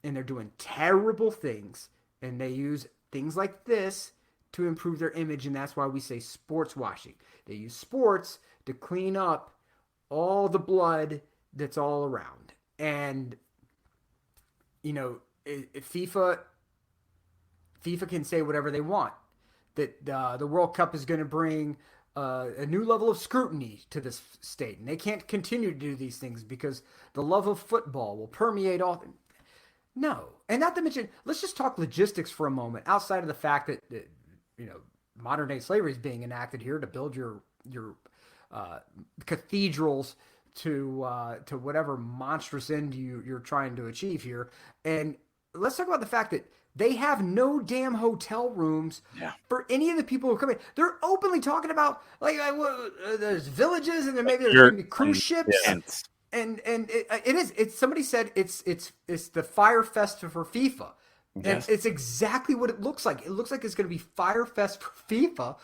and they're doing terrible things, and they use things like this to improve their image, and that's why we say sports washing. They use sports to clean up all the blood that's all around. And FIFA can say whatever they want, that the World Cup is going to bring a new level of scrutiny to this state, and they can't continue to do these things because the love of football will permeate all. No, and not to mention, let's just talk logistics for a moment. Outside of the fact that modern day slavery is being enacted here to build your cathedrals to whatever monstrous end you're trying to achieve here, and let's talk about the fact that they have no damn hotel rooms for any of the people who come in. They're openly talking about there's villages and there's going to be cruise ships. And it is. It's somebody said it's the Fire Fest for FIFA. And it's exactly what it looks like. It looks like it's going to be Fire Fest for FIFA.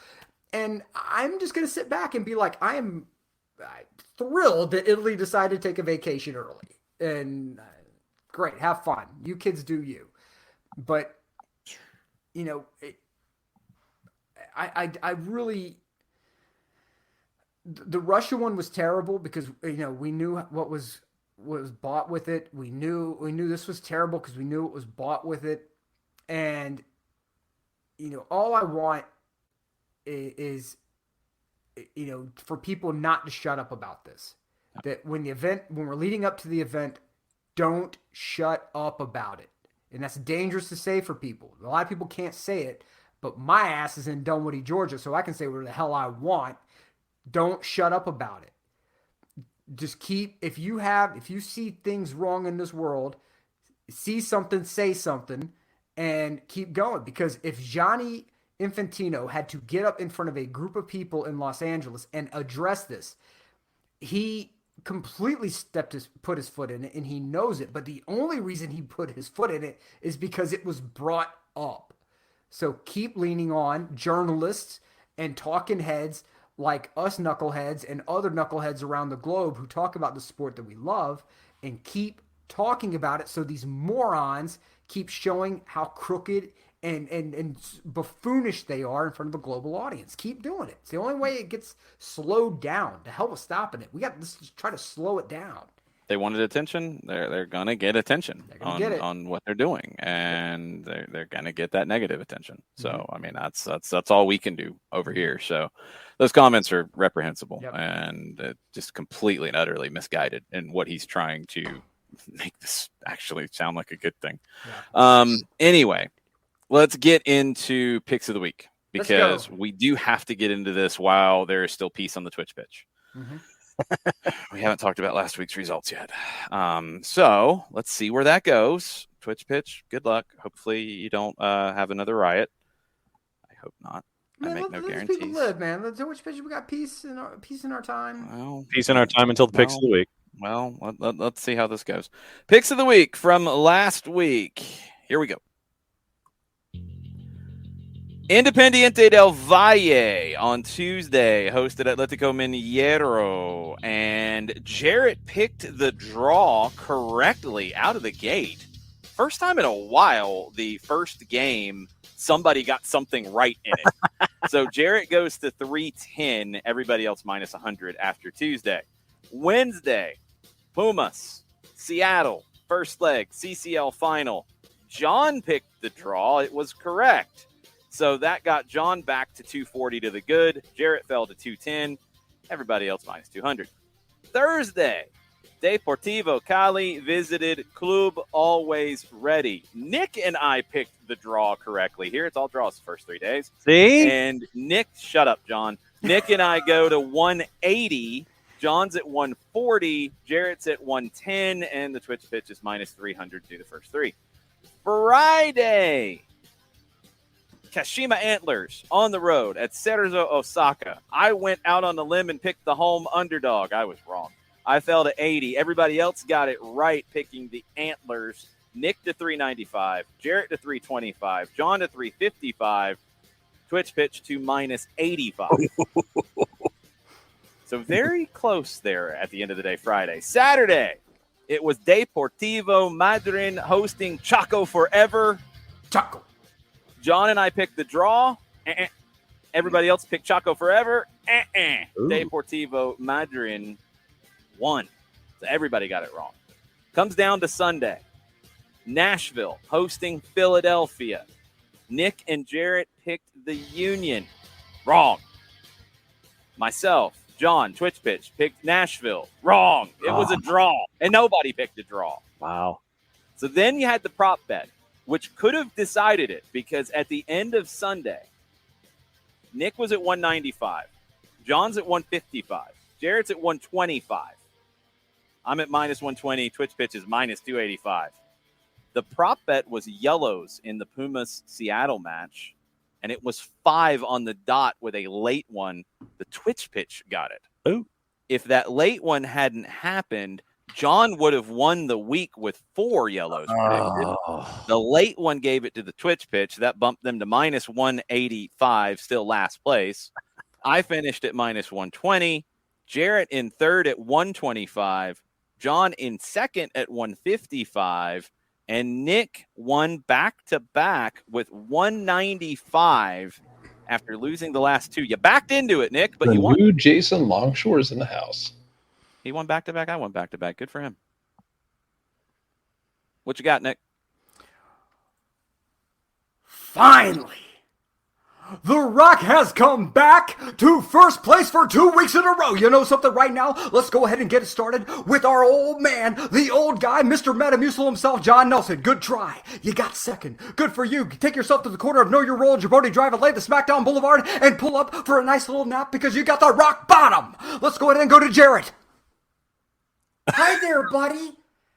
And I'm just going to sit back and be like, I am thrilled that Italy decided to take a vacation early. And great, have fun. You kids do you. But, I really, the Russia one was terrible because, we knew what was bought with it. We knew this was terrible because we knew it was bought with it. And, all I want is for people not to shut up about this. That when we're leading up to the event, don't shut up about it. And that's dangerous to say for people. A lot of people can't say it, but my ass is in Dunwoody, Georgia, so I can say whatever the hell I want. Don't shut up about it. Just if you see things wrong in this world, see something, say something, and keep going. Because if Gianni Infantino had to get up in front of a group of people in Los Angeles and address this, he completely put his foot in it, and he knows it. But the only reason he put his foot in it is because it was brought up. So keep leaning on journalists and talking heads like us knuckleheads and other knuckleheads around the globe who talk about the sport that we love, and keep talking about it so these morons keep showing how crooked and buffoonish they are in front of a global audience. Keep doing it. It's the only way it gets slowed down. To hell with stopping it. We got to try to slow it down. They wanted attention. They're gonna get attention on what they're doing, and they're gonna get that negative attention. So I mean, that's all we can do over here. So those comments are reprehensible and just completely and utterly misguided in what he's trying to make this actually sound like a good thing. Anyway, let's get into picks of the week, because we do have to get into this while there is still peace on the Twitch pitch. We haven't talked about last week's results yet. So let's see where that goes. Twitch pitch, good luck. Hopefully you don't have another riot. I hope not. I make no guarantees. People live, man. The Twitch pitch, we got peace in our time. Well, peace in our time until the picks of the week. Well, let's see how this goes. Picks of the week from last week. Here we go. Independiente del Valle on Tuesday hosted Atletico Mineiro, and Jarrett picked the draw correctly out of the gate. First time in a while, the first game, somebody got something right in it. So Jarrett goes to 310, everybody else minus 100 after Tuesday. Wednesday, Pumas, Seattle, first leg, CCL final. John picked the draw. It was correct. So that got John back to 240 to the good. Jarrett fell to 210. Everybody else minus 200. Thursday, Deportivo Cali visited Club Always Ready. Nick and I picked the draw correctly here. It's all draws the first 3 days. See? And Nick, shut up, John. Nick and I go to 180. John's at 140. Jarrett's at 110. And the Twitch pitch is minus 300 to the first 3. Friday, Kashima Antlers on the road at Cerezo Osaka. I went out on the limb and picked the home underdog. I was wrong. I fell to 80. Everybody else got it right, picking the Antlers. Nick to 395, Jarrett to 325, John to 355, Twitch pitch to minus 85. So very close there at the end of the day, Friday. Saturday, it was Deportivo Madryn hosting Chaco Forever. Chaco. John and I picked the draw. Everybody else picked Chaco Forever. Deportivo Madryn won. So everybody got it wrong. Comes down to Sunday. Nashville hosting Philadelphia. Nick and Jarrett picked the Union. Wrong. Myself, John, Twitch pitch, picked Nashville. Wrong. It was a draw. And nobody picked a draw. Wow. So then you had the prop bet, which could have decided it, because at the end of Sunday, Nick was at 195. John's at 155. Jarrett's at 125. I'm at minus 120. Twitch pitch is minus 285. The prop bet was yellows in the Pumas Seattle match, and it was 5 on the dot with a late one. The Twitch pitch got it. Ooh. If that late one hadn't happened, John would have won the week with 4 yellows predicted. The late one gave it to the Twitch pitch. That bumped them to minus 185, still last place. I finished at minus 120. Jarrett in third at 125. John in second at 155. And Nick won back-to-back with 195 after losing the last 2. You backed into it, Nick, but The you won. new Jason Longshore is in the house. He won back-to-back. I won back-to-back. Good for him. What you got, Nick? Finally, The Rock has come back to first place for 2 weeks in a row. You know something right now? Let's go ahead and get it started with our old man, the old guy, Mr. Metamucil himself, John Nelson. Good try. You got second. Good for you. Take yourself to the corner of Know Your Role, Jabroni Drive, and lay the SmackDown Boulevard and pull up for a nice little nap because you got the rock bottom. Let's go ahead and go to Jarrett. Hi there, buddy.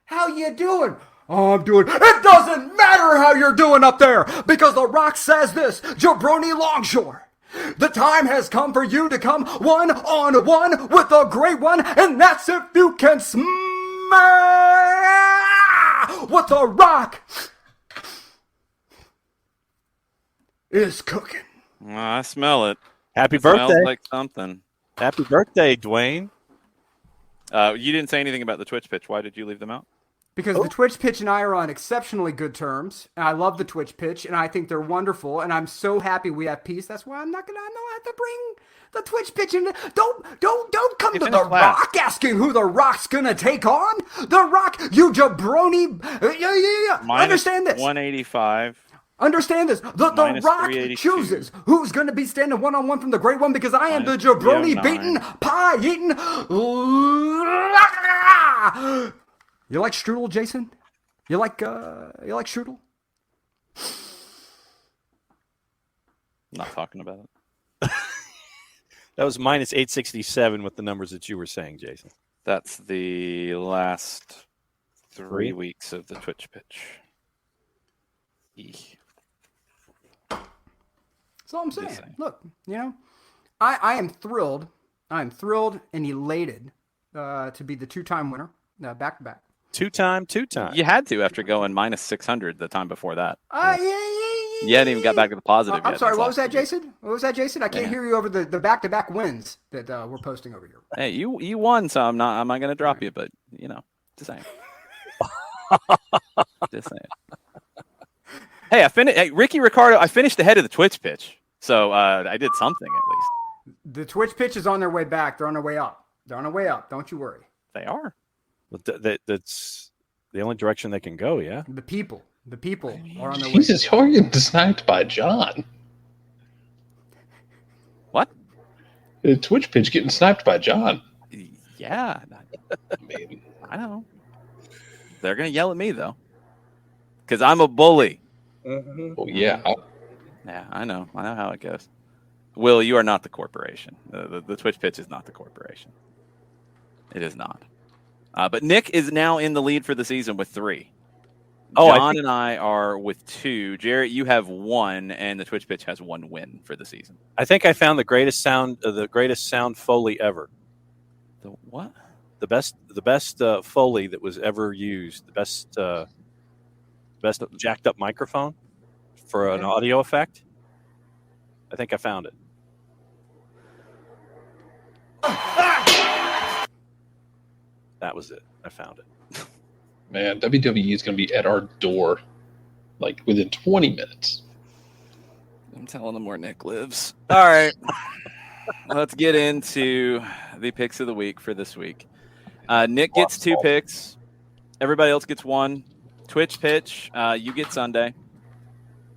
How you doing? Oh, I'm doing. It doesn't matter how you're doing up there because The Rock says this, Jabroni Longshore. The time has come for you to come one-on-one with the great one, and that's if you can smash what The Rock is cooking. I smell it. Happy It smells birthday. like something. Happy birthday, Dwayne. You didn't say anything about the Twitch pitch. Why did you leave them out? Because the Twitch pitch and I are on exceptionally good terms. And I love the Twitch pitch, and I think they're wonderful. And I'm so happy we have peace. That's why I'm not gonna have to bring the Twitch pitch in. Don't come He to finished The last. Rock asking who The Rock's gonna take on. The Rock, you jabroni. Yeah. Minus Understand this. 185. Understand this. The Minus Rock 382. chooses who's going to be standing one-on-one from the great one because I am the jabroni 309. beaten, pie eating. You like strudel, Jason? You like strudel? I'm not talking about it. That was minus 867 with the numbers that you were saying, Jason. That's the last 3 Three? weeks of the Twitch pitch. Eek. That's all I'm saying. Just saying. Look, I am thrilled. I'm thrilled and elated to be the 2-time winner, back-to-back. Two-time. You had to after going minus 600 the time before that. Yeah. You hadn't even got back to the positive I'm yet. sorry, That's what was all. that, Jason? What was that, Jason? I can't hear you over the back-to-back wins that we're posting over here. Hey, you won, so I'm not going to drop you, but, just saying. Just saying. Hey, Hey, Ricky Ricardo, I finished ahead of the Twitch pitch, so I did something at least. The Twitch pitch is on their way back. They're on their way up. They're on the way up. Don't you worry. They are. That's the only direction they can go. Yeah. The people are on their way. Jesus, you're getting sniped by John. What? The Twitch pitch getting sniped by John. Yeah. Maybe. I know. They're going to yell at me, though. Because I'm a bully. Well, yeah. Yeah, I know. I know how it goes. Will, you are not the corporation. The Twitch pitch is not the corporation. It is not. But Nick is now in the lead for the season with 3. John and I are with 2. Jarrett, you have 1, and the Twitch pitch has 1 win for the season. I think I found the greatest sound Foley ever. The what? The best Foley that was ever used. The best jacked up microphone for an audio effect. I think I found it. That was it. I found it. Man, WWE is going to be at our door like within 20 minutes. I'm telling them where Nick lives. All right. Let's get into the picks of the week for this week. Nick gets 2 picks. Everybody else gets 1. Twitch pitch, you get Sunday.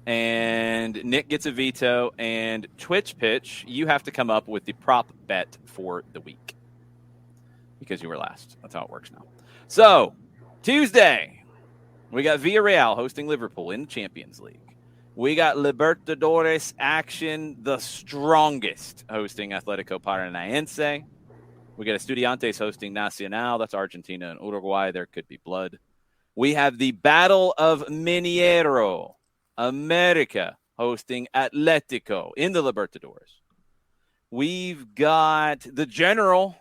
And Nick gets a veto. And Twitch pitch, you have to come up with the prop bet for the week. Because you were last. That's how it works now. So, Tuesday, we got Villarreal hosting Liverpool in the Champions League. We got Libertadores action, the strongest, hosting Atletico Paranaense. We got Estudiantes hosting Nacional. That's Argentina and Uruguay. There could be blood. We have the Battle of Mineiro, America hosting Atletico in the Libertadores. We've got the General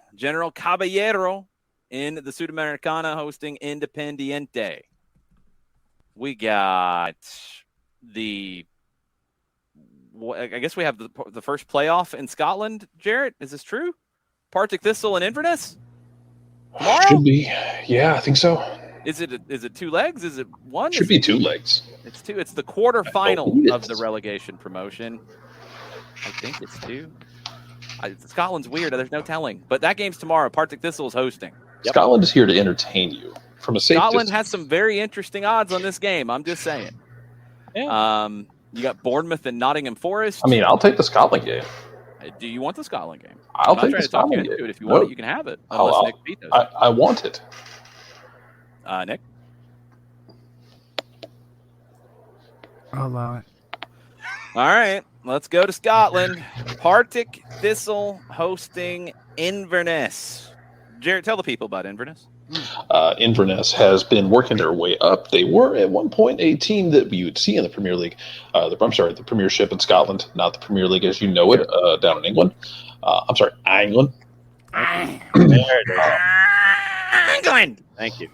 Caballero in the Sudamericana hosting Independiente. We got I guess we have the first playoff in Scotland, Jarrett. Is this true? Partick Thistle and Inverness? Tomorrow? Should be. Yeah, I think so. Is it 2 legs? Is it 1? Should be 2 legs. It's 2. It's the quarterfinal of the relegation promotion. I think it's 2. Scotland's weird. There's no telling. But that game's tomorrow. Partick Thistle is hosting. Yep. Scotland is here to entertain you from a safe Scotland distance. has some very interesting odds on this game. I'm just saying. Yeah. You got Bournemouth and Nottingham Forest. I mean, I'll take the Scotland game. Do you want the Scotland game? I'll take the Scotland game. It. If you want it, you can have it. Unless Nick vetoes it. I want it. Nick? I'll allow it. All right. Let's go to Scotland. Partick Thistle hosting Inverness. Jarrett, tell the people about Inverness. Inverness has been working their way up. They were at one point a team that we would see in the Premier League. The Premiership in Scotland, not the Premier League as you know it, down in England. England. England. Thank you.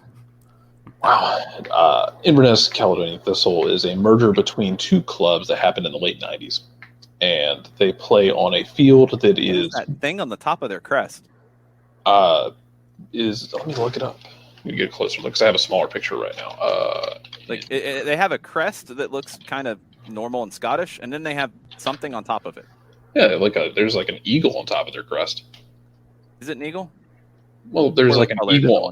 Wow. Inverness Caledonian Thistle is a merger between 2 clubs that happened in the late 90s. And they play on a field that is that thing on the top of their crest. Let me look it up. Let me get a closer look because I have a smaller picture right now. They have a crest that looks kind of normal and Scottish, and then they have something on top of it. Yeah, there's like an eagle on top of their crest. Is it an eagle? Well, there's like an eagle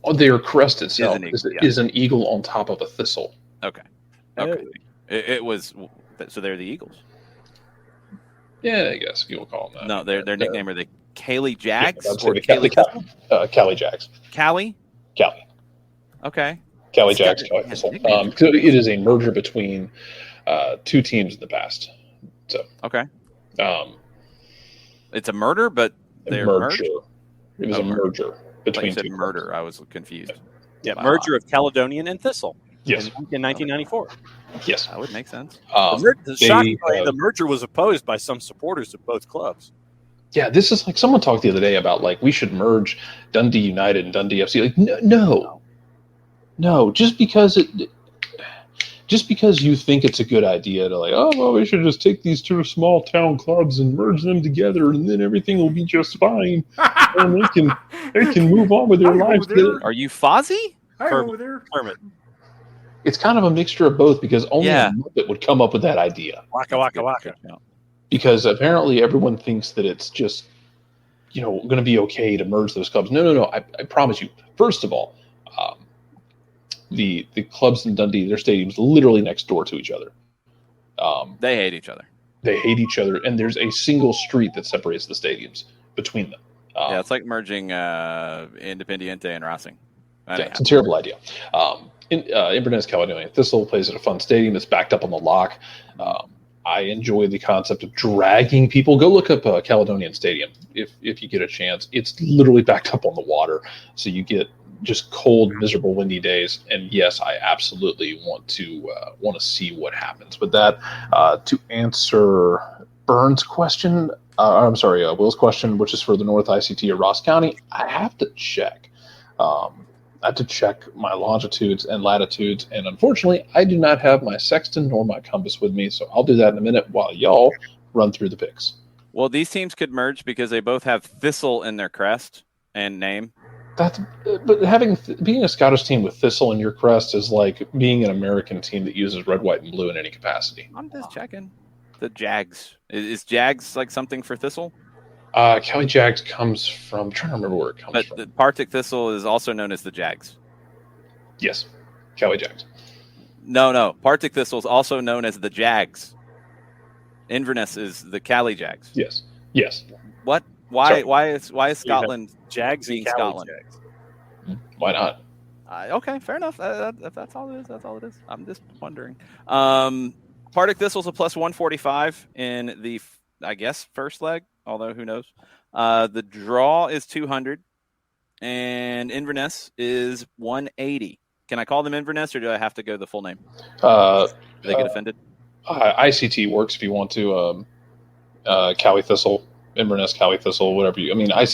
on their crest itself is an eagle on top of a thistle. Okay. It was so they're the Eagles. Yeah, I guess you will call them that. No, their nickname are the Cali Jags or the Cali Jags. Cali? Cali. Okay. Cali Jags, Cali Thistle. It is a merger between 2 teams in the past. So okay. It's a murder, but they're merged? It was a merger between 2 murder. I was confused. Yeah, merger of Caledonian and Thistle. Yes. In 1994. Yes. That would make sense. The merger was opposed by some supporters of both clubs. Yeah, this is like someone talked the other day about like we should merge Dundee United and Dundee FC. Like no, just because you think it's a good idea to like, oh well, we should just take these 2 small town clubs and merge them together, and then everything will be just fine, and they can move on with their lives. Are you Fozzie? Kermit. It's kind of a mixture of both because only a Muppet would come up with that idea. Waka waka waka. Because apparently everyone thinks that it's just going to be okay to merge those clubs. No. I promise you. First of all, the clubs in Dundee, their stadiums literally next door to each other. They hate each other. They hate each other, and there's a single street that separates the stadiums between them. Yeah, it's like merging Independiente and Racing. Yeah, it's a terrible idea. Inverness Caledonia Thistle plays at a fun stadium. It's backed up on the lock. I enjoy the concept of dragging people. Go look up Caledonian Stadium if you get a chance. It's literally backed up on the water, so you get just cold, miserable, windy days. And yes, I absolutely want to see what happens. But that to answer Will's question, which is for the North ICT or Ross County, I have to check. I have to check my longitudes and latitudes, and unfortunately, I do not have my sextant nor my compass with me, so I'll do that in a minute while y'all run through the picks. Well, these teams could merge because they both have Thistle in their crest and name. But being a Scottish team with Thistle in your crest is like being an American team that uses red, white, and blue in any capacity. I'm just checking. The Jags. Is Jags like something for Thistle? Cali Jags comes from. I'm trying to remember where it comes from. But the Partick Thistle is also known as the Jags. Yes, Cali Jags. No. Partick Thistle is also known as the Jags. Inverness is the Cali Jags. Yes. What? Why is Scotland Jags being and Cali Scotland? Jags? Why not? Okay, fair enough. If that's all it is, that's all it is. I'm just wondering. Partick Thistle's a plus 145 in the, I guess, first leg. Although, who knows? The draw is 200, and Inverness is 180. Can I call them Inverness, or do I have to go the full name? Do they get offended? ICT works if you want to. Cali Thistle, Inverness, Cali Thistle, whatever you. I mean, I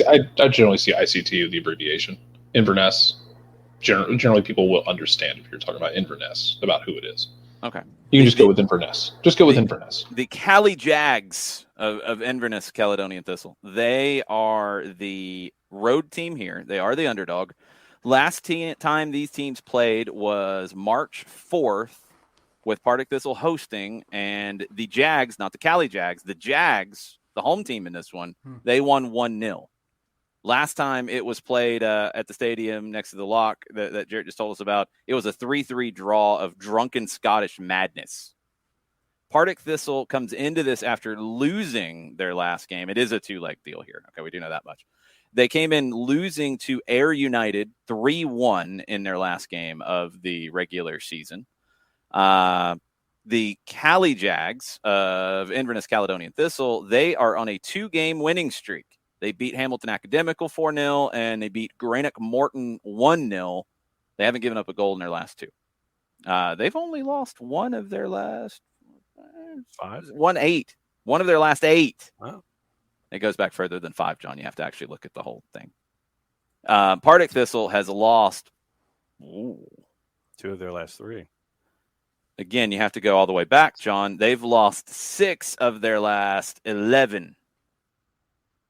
generally see ICT as the abbreviation. Inverness. Generally, people will understand if you're talking about Inverness, about who it is. Okay. You can just go with Inverness. Just go with Inverness. The Cali Jags of Inverness Caledonian Thistle. They are the road team here. They are the underdog. Last time these teams played was March 4th with Partick Thistle hosting, and the Jags, not the Cali Jags, the Jags, the home team in this one, they won 1-0. Last time it was played at the stadium next to the lock that Jarrett just told us about, it was a 3-3 draw of drunken Scottish madness. Partick Thistle comes into this after losing their last game. It is a 2-leg deal here. Okay, we do know that much. They came in losing to Ayr United 3-1 in their last game of the regular season. The Cali Jags of Inverness Caledonian Thistle, they are on a 2-game winning streak. They beat Hamilton Academical 4-0, and they beat Greenock Morton 1-0. They haven't given up a goal in their last 2. They've only lost one of their last 8. One of their last 8. Wow. It goes back further than 5, John. You have to actually look at the whole thing. Partick Thistle has lost 2 of their last 3. Again, you have to go all the way back, John. They've lost 6 of their last 11.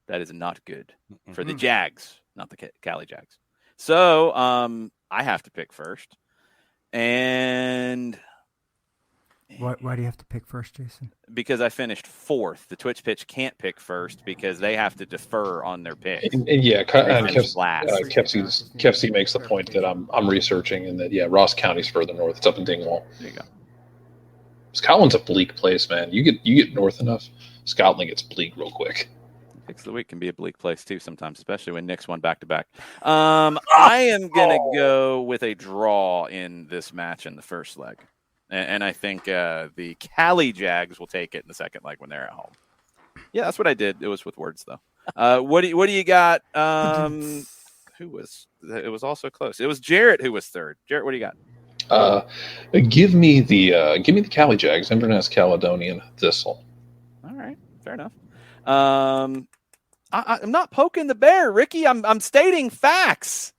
That is not good for the Jags, not the Cali Jags. So I have to pick first. And why do you have to pick first, Jason? Because I finished 4th. The Twitch pitch can't pick first because they have to defer on their pick. And Kepsi makes the point that I'm researching, and that Ross County's further north. It's up in Dingwall. There you go. Scotland's a bleak place, man. You get north enough, Scotland gets bleak real quick. Picks of the week can be a bleak place too sometimes, especially when Knicks won back-to-back. I am going to go with a draw in this match in the first leg. And I think the Cali Jags will take it in the second leg when they're at home. Yeah, that's what I did. It was with words, though. What do you got? It was also close. It was Jarrett who was third. Jarrett, what do you got? Give me the Cali Jags, Inverness Caledonian Thistle. All right, fair enough. I'm not poking the bear, Ricky. I'm stating facts.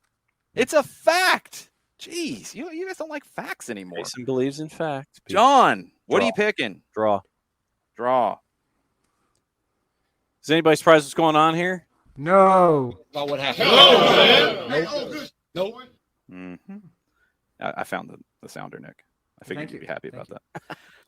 It's a fact. Jeez, you guys don't like facts anymore. Jason believes in fact. John, what are you picking? Draw. Is anybody surprised what's going on here? No. About what happened? No. Mm-hmm. I found the sounder, Nick. I figured you'd be happy about that.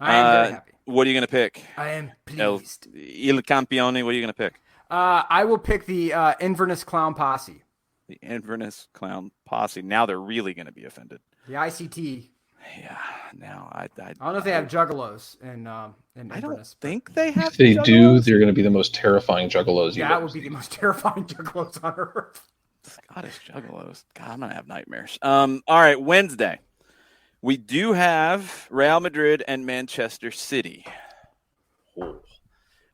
I am very happy. What are you going to pick? I am pleased. Il Campione, what are you going to pick? I will pick the Inverness Clown Posse. The Inverness Clown Posse. Now they're really going to be offended. The ICT. Yeah. Now I don't know if they have juggalos in I Inverness. don't think they have. If they do, juggalos. they're going to be the most terrifying juggalos you've That ever would be seen. the most terrifying juggalos on earth. Scottish juggalos. God, I'm gonna have nightmares. All right, Wednesday. We do have Real Madrid and Manchester City. Oh.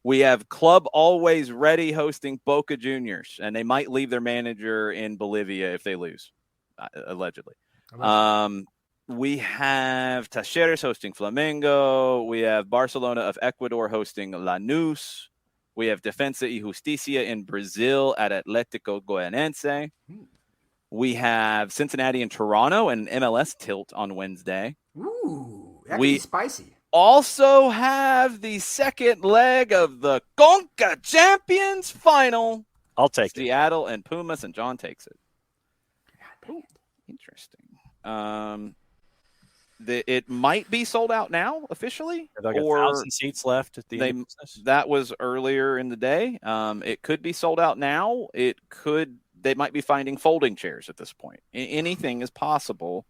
We have Club Always Ready hosting Boca Juniors, and they might leave their manager in Bolivia if they lose, allegedly. We have Talleres hosting Flamengo. We have Barcelona of Ecuador hosting Lanús. We have Defensa y Justicia in Brazil at Atlético Goianense. We have Cincinnati and Toronto and MLS tilt on Wednesday. Ooh, that could be spicy. Also have the second leg of the Conca Champions final. I'll take it. Seattle and Pumas, and John takes it. Ooh, interesting. It might be sold out now officially. They've got 1,000 seats left at the end of business. That was earlier in the day. It could be sold out now. They might be finding folding chairs at this point. Anything is possible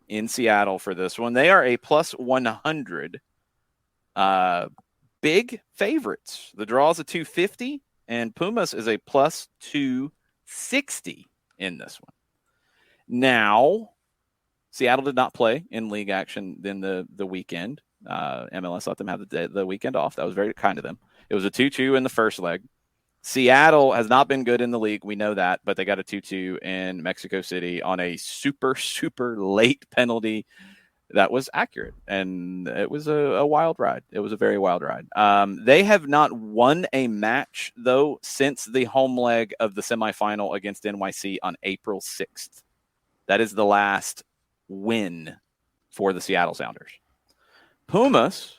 in Seattle for this one. They are a plus 100 big favorites. The draw is a 250, and Pumas is a plus 260 in this one. Now, Seattle did not play in league action in the weekend. MLS let them have the weekend off. That was very kind of them. It was a 2-2 in the first leg. Seattle has not been good in the league. We know that, but they got a 2-2 in Mexico City on a super, super late penalty that was accurate. And it was a wild ride. It was a very wild ride. They have not won a match, though, since the home leg of the semifinal against NYC on April 6th. That is the last win for the Seattle Sounders. Pumas,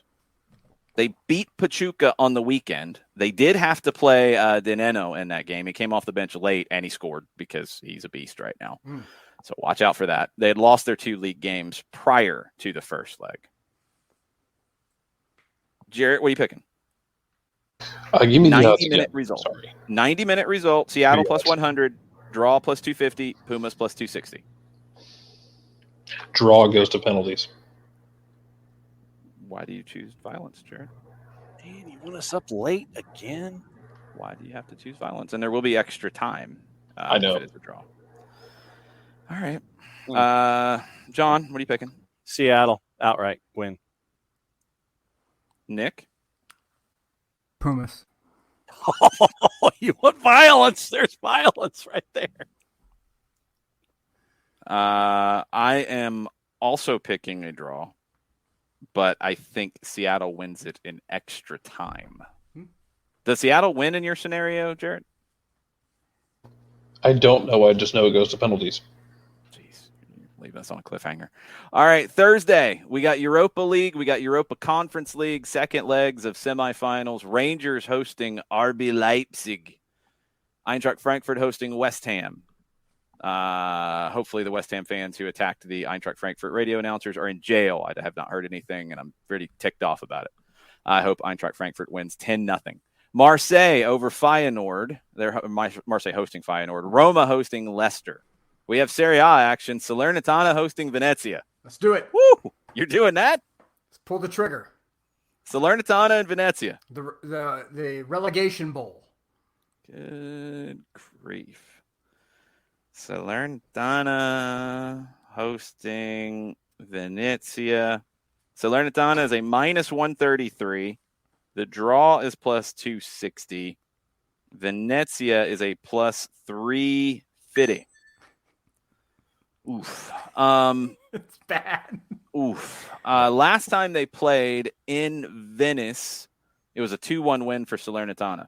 they beat Pachuca on the weekend. They did have to play Dineno in that game. He came off the bench late, and he scored because he's a beast right now. So watch out for that. They had lost their 2 league games prior to the first leg. Jarrett, what are you picking? Give me 90-minute result. Sorry. 90-minute result. Seattle plus 100. Draw plus 250. Pumas plus 260. Draw goes to penalties. Why do you choose violence, Jared? Man, you want us up late again? Why do you have to choose violence? And there will be extra time. I know. If it is a draw. All right. John, what are you picking? Seattle, outright win. Nick? Pumas. Oh, you want violence? There's violence right there. I am also picking a draw, but I think Seattle wins it in extra time. Does Seattle win in your scenario, Jared? I don't know. I just know it goes to penalties. Jeez, leave us on a cliffhanger. All right, Thursday, we got Europa League. We got Europa Conference League, second legs of semifinals. Rangers hosting RB Leipzig. Eintracht Frankfurt hosting West Ham. Hopefully the West Ham fans who attacked the Eintracht Frankfurt radio announcers are in jail. I have not heard anything, and I'm pretty ticked off about it. I hope Eintracht Frankfurt wins 10-0. Marseille over Feyenoord. They're Marseille hosting Feyenoord. Roma hosting Leicester. We have Serie A action. Salernitana hosting Venezia. Let's do it. Woo! You're doing that? Let's pull the trigger. Salernitana and Venezia. The relegation bowl. Good grief. Salernitana hosting Venezia. Salernitana is a minus 133. The draw is plus 260. Venezia is a plus 350. Oof. It's bad. Oof. Last time they played in Venice, it was a 2-1 win for Salernitana.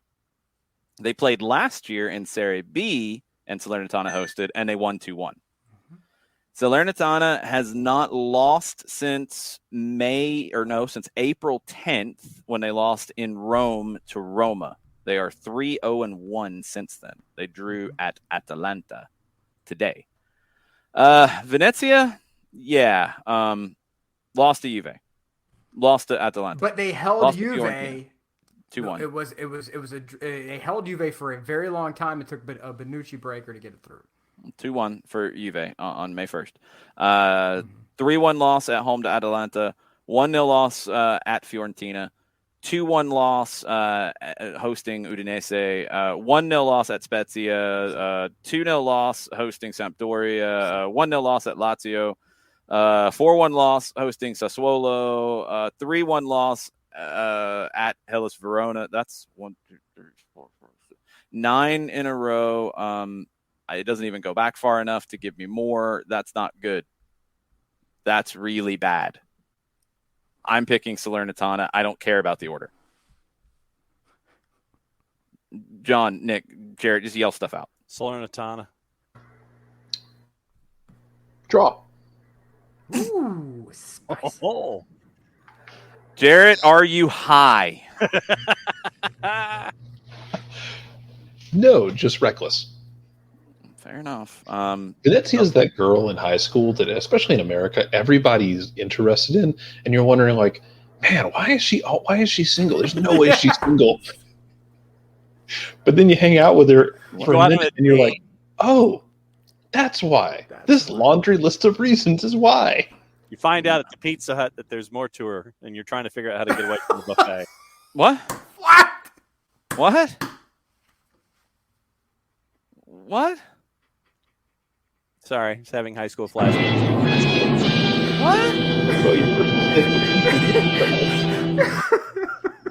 They played last year in Serie B, and Salernitana hosted, and they won 2-1. Salernitana has not lost since since April 10th when they lost in Rome to Roma. They are 3-0-1 since then. They drew at Atalanta today. Venezia, lost to Juve. Lost to Atalanta. But they held Juve 2-1. They held Juve for a very long time. It took a Bonucci breaker to get it through. 2-1 for Juve on May 1st. 3-1 loss at home to Atalanta. 1-0 loss at Fiorentina. 2-1 loss hosting Udinese. 1-0 loss at Spezia. 2-0 loss hosting Sampdoria. 1-0 loss at Lazio. 4-1 loss hosting Sassuolo. 3-1 loss at Hellas Verona. That's 1, 2, 3, 4, 5, 6, 9 in a row. It doesn't even go back far enough to give me more. That's not good. That's really bad. I'm picking Salernitana. I don't care about the order. John, Nick, Jared, just yell stuff out. Salernitana. Draw. Ooh, spicy. Oh. Jarrett, are you high? No, just reckless. Fair enough. Venezia is that girl in high school that, especially in America, everybody's interested in, and you're wondering, like, man, why is she single? There's no way she's single. But then you hang out with her for a minute, and you're like, oh, that's why. This laundry list of reasons is why. You find out at the Pizza Hut that there's more to her, and you're trying to figure out how to get away from the buffet. What? What? Sorry, just having high school flashbacks.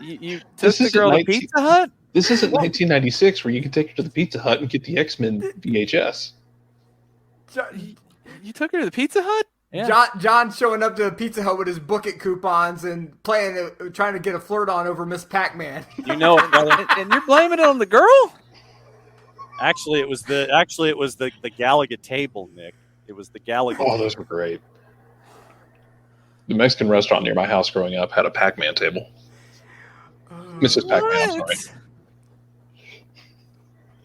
You took the girl to Pizza Hut? This isn't 1996 where you can take her to the Pizza Hut and get the X-Men VHS. You took her to the Pizza Hut? Yeah. John showing up to the Pizza Hut with his book it coupons and trying to get a flirt on over Miss Pac-Man. You know it, brother. And you're blaming it on the girl? Actually, it was the Gallagher table, Nick. It was the Gallagher. Oh, those were great. The Mexican restaurant near my house growing up had a Pac-Man table. Mrs. Pac-Man, I'm sorry.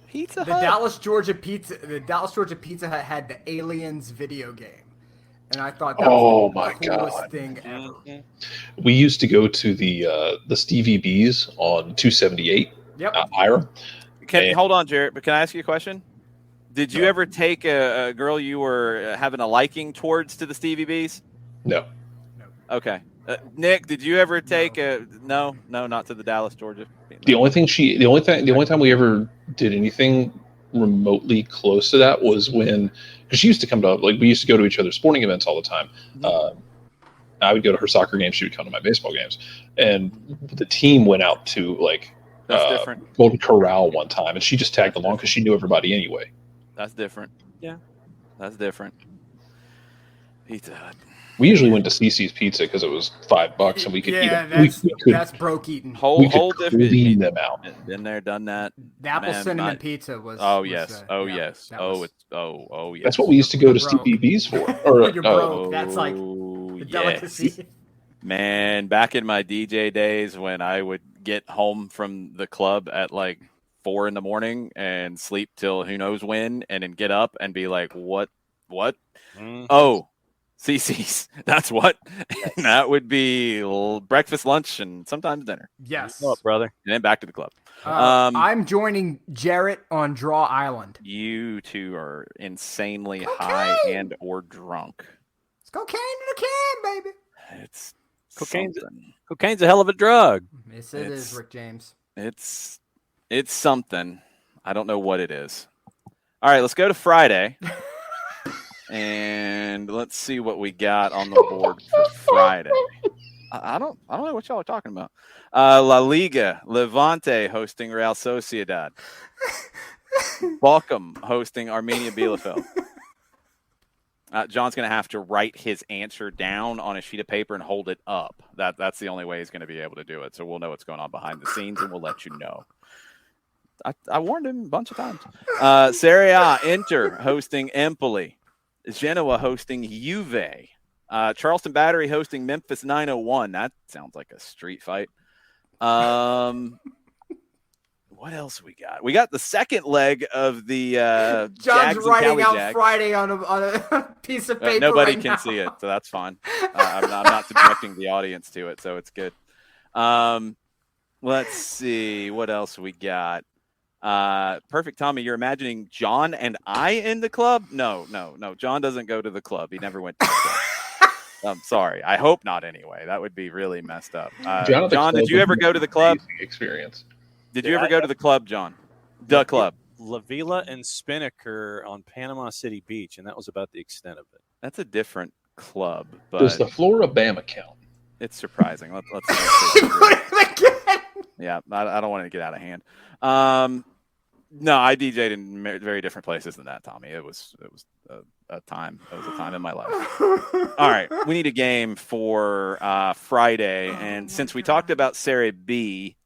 Pizza The Hut? Dallas, Georgia Pizza Hut had the Aliens video game. And I thought that was the coolest thing ever. We used to go to the Stevie B's on 278. Yep. Ira. Hold on, Jarrett, but can I ask you a question? Did you ever take a girl you were having a liking towards to the Stevie B's? No. Okay. Nick, did you ever take no, not to the Dallas, Georgia? The only time we ever did anything remotely close to that was when, because she used to come to, like, we used to go to each other's sporting events all the time. I would go to her soccer games, she would come to my baseball games, and the team went out to different. Golden Corral one time, and she just tagged along because she knew everybody anyway. That's different. Yeah, that's different. Pizza Hut. We usually went to CC's Pizza because it was $5 and we could eat it. That's broke eating. Whole clean them out. Been there, done that. The apple cinnamon pizza was. Oh yes. Yes. That's what we used to go to Stevie B's for. Or you're broke. That's like the delicacy. Yes. Man, back in my DJ days when I would get home from the club at like 4 a.m. and sleep till who knows when, and then get up and be like, what? Mm-hmm. Oh, CC's. That's what. And that would be breakfast, lunch, and sometimes dinner. Yes. What's up, brother? And then back to the club. I'm joining Jarrett on Draw Island. You two are insanely high and or drunk. It's cocaine in a can, baby. It's Cocaine's a hell of a drug. Yes, it is, Rick James. It's something. I don't know what it is. All right, let's go to Friday. And let's see what we got on the board for Friday. I don't know what y'all are talking about. La Liga, Levante hosting Real Sociedad. Bochum hosting Arminia Bielefeld. John's going to have to write his answer down on a sheet of paper and hold it up. That's the only way he's going to be able to do it. So we'll know what's going on behind the scenes, and we'll let you know. I warned him a bunch of times. Serie A, Inter hosting Empoli. Genoa hosting Juve. Charleston Battery hosting Memphis 901. That sounds like a street fight. What else we got? We got the second leg of the John's Jags writing out Jags. Friday on a piece of paper. Nobody right can now. see it, so that's fine. I'm not subjecting the audience to it, so it's good. Let's see what else we got. Perfect, Tommy. You're imagining John and I in the club? No. John doesn't go to the club. He never went to the club. I'm sorry. I hope not. Anyway, that would be really messed up. John, did you ever go to the club? Experience. Did you ever go to the club, John? The club. La Villa and Spinnaker on Panama City Beach, and that was about the extent of it. That's a different club, but Does the Floribama count? it's surprising. Let's yeah, I don't want to get out of hand. No, I DJ'd in very different places than that, Tommy. It was a time. It was a time in my life. All right, we need a game for Friday, and since we talked about Serie B,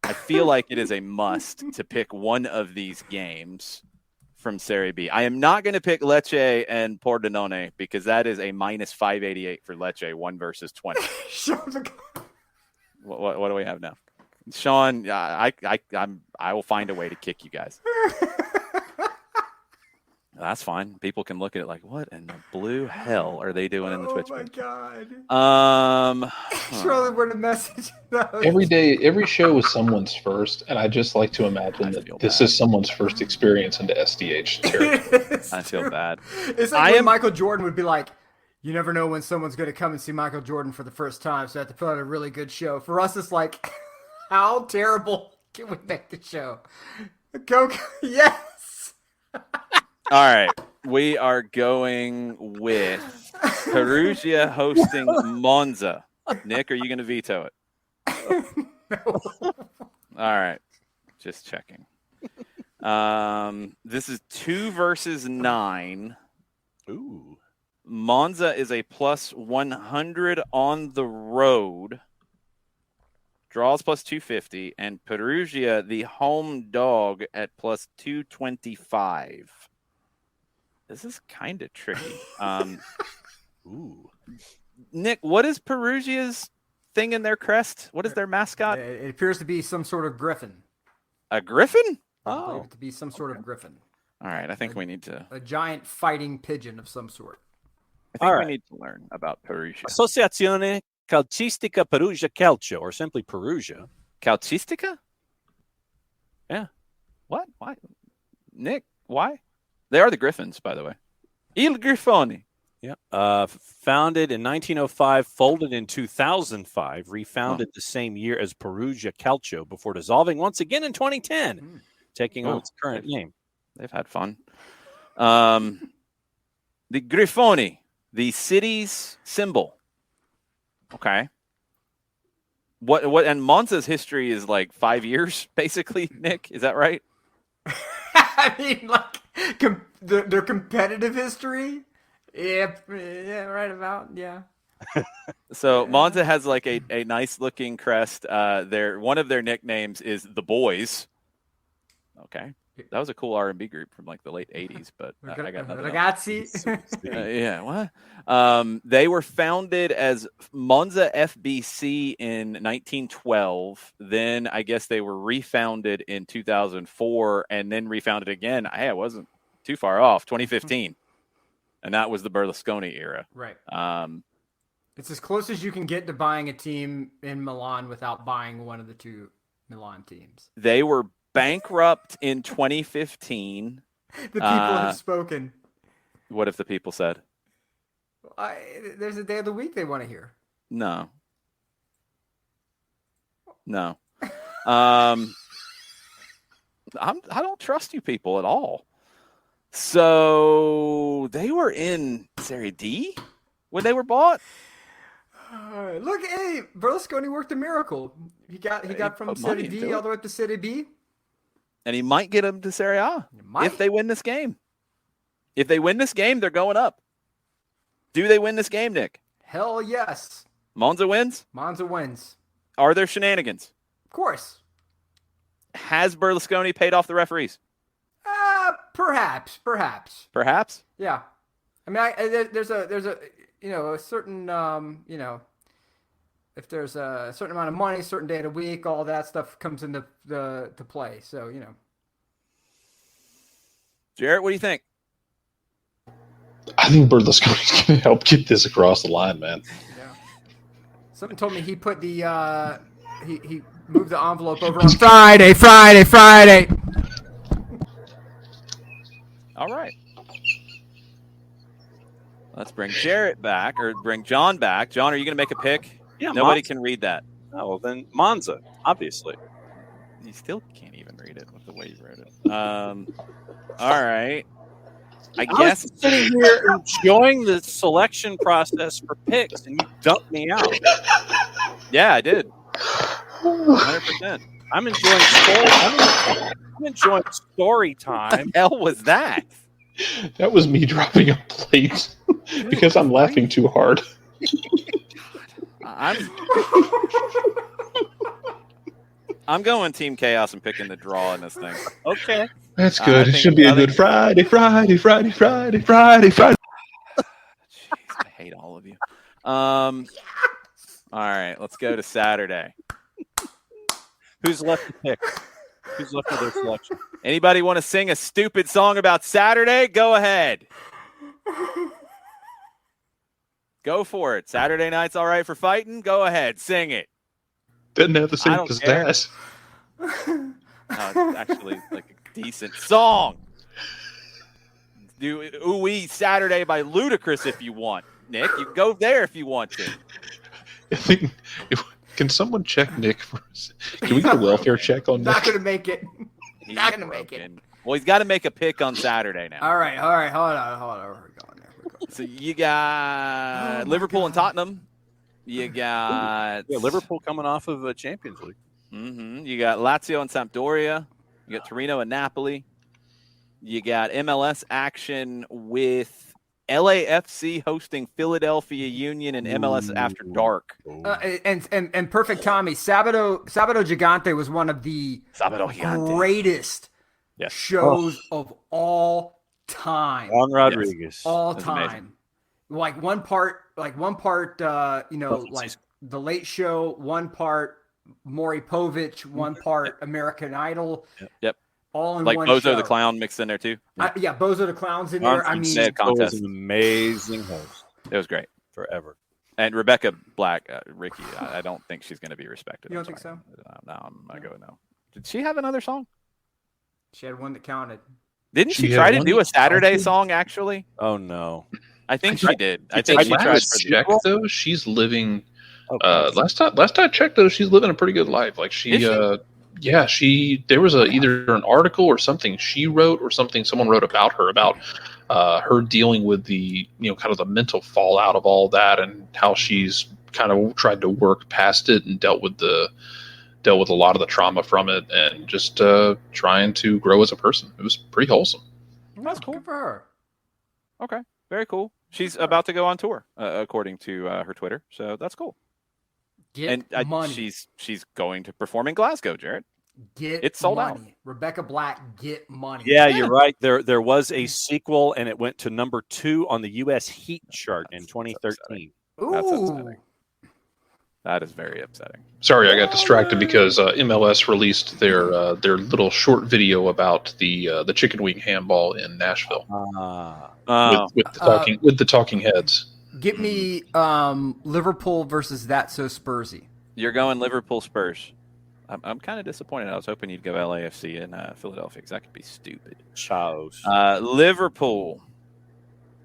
I feel like it is a must to pick one of these games from Serie B. I am not going to pick Lecce and Pordenone because that is a minus 588 for Lecce, 1 versus 20. What do we have now? Sean, I will find a way to kick you guys. That's fine. People can look at it like, what in the blue hell are they doing in the Twitch? Oh my god. Surely we're the message. Every show is someone's first, and I just like to imagine that this is someone's first experience into SDH territory. I feel bad. It's like when Michael Jordan would be like, you never know when someone's going to come and see Michael Jordan for the first time, so I have to put on a really good show. For us, it's like, how terrible can we make the show? Go, yes! All right. We are going with Perugia hosting Monza. Nick, are you going to veto it? No. All right. Just checking. This is 2 versus 9. Ooh. Monza is a plus 100 on the road. Draws plus 250. And Perugia, the home dog, at plus 225. This is kind of tricky. Ooh. Nick, what is Perugia's thing in their crest? What is their mascot? It appears to be some sort of griffin. A griffin? I believe it to be some sort of griffin. All right, I think we need to. A giant fighting pigeon of some sort. I think we need to learn about Perugia. Associazione Calcistica Perugia Calcio, or simply Perugia. Calcistica? Yeah. What? Why? Nick, why? They are the Griffins, by the way. Il Grifoni. Yeah. Founded in 1905, folded in 2005, refounded the same year as Perugia Calcio before dissolving once again in 2010, taking on its current name. They've had fun. The Grifoni, the city's symbol. Okay. What? And Monza's history is like 5 years, basically. Nick, is that right? I mean, like their competitive history. Yeah, right about, yeah. So Monza has like a nice looking crest. One of their nicknames is the Boys. Okay, that was a cool R&B group from like the late '80s, but I got nothing. Ragazzi. Yeah, what? They were founded as Monza FBC in 1912. Then I guess they were refounded in 2004, and then refounded again. Hey, I wasn't too far off. 2015. And that was the Berlusconi era. Right. It's as close as you can get to buying a team in Milan without buying one of the two Milan teams. They were bankrupt in 2015. The people have spoken. What if the people said? There's a day of the week they want to hear. No. I don't trust you people at all. So they were in Serie D when they were bought. Look, hey, Berlusconi worked a miracle. He got from Serie D all the way up to Serie B, and he might get them to Serie A if they win this game. If they win this game, they're going up. Do they win this game, Nick? Hell yes. Monza wins. Monza wins. Are there shenanigans? Of course. Has Berlusconi paid off the referees? Perhaps. Perhaps? Yeah. I mean, there's a a certain if there's a certain amount of money, certain day of the week, all that stuff comes into to play. So Jarrett, what do you think? I think Berlusconi's going to help get this across the line, man. Yeah. Something told me he put the he move the envelope over on Friday. All right. Let's bring Jarrett back, or bring John back. John, are you going to make a pick? Yeah, Nobody Monza. can read that. Oh, well, then Monza, obviously. You still can't even read it with the way you wrote it. All right. I guess was sitting here enjoying the selection process for picks, and you dumped me out. Yeah, I did. 100%. I'm enjoying story. I'm enjoying story time. What the hell was that? That was me dropping a plate because I'm laughing too hard. I'm going Team Chaos and picking the draw in this thing. Okay. That's good. It think- should be I a good think- Friday. Jeez, I hate all of you. All right, let's go to Saturday. Who's left to pick? Who's left for their selection? Anybody want to sing a stupid song about Saturday? Go ahead. Go for it. Saturday night's all right for fighting? Go ahead. Sing it. Doesn't have the I same don't care. pizzazz. It's actually like a decent song. Do Ooh-Wee Saturday by Ludacris if you want, Nick. You can go there if you want to. I think, can someone check Nick for us? Can we get a welfare check on Not Nick? gonna make it. He's Not gonna make it. broken. Well, he's got to make a pick on Saturday now. All right. Hold on. Where are we going? So you got Liverpool and Tottenham. You got Liverpool coming off of a Champions League. You got Lazio and Sampdoria. You got Torino and Napoli. You got MLS action with LAFC hosting Philadelphia Union and MLS After Dark. And perfect Tommy. Sabado Gigante was one of the Sábado Gigante. greatest Yes. shows of all time. Juan Rodriguez. All That's time. amazing. Like one part, like The Late Show, one part Maury Povich, one part American Idol. Yep. All in Like one Bozo show. the Clown mixed in there too. Bozo the Clown's in there. I mean, Sad He was contest. an amazing host It was great. forever. And Rebecca Black, Ricky, I don't think she's going to be respected. You I'm don't think sorry. No, I'm going to go no. Did she have another song? she had one that counted. Didn't She she had try to one do a that Saturday counted? song, actually? Oh, no. I think she did. I I think she tried last for the checked though, she's living. Okay. Last I checked though, she's living a pretty good life. Like she, Is she? there was either an article or something she wrote or something someone wrote about her her dealing with the kind of the mental fallout of all that and how she's kind of tried to work past it and dealt with a lot of the trauma from it and just trying to grow as a person. It was pretty wholesome. That's cool. Good for her. Okay. Very cool. She's about to go on tour, according to her Twitter. So that's cool. Get And money. she's going to perform in Glasgow, Jared. It's sold out. money. Rebecca Black, get money. Yeah, you're right. There was a sequel, and it went to number 2 on the U.S. Heat chart in That's 2013. That's Ooh. upsetting. That is very upsetting. Sorry, I got distracted because MLS released their little short video about the chicken wing handball in Nashville with the talking heads. Get me Liverpool versus That So Spursy. You're going Liverpool Spurs. I'm kind of disappointed. I was hoping you'd go LAFC in Philadelphia because that could be stupid. Chaos. Liverpool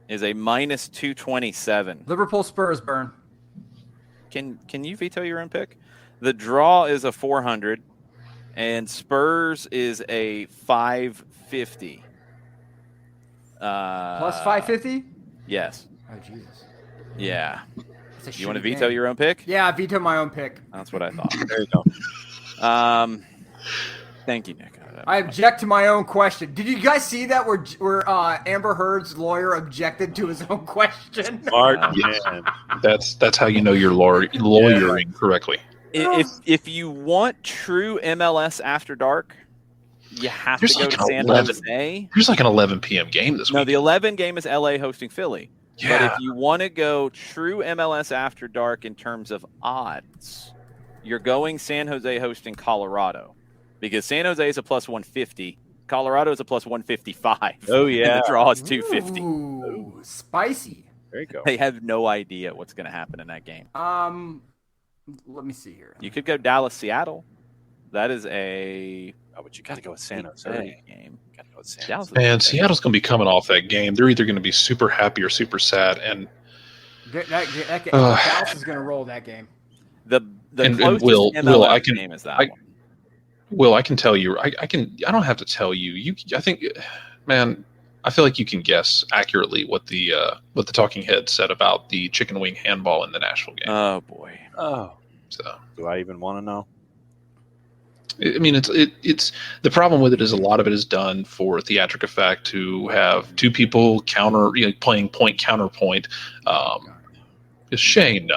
is a minus 227. Liverpool Spurs burn. Can you veto your own pick? The draw is a 400, and Spurs is a 550. Plus 550? Yes. Oh, Jesus. Yeah. That's a You want to shitty veto game. your own pick? Yeah, I veto my own pick. That's what I thought. There you go. Thank you, Nick. I object to my own question. Did you guys see that where Amber Heard's lawyer objected to his own question? Smart Yes. man. That's how you know you're lawyering correctly. If you want true MLS After Dark, you have There's to go like to an San 11. Jose. There's like an 11 p.m. game this No, week. the 11 game is LA hosting Philly. But Yeah. if you want to go true MLS After Dark in terms of odds, you're going San Jose hosting Colorado because San Jose is a plus 150. Colorado is a plus 155. Oh, And yeah. the draw is 250. Ooh, spicy. There you go. They have no idea what's going to happen in that game. Let me see here. You could go Dallas, Seattle. That is a but you got to go with San Jose. 8:30 game. Got to go with San Dallas Jose. is- And Seattle's going to be coming off that game. They're either going to be super happy or super sad. And Dallas is going to roll that game. The And closest Will, MLS game is that one. Will, I can tell you. I don't have to tell you. I think, man, I feel like you can guess accurately what the talking head said about the chicken wing handball in the Nashville game. Oh boy. Oh, So do I even want to know? I mean, it's the problem with it is a lot of it is done for theatric effect to have two people playing point counterpoint. Shane,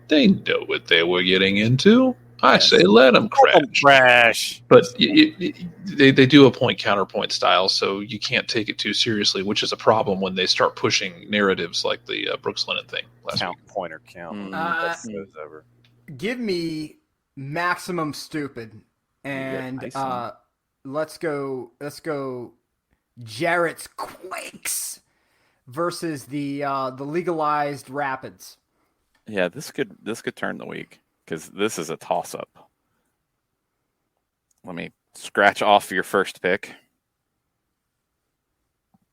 they know what they were getting into. I say let them crash. But they do a point counterpoint style, so you can't take it too seriously, which is a problem when they start pushing narratives like the Brooks Lennon thing last Count week. pointer count. Over. Give me maximum stupid, and let's go Jarrett's Quakes versus the legalized Rapids. Yeah, this could turn the week because this is a toss-up. Let me scratch off your first pick.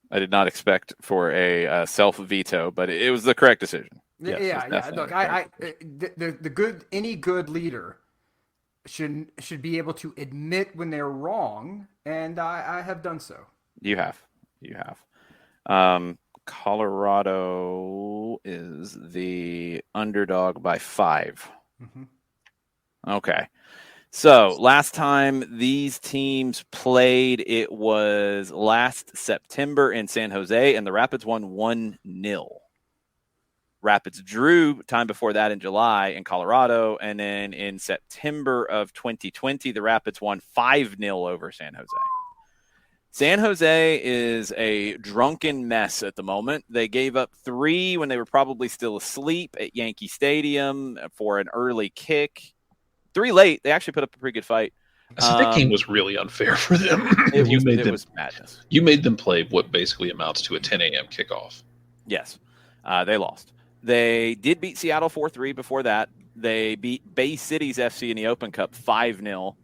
I did not expect for a self veto, but it was the correct decision. Yes, yeah. Look, any good leader should be able to admit when they're wrong, and I have done so. You have. Colorado is the underdog by 5. Mm-hmm. Okay. So last time these teams played, it was last September in San Jose, and the Rapids won 1-0. Rapids drew time before that in July in Colorado, and then in September of 2020, the Rapids won 5-0 over San Jose. San Jose is a drunken mess at the moment. They gave up 3 when they were probably still asleep at Yankee Stadium for an early kick. 3 late. They actually put up a pretty good fight. So that game was really unfair for them. It was madness. You made them play what basically amounts to a 10 a.m. kickoff. Yes. They lost. They did beat Seattle 4-3 before that. They beat Bay Cities FC in the Open Cup 5-0.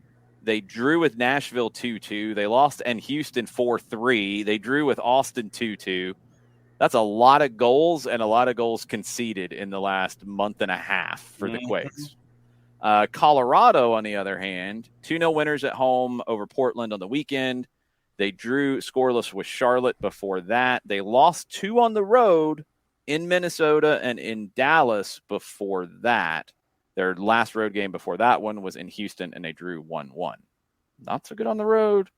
They drew with Nashville 2-2. They lost in Houston 4-3. They drew with Austin 2-2. That's a lot of goals and a lot of goals conceded in the last month and a half for the Quakes. Colorado, on the other hand, 2-0 winners at home over Portland on the weekend. They drew scoreless with Charlotte before that. They lost 2 on the road in Minnesota and in Dallas before that. Their last road game before that one was in Houston, and they drew 1-1. Not so good on the road.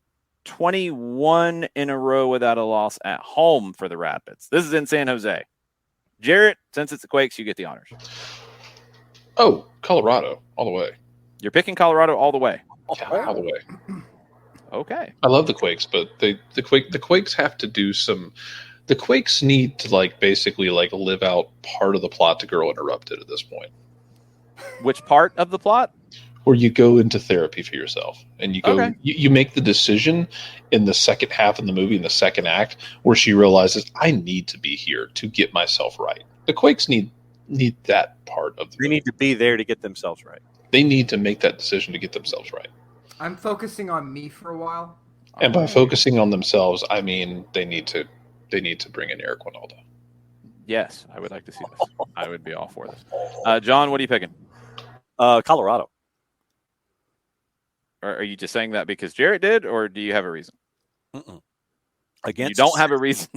21 in a row without a loss at home for the Rapids. This is in San Jose. Jarrett, since it's the Quakes, you get the honors. Oh, Colorado, all the way. You're picking Colorado all the way. Yeah, all the way. Okay. I love the Quakes, but the Quakes have to do some. The Quakes need to basically live out part of the plot to Girl Interrupted at this point. Which part of the plot? Where you go into therapy for yourself, and you go, Okay. you make the decision in the second half of the movie, in the second act, where she realizes I need to be here to get myself right. The Quakes need that part of the They movie. need to be there to get themselves right. They need to make that decision to get themselves right. I'm focusing on me for a while. And by focusing on themselves, I mean they need to bring in Eric Winalda. Yes, I would like to see this. I would be all for this. John, what are you picking? Colorado. Or are you just saying that because Jarrett did, or do you have a reason? Against You don't have a reason.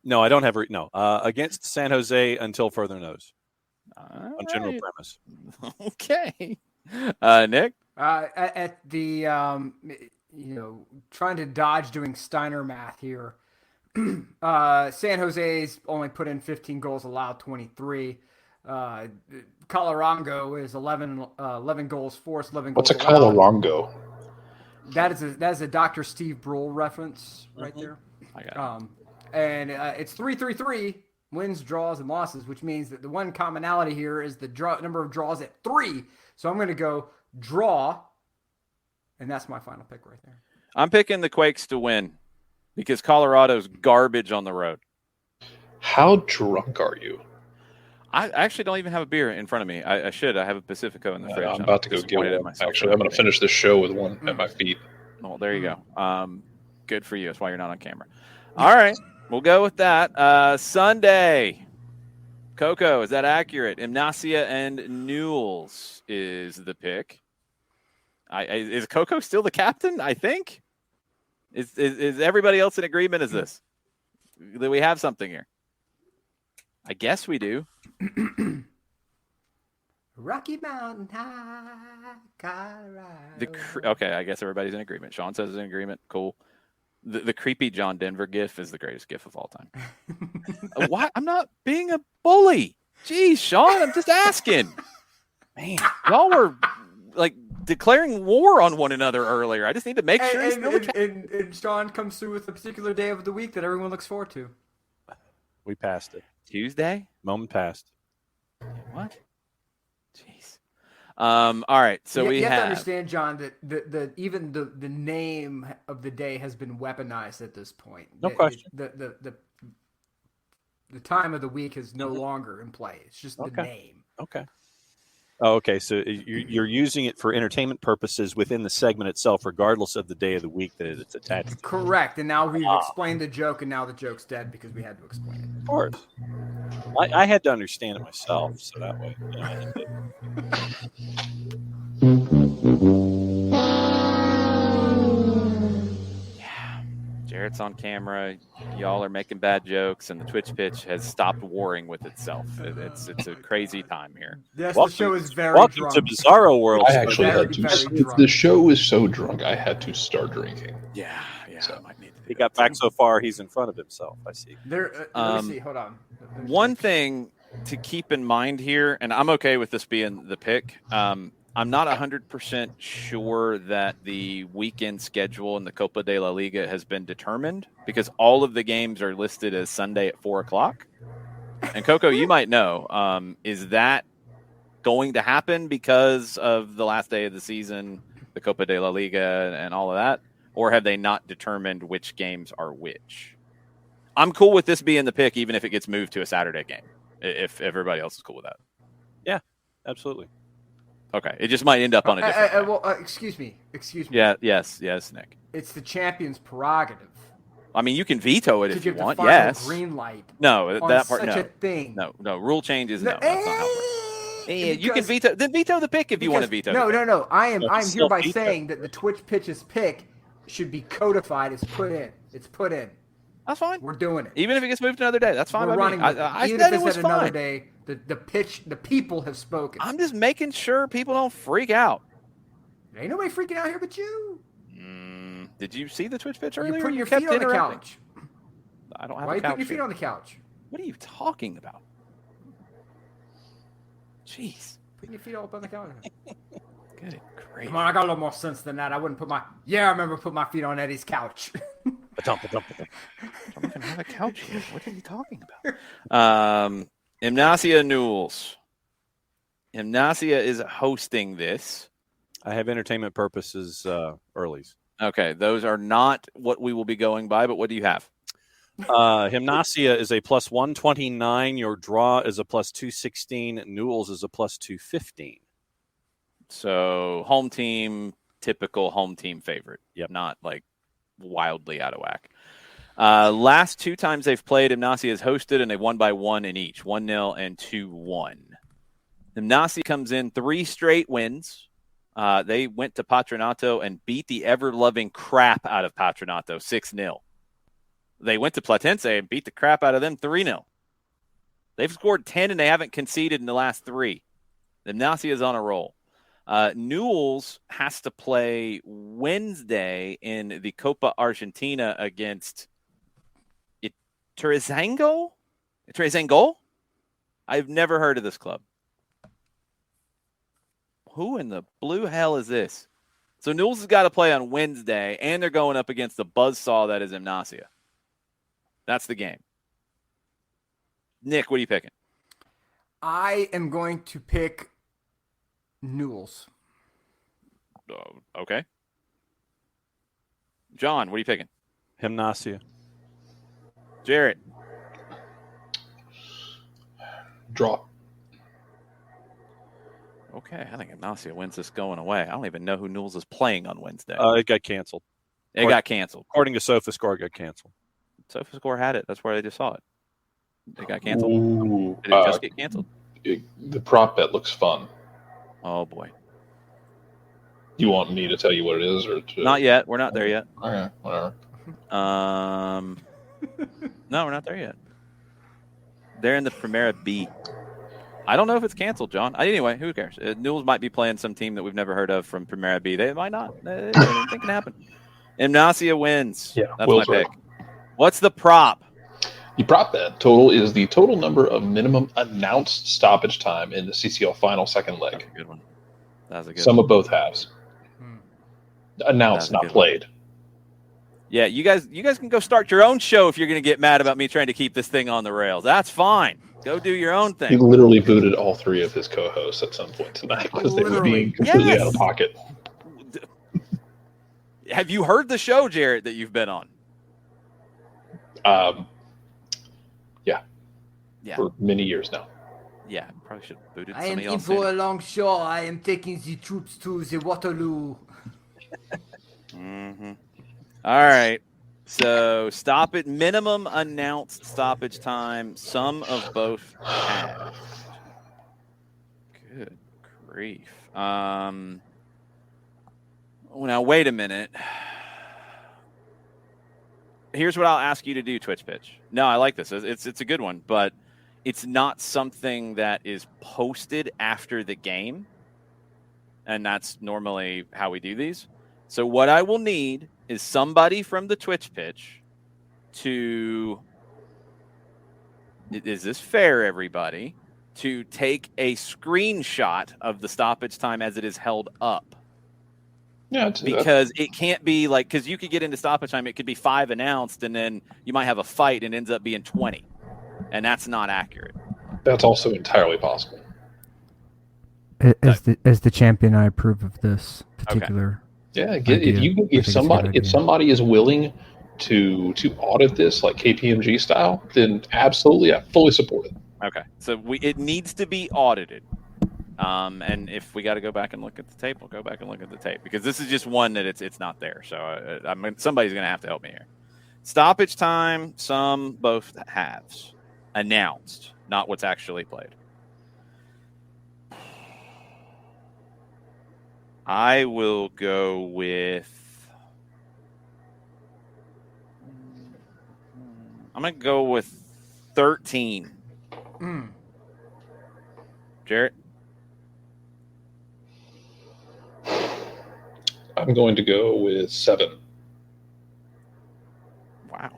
No, I don't have against San Jose until further notice. On general right. premise. Okay. Nick? At the trying to dodge doing Steiner math here. San Jose's only put in 15 goals, allowed 23. Colorado is 11 goals forced, 11 goals. What's a Colorado? That is a Dr. Steve Brule reference right there. I got it. And it's 3-3-3 wins, draws, and losses, which means that the one commonality here is the number of draws at 3. So I'm going to go draw, and that's my final pick right there. I'm picking the Quakes to win because Colorado's garbage on the road. How drunk are you? I actually don't even have a beer in front of me. I should. I have a Pacifico in the fridge. I'm about to go get disappointed in one. myself Actually, for I'm not going to getting finish this show with one at my feet. Well, there you go. Good for you. That's why you're not on camera. All right. We'll go with that. Sunday. Coco, is that accurate? Imnasia and Newell's is the pick. Is Coco still the captain, I think? Is everybody else in agreement as this? Do we have something here? I guess we do. Rocky Mountain High, Colorado. Okay, I guess everybody's in agreement. Sean says he's in agreement. Cool. The creepy John Denver gif is the greatest gif of all time. Why? I'm not being a bully. Jeez, Sean, I'm just asking. Man, y'all were like declaring war on one another earlier. I just need to make sure. And Sean comes through with a particular day of the week that everyone looks forward to. We passed it. Tuesday? Moment passed. What? Jeez. All right. So you have to understand, John, that even the name of the day has been weaponized at this point. No question. The time of the week is no longer in play. It's just the name. Okay. Oh, okay. So you're using it for entertainment purposes within the segment itself, regardless of the day of the week that it's attached to. Correct. And now we've explained the joke, and now the joke's dead because we had to explain it. Of course. I had to understand it myself, so that way. Yeah. Jarrett's on camera. Y'all are making bad jokes, and the Twitch pitch has stopped warring with itself. It's a crazy time here. Yes, the show is very welcome drunk. to Bizarro World. I actually had to. The show is so drunk, I had to start drinking. Yeah. So, I might need to he got back so far, he's in front of himself. I see. Let me see. Hold on. One thing to keep in mind here, and I'm okay with this being the pick. I'm not 100% sure that the weekend schedule in the Copa de la Liga has been determined because all of the games are listed as Sunday at 4:00. And Coco, you might know, is that going to happen because of the last day of the season, the Copa de la Liga and all of that? Or have they not determined which games are which? I'm cool with this being the pick, even if it gets moved to a Saturday game, if everybody else is cool with that. Yeah, absolutely. Okay, it just might end up on a different. Excuse me. Yeah, yes, Nick. It's the champion's prerogative. I mean, you can veto it if you want. Final yes. Green light. No, that part. Such No. a thing. No. Rule changes. No. That's not how it works. You can veto. Then veto the pick if you want to veto. No. I'm hereby saying that the Twitch pitch's pick should be codified. It's put in. That's fine. We're doing it. Even if it gets moved to another day, that's fine. We're running. I even said if it was at fine. another day, the people have spoken. I'm just making sure people don't freak out. There ain't nobody freaking out here but you. Did you see the Twitch pitch earlier? You're putting your feet on the couch. I don't have. Why are you couch putting your feet here. on the couch? What are you talking about? Jeez. Putting your feet all up on the couch. Good grief. Come on, I got a little more sense than that. I wouldn't put my. Yeah, I remember putting my feet on Eddie's couch. I don't even have a couch here. What are you talking about? Imnasia Newell's. Imnasia is hosting this. I have entertainment purposes earlies. Okay, those are not what we will be going by, but what do you have? Gymnasia is a plus 129. Your draw is a plus 216. Newell's is a plus 215. So home team, typical home team favorite. Yep. Not like wildly out of whack. Last two times they've played, Imnasia has hosted, and they won by 1 in each, 1-0 and 2-1. Imnasia comes in 3 straight wins. They went to Patronato and beat the ever-loving crap out of Patronato 6-0. They went to Platense and beat the crap out of them 3-0. They've scored 10 and they haven't conceded in the last 3. Imnasia is on a roll. Newell's has to play Wednesday in the Copa Argentina against Trezengo? I've never heard of this club. Who in the blue hell is this? So Newell's has got to play on Wednesday, and they're going up against the buzzsaw that is Imnasia. That's the game. Nick, what are you picking? I am going to pick Newell's. Okay. John, what are you picking? Gymnasia. Jarrett. Draw. Okay, I think Ignacio wins this going away. I don't even know who Newell's is playing on Wednesday. It got canceled. It got canceled. According to SofaScore, it got canceled. SofaScore had it. That's where they just saw it. It got canceled. Ooh, Did it just get canceled? the prop bet looks fun. Oh boy. You want me to tell you what it is, or Not yet. We're not there yet. Okay, whatever. No, we're not there yet. They're in the Primera B. I don't know if it's canceled, John. Anyway, who cares? Newell's might be playing some team that we've never heard of from Primera B. They might not. Anything can happen. Ignacio wins. Yeah, that's Will's my pick. right. What's the prop? The prop bet total is the total number of minimum announced stoppage time in the CCL final second leg. That's a good one. That's a good Some one. of both halves. Announced, not played. Yeah, you guys can go start your own show if you're going to get mad about me trying to keep this thing on the rails. That's fine. Go do your own He thing. literally booted all three of his co-hosts at some point tonight because they were being completely Yes. out of pocket. Have you heard the show, Jarrett, that you've been on? Yeah. For many years now. Yeah, probably should have booted I some am of y'all in for soon. a long show. I am taking the troops to the Waterloo. Mm-hmm. All right. So stop it. Minimum announced stoppage time. Some of both halves. Good grief. Now wait a minute. Here's what I'll ask you to do, Twitch Pitch. No, I like this. It's a good one, but it's not something that is posted after the game. And that's normally how we do these. So what I will need is somebody from the Twitch Pitch to, is this fair, everybody, to take a screenshot of the stoppage time as it is held up. Yeah, because it can't be like, because you could get into stoppage time, it could be 5 announced, and then you might have a fight and it ends up being 20. And that's not accurate. that's also entirely possible. As the champion, I approve of this particular. Yeah, idea. if somebody is willing to audit this like KPMG style, then absolutely, I fully support it. Okay. So it needs to be audited. And if we got to go back and look at the tape, we'll go back and look at the tape because this is just one that it's not there. So somebody's going to have to help me here. Stoppage time, some, both halves. Announced, not what's actually played. I will go with. I'm going to go with 13. Jarrett? I'm going to go with 7. Wow.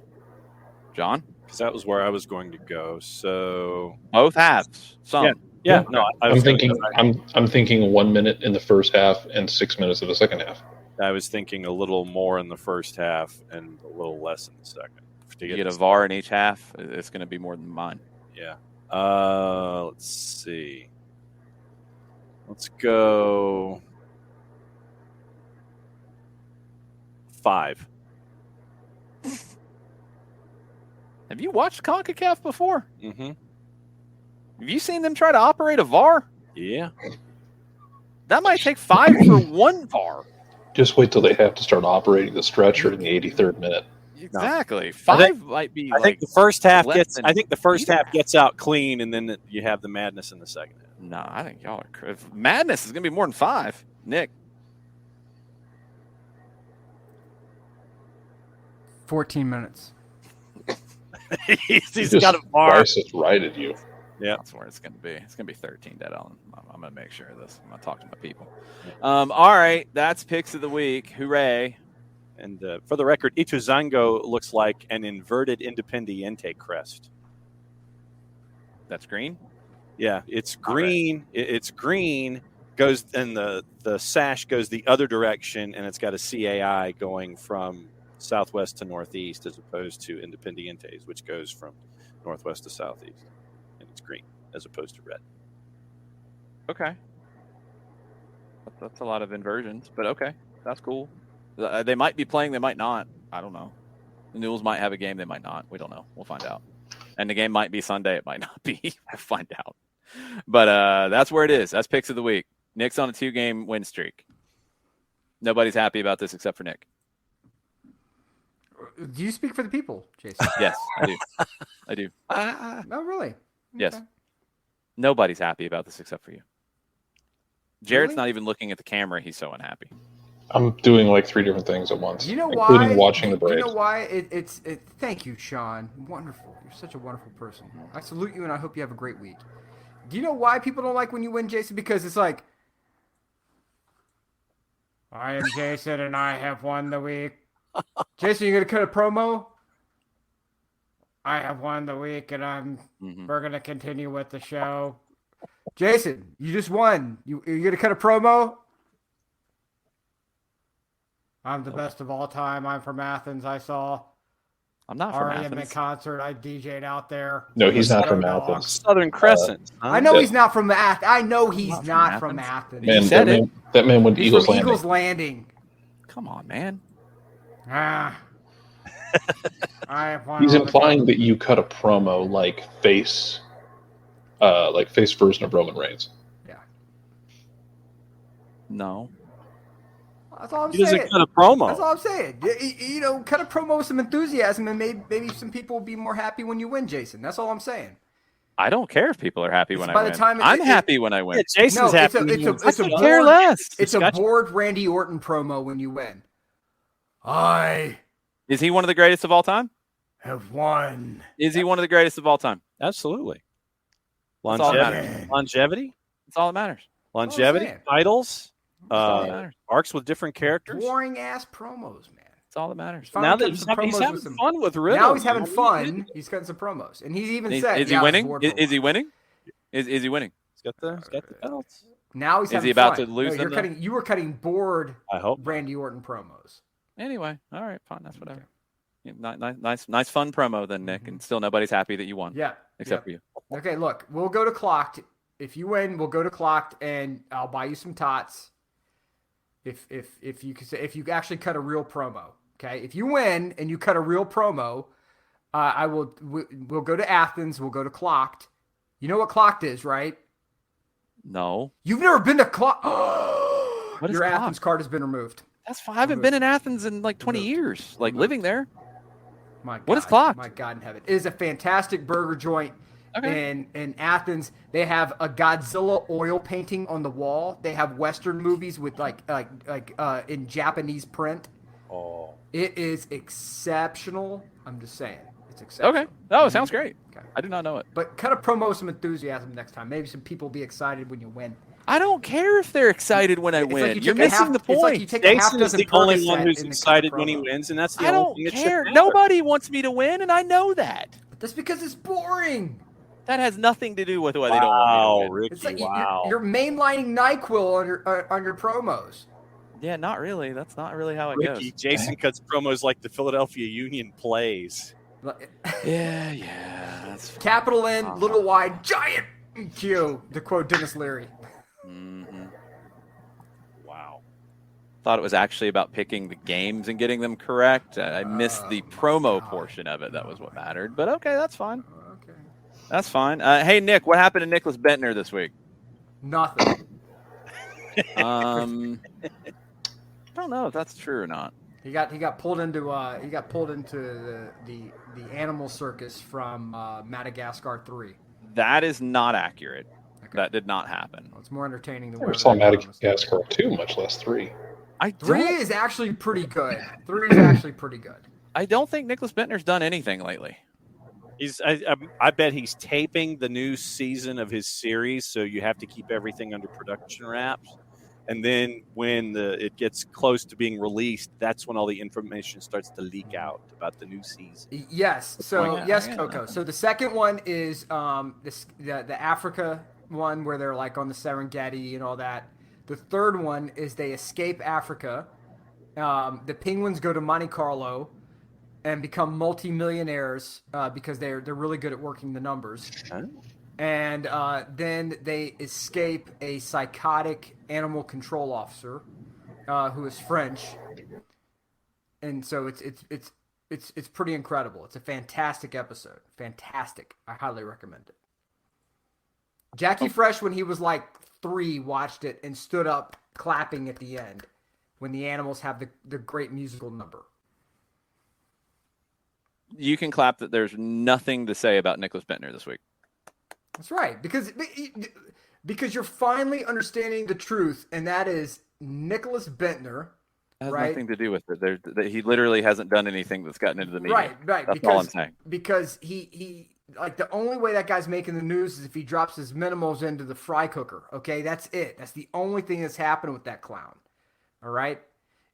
John? Because that was where I was going to go. So Both halves. Some. yeah. No, I'm thinking 1 minute in the first half and 6 minutes in the second half. I was thinking a little more in the first half and a little less in the second. You get a VAR in each half, it's going to be more than mine. Yeah. Let's see. Let's go 5. Have you watched CONCACAF before? Mm-hmm. Have you seen them try to operate a VAR? Yeah. That might take 5 for one VAR. Just wait till they have to start operating the stretcher in the 83rd minute. Exactly. 5 might be. I think the first half less gets. than I think the first either half gets out clean, and then you have the madness in the second half. No, I think y'all are. Madness is going to be more than 5. Nick. 14 minutes. He's got a VAR. Bryce has righted you. Yeah, That's where it's going to be. It's going to be 13 dead on. I'm going to make sure of this. I'm going to talk to my people. All right. That's picks of the week. Hooray. and for the record, Ituzaingo looks like an inverted Independiente crest. That's green? Yeah, it's green. It's green. Goes and the sash goes the other direction, and it's got a CAI going from southwest to northeast, as opposed to Independiente's, which goes from northwest to southeast, and it's green as opposed to red. Okay. That's a lot of inversions, but okay. That's cool. They might be playing, they might not. I don't know. The Newells might have a game, they might not. We don't know. We'll find out. And the game might be Sunday, it might not be. We'll find out. But that's where it is. That's picks of the week. Nick's on a 2-game win streak. Nobody's happy about this except for Nick. Do you speak for the people, Jason? Yes, I do. I do. Oh, really? Yes. Okay. Nobody's happy about this except for you. Jared's Really? not even looking at the camera. He's so unhappy. I'm doing like 3 different things at once, Do you know including why? watching the Do you Braves. know why? It's thank you, Sean. Wonderful. You're such a wonderful person. I salute you, and I hope you have a great week. Do you know why people don't like when you win, Jason? Because it's like, I am Jason, and I have won the week. Jason, you gonna cut a promo? I have won the week, and we're gonna continue with the show. Jason, you just won. You gonna cut a promo? I'm the best of all time. I'm from Athens. I saw I'm not from REM Athens. at concert. I DJ'd out there. No, he's not from Dogs. Athens. Southern Crescent. I know Yeah. he's not from Athens. I know he's Not from not from Athens. Athens. Man, Man, said that man went to He's Eagles from Landing. Eagles Landing. Come on, man. Ah. I have won He's all the implying games. that you cut a promo like face version of Roman Reigns. Yeah. No. That's all I'm He doesn't saying. cut a promo. That's all I'm saying. You know, cut a promo with some enthusiasm, and maybe some people will be more happy when you win, Jason. That's all I'm saying. I don't care if people are happy when by I the win. time I'm happy when I win. Yeah, Jason's No, happy. it's a I care less. It's a Gotcha. bored Randy Orton promo when you win. I Is he one of the greatest of all time? have won. Is he one of the greatest of all time? Absolutely. That's all that Longevity. matters. Longevity. That's all that matters. Longevity. saying. Titles. That's all that matters. Arcs with different characters. Boring ass promos, man. That's all that matters. Finally Now that cutting he's some having, promos with some- fun with Riddle. Now he's having fun. He's cutting some promos, and he's even said, Is he "Yeah, I was winning? bored for a Is he while." winning? Is he winning? He's got the belts. Now he's Is having he about fun. to lose No, you're them, though? cutting. You were cutting bored I hope. Randy Orton promos. Anyway, all right, fine. That's whatever. Yeah, nice, fun promo then, Nick. And still nobody's happy that you won. Yeah. Except for you. Okay, look, we'll go to Clocked. If you win, we'll go to Clocked, and I'll buy you some tots. If you actually cut a real promo, okay. If you win and you cut a real promo, we'll go to Athens. We'll go to Clocked. You know what Clocked is, right? No. You've never been to Clocked. What is Your Clocked? Athens card has been removed. That's fine. I haven't been in Athens in like 20 Removed. years, like Removed. living there. My God, What is Clocked? My God in heaven. It is a fantastic burger joint Okay. in Athens. They have a Godzilla oil painting on the wall. They have Western movies with like in Japanese print. Oh. It is exceptional. I'm just saying. It's exceptional. Okay. Oh, it sounds great. Okay. I did not know it. But cut a promo with some enthusiasm next time. Maybe some people will be excited when you win. I don't care if they're excited when I It's like win. you You're take a missing half- the it's like point. you take a half Jason is dozen the only Percocet one who's in the excited cut when he promo. wins, and that's the I only don't thing that should care. matter. Nobody wants me to win, and I know that. But that's because it's boring. That has nothing to do with why they don't want me to win. Ricky, It's like wow. you're mainlining NyQuil on your promos. Yeah, not really. That's not really how it Ricky, goes. Jason cuts promos like the Philadelphia Union plays. Yeah. That's Capital N, little Y, giant Q, to quote Dennis Leary. Wow. Thought it was actually about picking the games and getting them correct. I missed the promo portion of it. That was what mattered. But okay, that's fine. Okay. That's fine. Hey, Nick, what happened to Nicholas Bentner this week? Nothing. I don't know if that's true or not. He got pulled into the animal circus from Madagascar 3. That is not accurate. Okay. That did not happen. Well, it's more entertaining than Never whatever saw they promised. Madagascar 2, much less 3. I 3 don't, is actually pretty good. 3 is actually pretty good. I don't think Nicholas Bentner's done anything lately. I bet he's taping the new season of his series, so you have to keep everything under production wraps. And then when it gets close to being released, that's when all the information starts to leak out about the new season. Yes. So Yeah, yes, yeah. Coco. So the second one is the Africa one where they're like on the Serengeti and all that. The third one is they escape Africa. The penguins go to Monte Carlo and become multimillionaires because they're really good at working the numbers. Huh? And then they escape a psychotic animal control officer who is French. And so it's pretty incredible. It's a fantastic episode. Fantastic. I highly recommend it. Jackie Fresh, when he was like 3, watched it and stood up clapping at the end when the animals have the great musical number. You can clap that there's nothing to say about Nicholas Bentner this week. That's right, because you're finally understanding the truth, and that is Nicholas Bentner. It has right? nothing to do with it. He literally hasn't done anything that's gotten into the media. Right. That's all I'm saying. Because he like the only way that guy's making the news is if he drops his minimals into the fry cooker. Okay, that's it. That's the only thing that's happened with that clown. All right,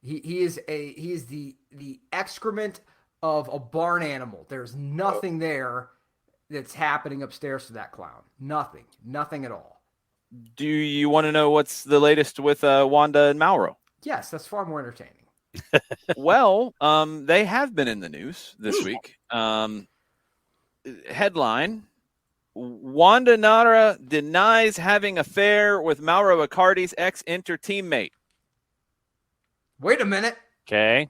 he is the excrement of a barn animal. There's nothing there that's happening upstairs to that clown. Nothing at all. Do you want to know what's the latest with Wanda and Mauro? Yes, that's far more entertaining. Well, they have been in the news this week. Headline: Wanda Nara denies having affair with Mauro Icardi's ex-Inter teammate. Wait a minute. Okay.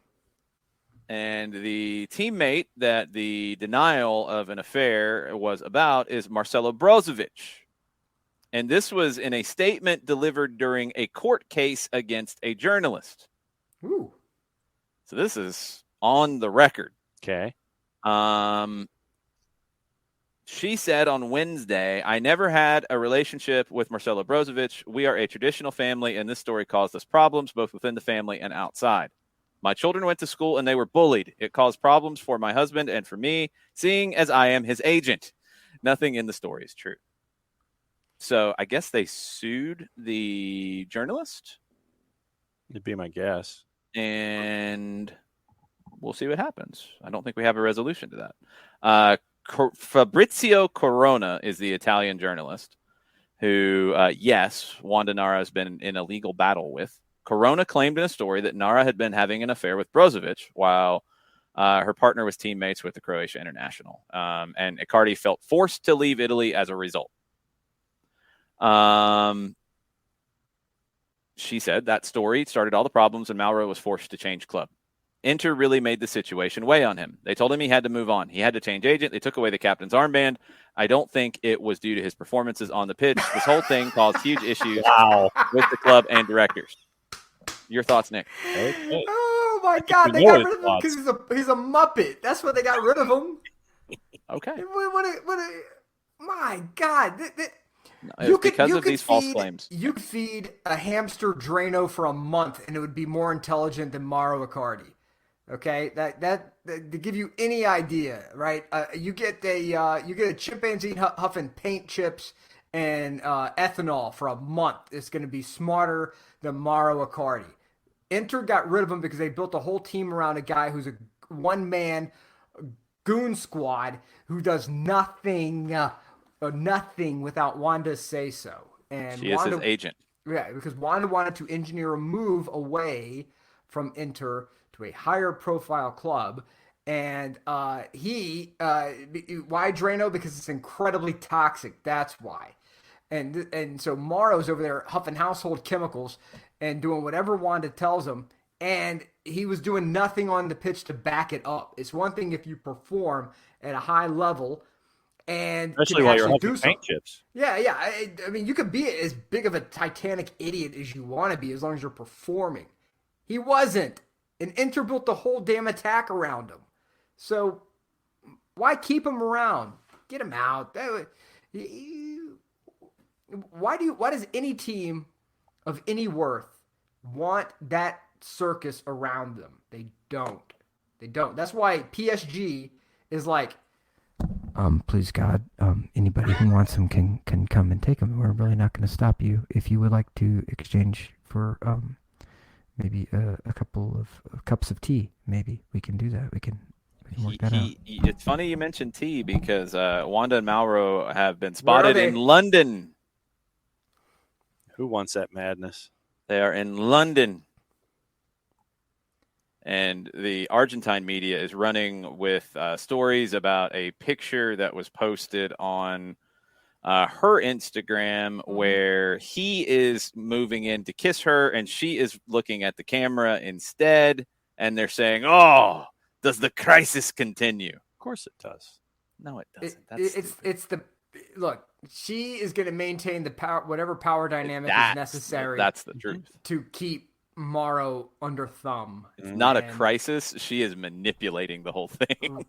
And the teammate that the denial of an affair was about is Marcelo Brozovic. And this was in a statement delivered during a court case against a journalist. Ooh. So this is on the record. Okay. She said on Wednesday, I never had a relationship with Marcelo Brozovic. We are a traditional family, and this story caused us problems both within the family and outside. My children went to school, and they were bullied. It caused problems for my husband and for me, seeing as I am his agent. Nothing in the story is true. So I guess they sued the journalist. It'd be my guess. And we'll see what happens. I don't think we have a resolution to that. Fabrizio Corona is the Italian journalist who, yes, Wanda Nara has been in a legal battle with. Corona claimed in a story that Nara had been having an affair with Brozovic while her partner was teammates with the Croatia international. And Icardi felt forced to leave Italy as a result. She said that story started all the problems and Mauro was forced to change club. Inter really made the situation weigh on him. They told him he had to move on. He had to change agent. They took away the captain's armband. I don't think it was due to his performances on the pitch. This whole thing caused huge issues with the club and directors. Your thoughts, Nick? Okay. Oh my God! They got rid of him because he's a Muppet. That's why they got rid of him. Okay. My God! Because of these false claims. You could feed a hamster Drano for a month, and it would be more intelligent than Mauro Icardi. Okay, that to give you any idea, right? You get a chimpanzee huffing paint chips and ethanol for a month. It's going to be smarter than Mauro Icardi. Inter got rid of him because they built a whole team around a guy who's a one-man goon squad who does nothing without Wanda's say-so. And she is his agent. Yeah, because Wanda wanted to engineer a move away from Inter to a higher profile club. And why Drano? Because it's incredibly toxic. That's why. And so Mauro's over there huffing household chemicals and doing whatever Wanda tells him. And he was doing nothing on the pitch to back it up. It's one thing if you perform at a high level and especially while you're huffing paint chips. Yeah. I mean, you could be as big of a Titanic idiot as you want to be as long as you're performing. He wasn't. And Inter built the whole damn attack around him. So why keep him around? Get him out. Why does any team of any worth want that circus around them? They don't. That's why PSG is like, please God, anybody who wants him can come and take him. We're really not going to stop you. If you would like to exchange for maybe a couple of cups of tea, maybe we can do that. We can work that out. It's funny you mentioned tea because Wanda and Mauro have been spotted in London. Who wants that madness? They are in London. And the Argentine media is running with stories about a picture that was posted on her Instagram where he is moving in to kiss her and she is looking at the camera instead. And they're saying, oh, does the crisis continue? Of course it does. No, it doesn't. It's look, she is going to maintain the power, whatever power dynamic is necessary. That's the truth. To keep Morrow under thumb. It's not a crisis. She is manipulating the whole thing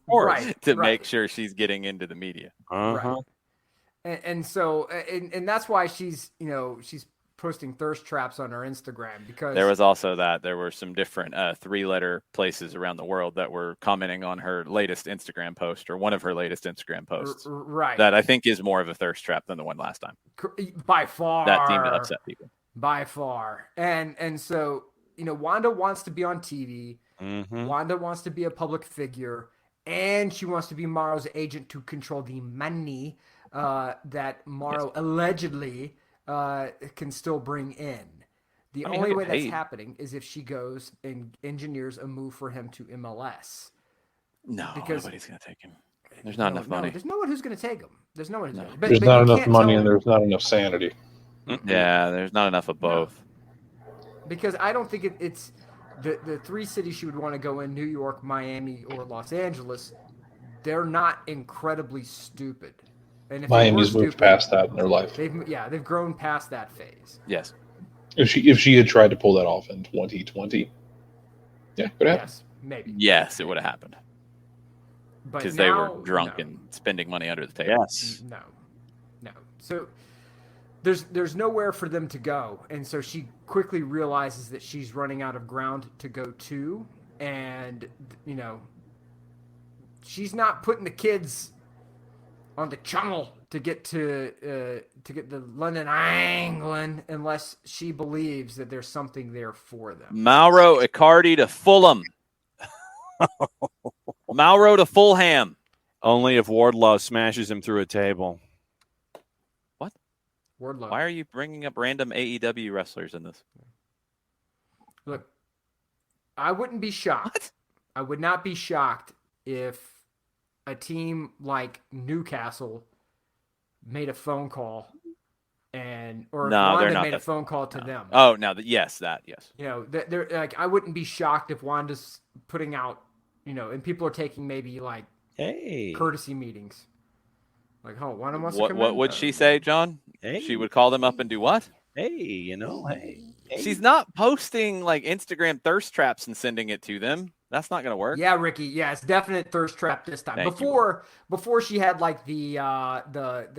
to make sure she's getting into the media. Right. And so, and that's why she's posting thirst traps on her Instagram, because there was also that there were some different 3-letter places around the world that were commenting on her latest Instagram post, or one of her latest Instagram posts, right? That I think is more of a thirst trap than the one last time. By far, that seemed to upset people. By far, and so Wanda wants to be on TV. Mm-hmm. Wanda wants to be a public figure, and she wants to be Morrow's agent to control the money that Morrow allegedly can still bring in. The only way that's happening is if she goes and engineers a move for him to MLS. No, because nobody's going to take him. There's not enough money. There's no one who's going to take him. There's no one who's going to. There's not enough money, and there's not enough sanity. Yeah, there's not enough of both. Because I don't think it's the 3 cities she would want to go in: New York, Miami, or Los Angeles. They're not incredibly stupid. And if Miami's moved past that in their life. They've grown past that phase. Yes. If she had tried to pull that off in 2020, could happen. Yes, maybe. Yes, it would have happened. Because they were drunk and spending money under the table. Yes. No. So there's nowhere for them to go, and so she quickly realizes that she's running out of ground to go to, and she's not putting the kids on the channel to get to get the London, England, unless she believes that there's something there for them. Mauro Icardi to Fulham. Mauro to Fulham. Only if Wardlow smashes him through a table. What? Wardlow. Why are you bringing up random AEW wrestlers in this? Look, I wouldn't be shocked. What? I would not be shocked if a team like Newcastle made a phone call, or Wanda made a phone call to them. Oh, no, yes. They're like, I wouldn't be shocked if Wanda's putting out, and people are taking maybe like courtesy meetings. Like, Wanda wants to come in. What would she say, John? Hey. She would call them up and do what? Hey. She's not posting like Instagram thirst traps and sending it to them. That's not going to work. Yeah, Ricky. Yeah, it's definite thirst trap this time. Before she had like the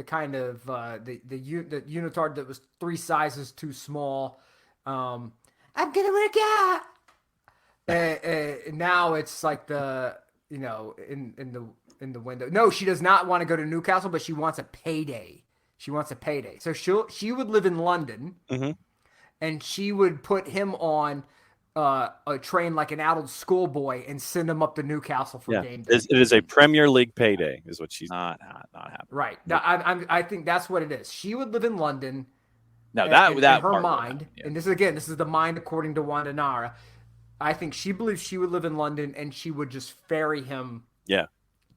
kind of the unitard that was 3 sizes too small. I'm gonna work out. Now it's like the in the window. No, she does not want to go to Newcastle, but she wants a payday. So she would live in London, and she would put him on a train like an adult schoolboy and send him up to Newcastle for game day. It is a Premier League payday, is what she's not happening. Right. Now, I think that's what it is. She would live in London. No, that in her mind, and this is the mind according to Wanda Nara. I think she believes she would live in London, and she would just ferry him.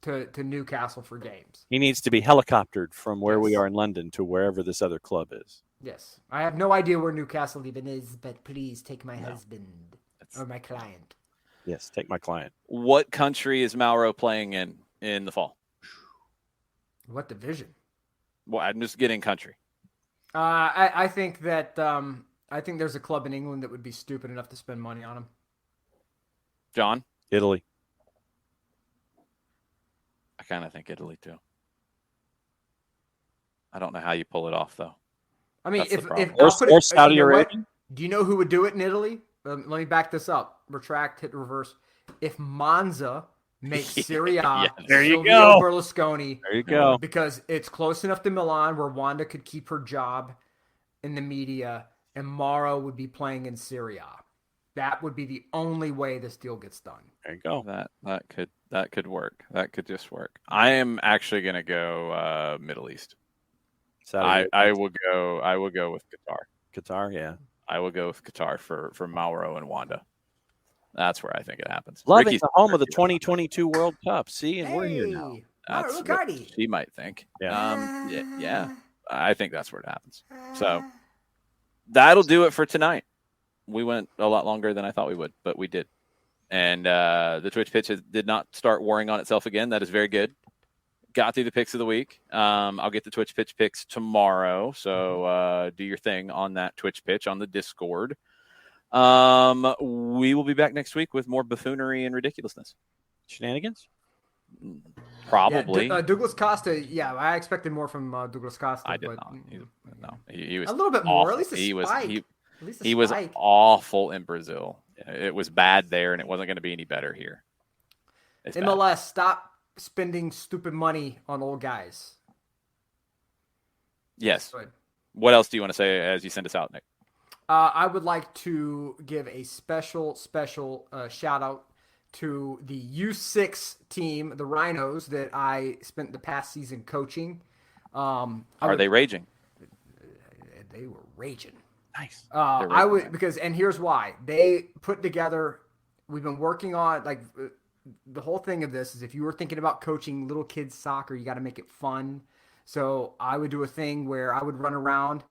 To Newcastle for games. He needs to be helicoptered from where we are in London to wherever this other club is. Yes. I have no idea where Newcastle even is, but please take my husband or my client. Yes, take my client. What country is Mauro playing in the fall? What division? Well, I'm just getting country. I think that I think there's a club in England that would be stupid enough to spend money on him. John? Italy. I kind of think Italy too. I don't know how you pull it off though. I mean, or Saudi Arabia. Do you know who would do it in Italy? Let me back this up. Retract, hit reverse. If Monza makes Serie A, there you Silvio go. Berlusconi. There you go. Because it's close enough to Milan where Wanda could keep her job in the media, and Mauro would be playing in Serie A. That would be the only way this deal gets done. There you go. That could work. That could just work. I am actually going to go Middle East. I will go with Qatar. Qatar, yeah. I will go with Qatar for Mauro and Wanda. That's where I think it happens. Ricky's the home of the 2022 World Cup. See, and we're here now. That's what she might think. Yeah. I think that's where it happens. So that'll do it for tonight. We went a lot longer than I thought we would, but we did. And the Twitch pitch did not start warring on itself again. That is very good. got through the picks of the week. I'll get the Twitch pitch picks tomorrow. So do your thing on that Twitch pitch on the Discord. We will be back next week with more buffoonery and ridiculousness. Shenanigans? Probably. Yeah, Douglas Costa. Yeah, I expected more from Douglas Costa. I did but, not. He was a little bit more. awful. At least a spike. He was awful in Brazil. It was bad there, and it wasn't going to be any better here. It's MLS, bad. stop spending stupid money on old guys. Yes. What else do you want to say as you send us out, Nick? I would like to give a special shout out to the U6 team, the Rhinos, that I spent the past season coaching. Are they raging? They were raging. Nice. I would and here's why. They put together. We've been working on the whole thing of this is if you were thinking about coaching little kids soccer, you got to make it fun. So I would do a thing where I would run around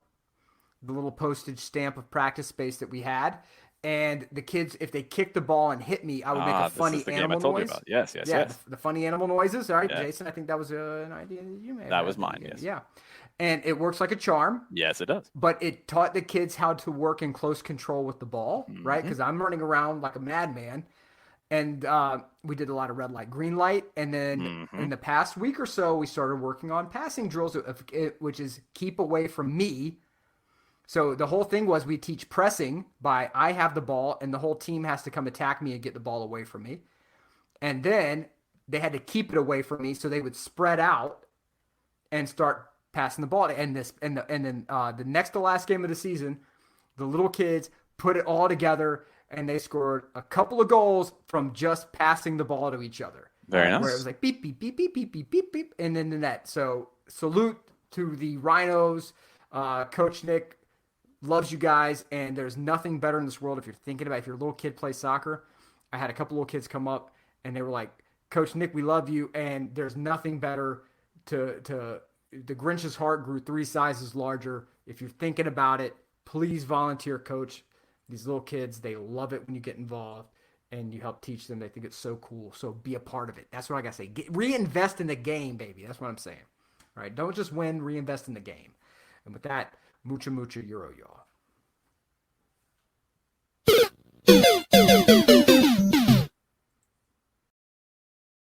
the little postage stamp of practice space that we had. And the kids, if they kicked the ball and hit me, I would make a funny animal noise. Yes. The funny animal noises. All right, yes. Jason, I think that was an idea that you made. That was mine, yes. Yeah. And it works like a charm. Yes, it does. But it taught the kids how to work in close control with the ball, right? Because I'm running around like a madman. And we did a lot of red light, green light. And then in the past week or so, we started working on passing drills, which is keep away from me. So the whole thing was we teach pressing by I have the ball and the whole team has to come attack me and get the ball away from me. And then they had to keep it away from me. So they would spread out and start passing the ball. And then the next to last game of the season, the little kids put it all together and they scored a couple of goals from just passing the ball to each other. Very nice. Where it was like beep, beep, beep, beep, beep, beep, beep, beep, and then the net. So salute to the Rhinos. Coach Nick loves you guys, and there's nothing better in this world if you're thinking about if your little kid plays soccer. I had a couple little kids come up, and they were like, Coach Nick, we love you, and there's nothing better to the Grinch's heart grew 3 sizes larger. If you're thinking about it, please volunteer, Coach. These little kids, they love it when you get involved, and you help teach them. They think it's so cool, so be a part of it. That's what I got to say. Reinvest in the game, baby. That's what I'm saying. All right, don't just win, reinvest in the game. And with that, mucha, mucha Euro, y'all.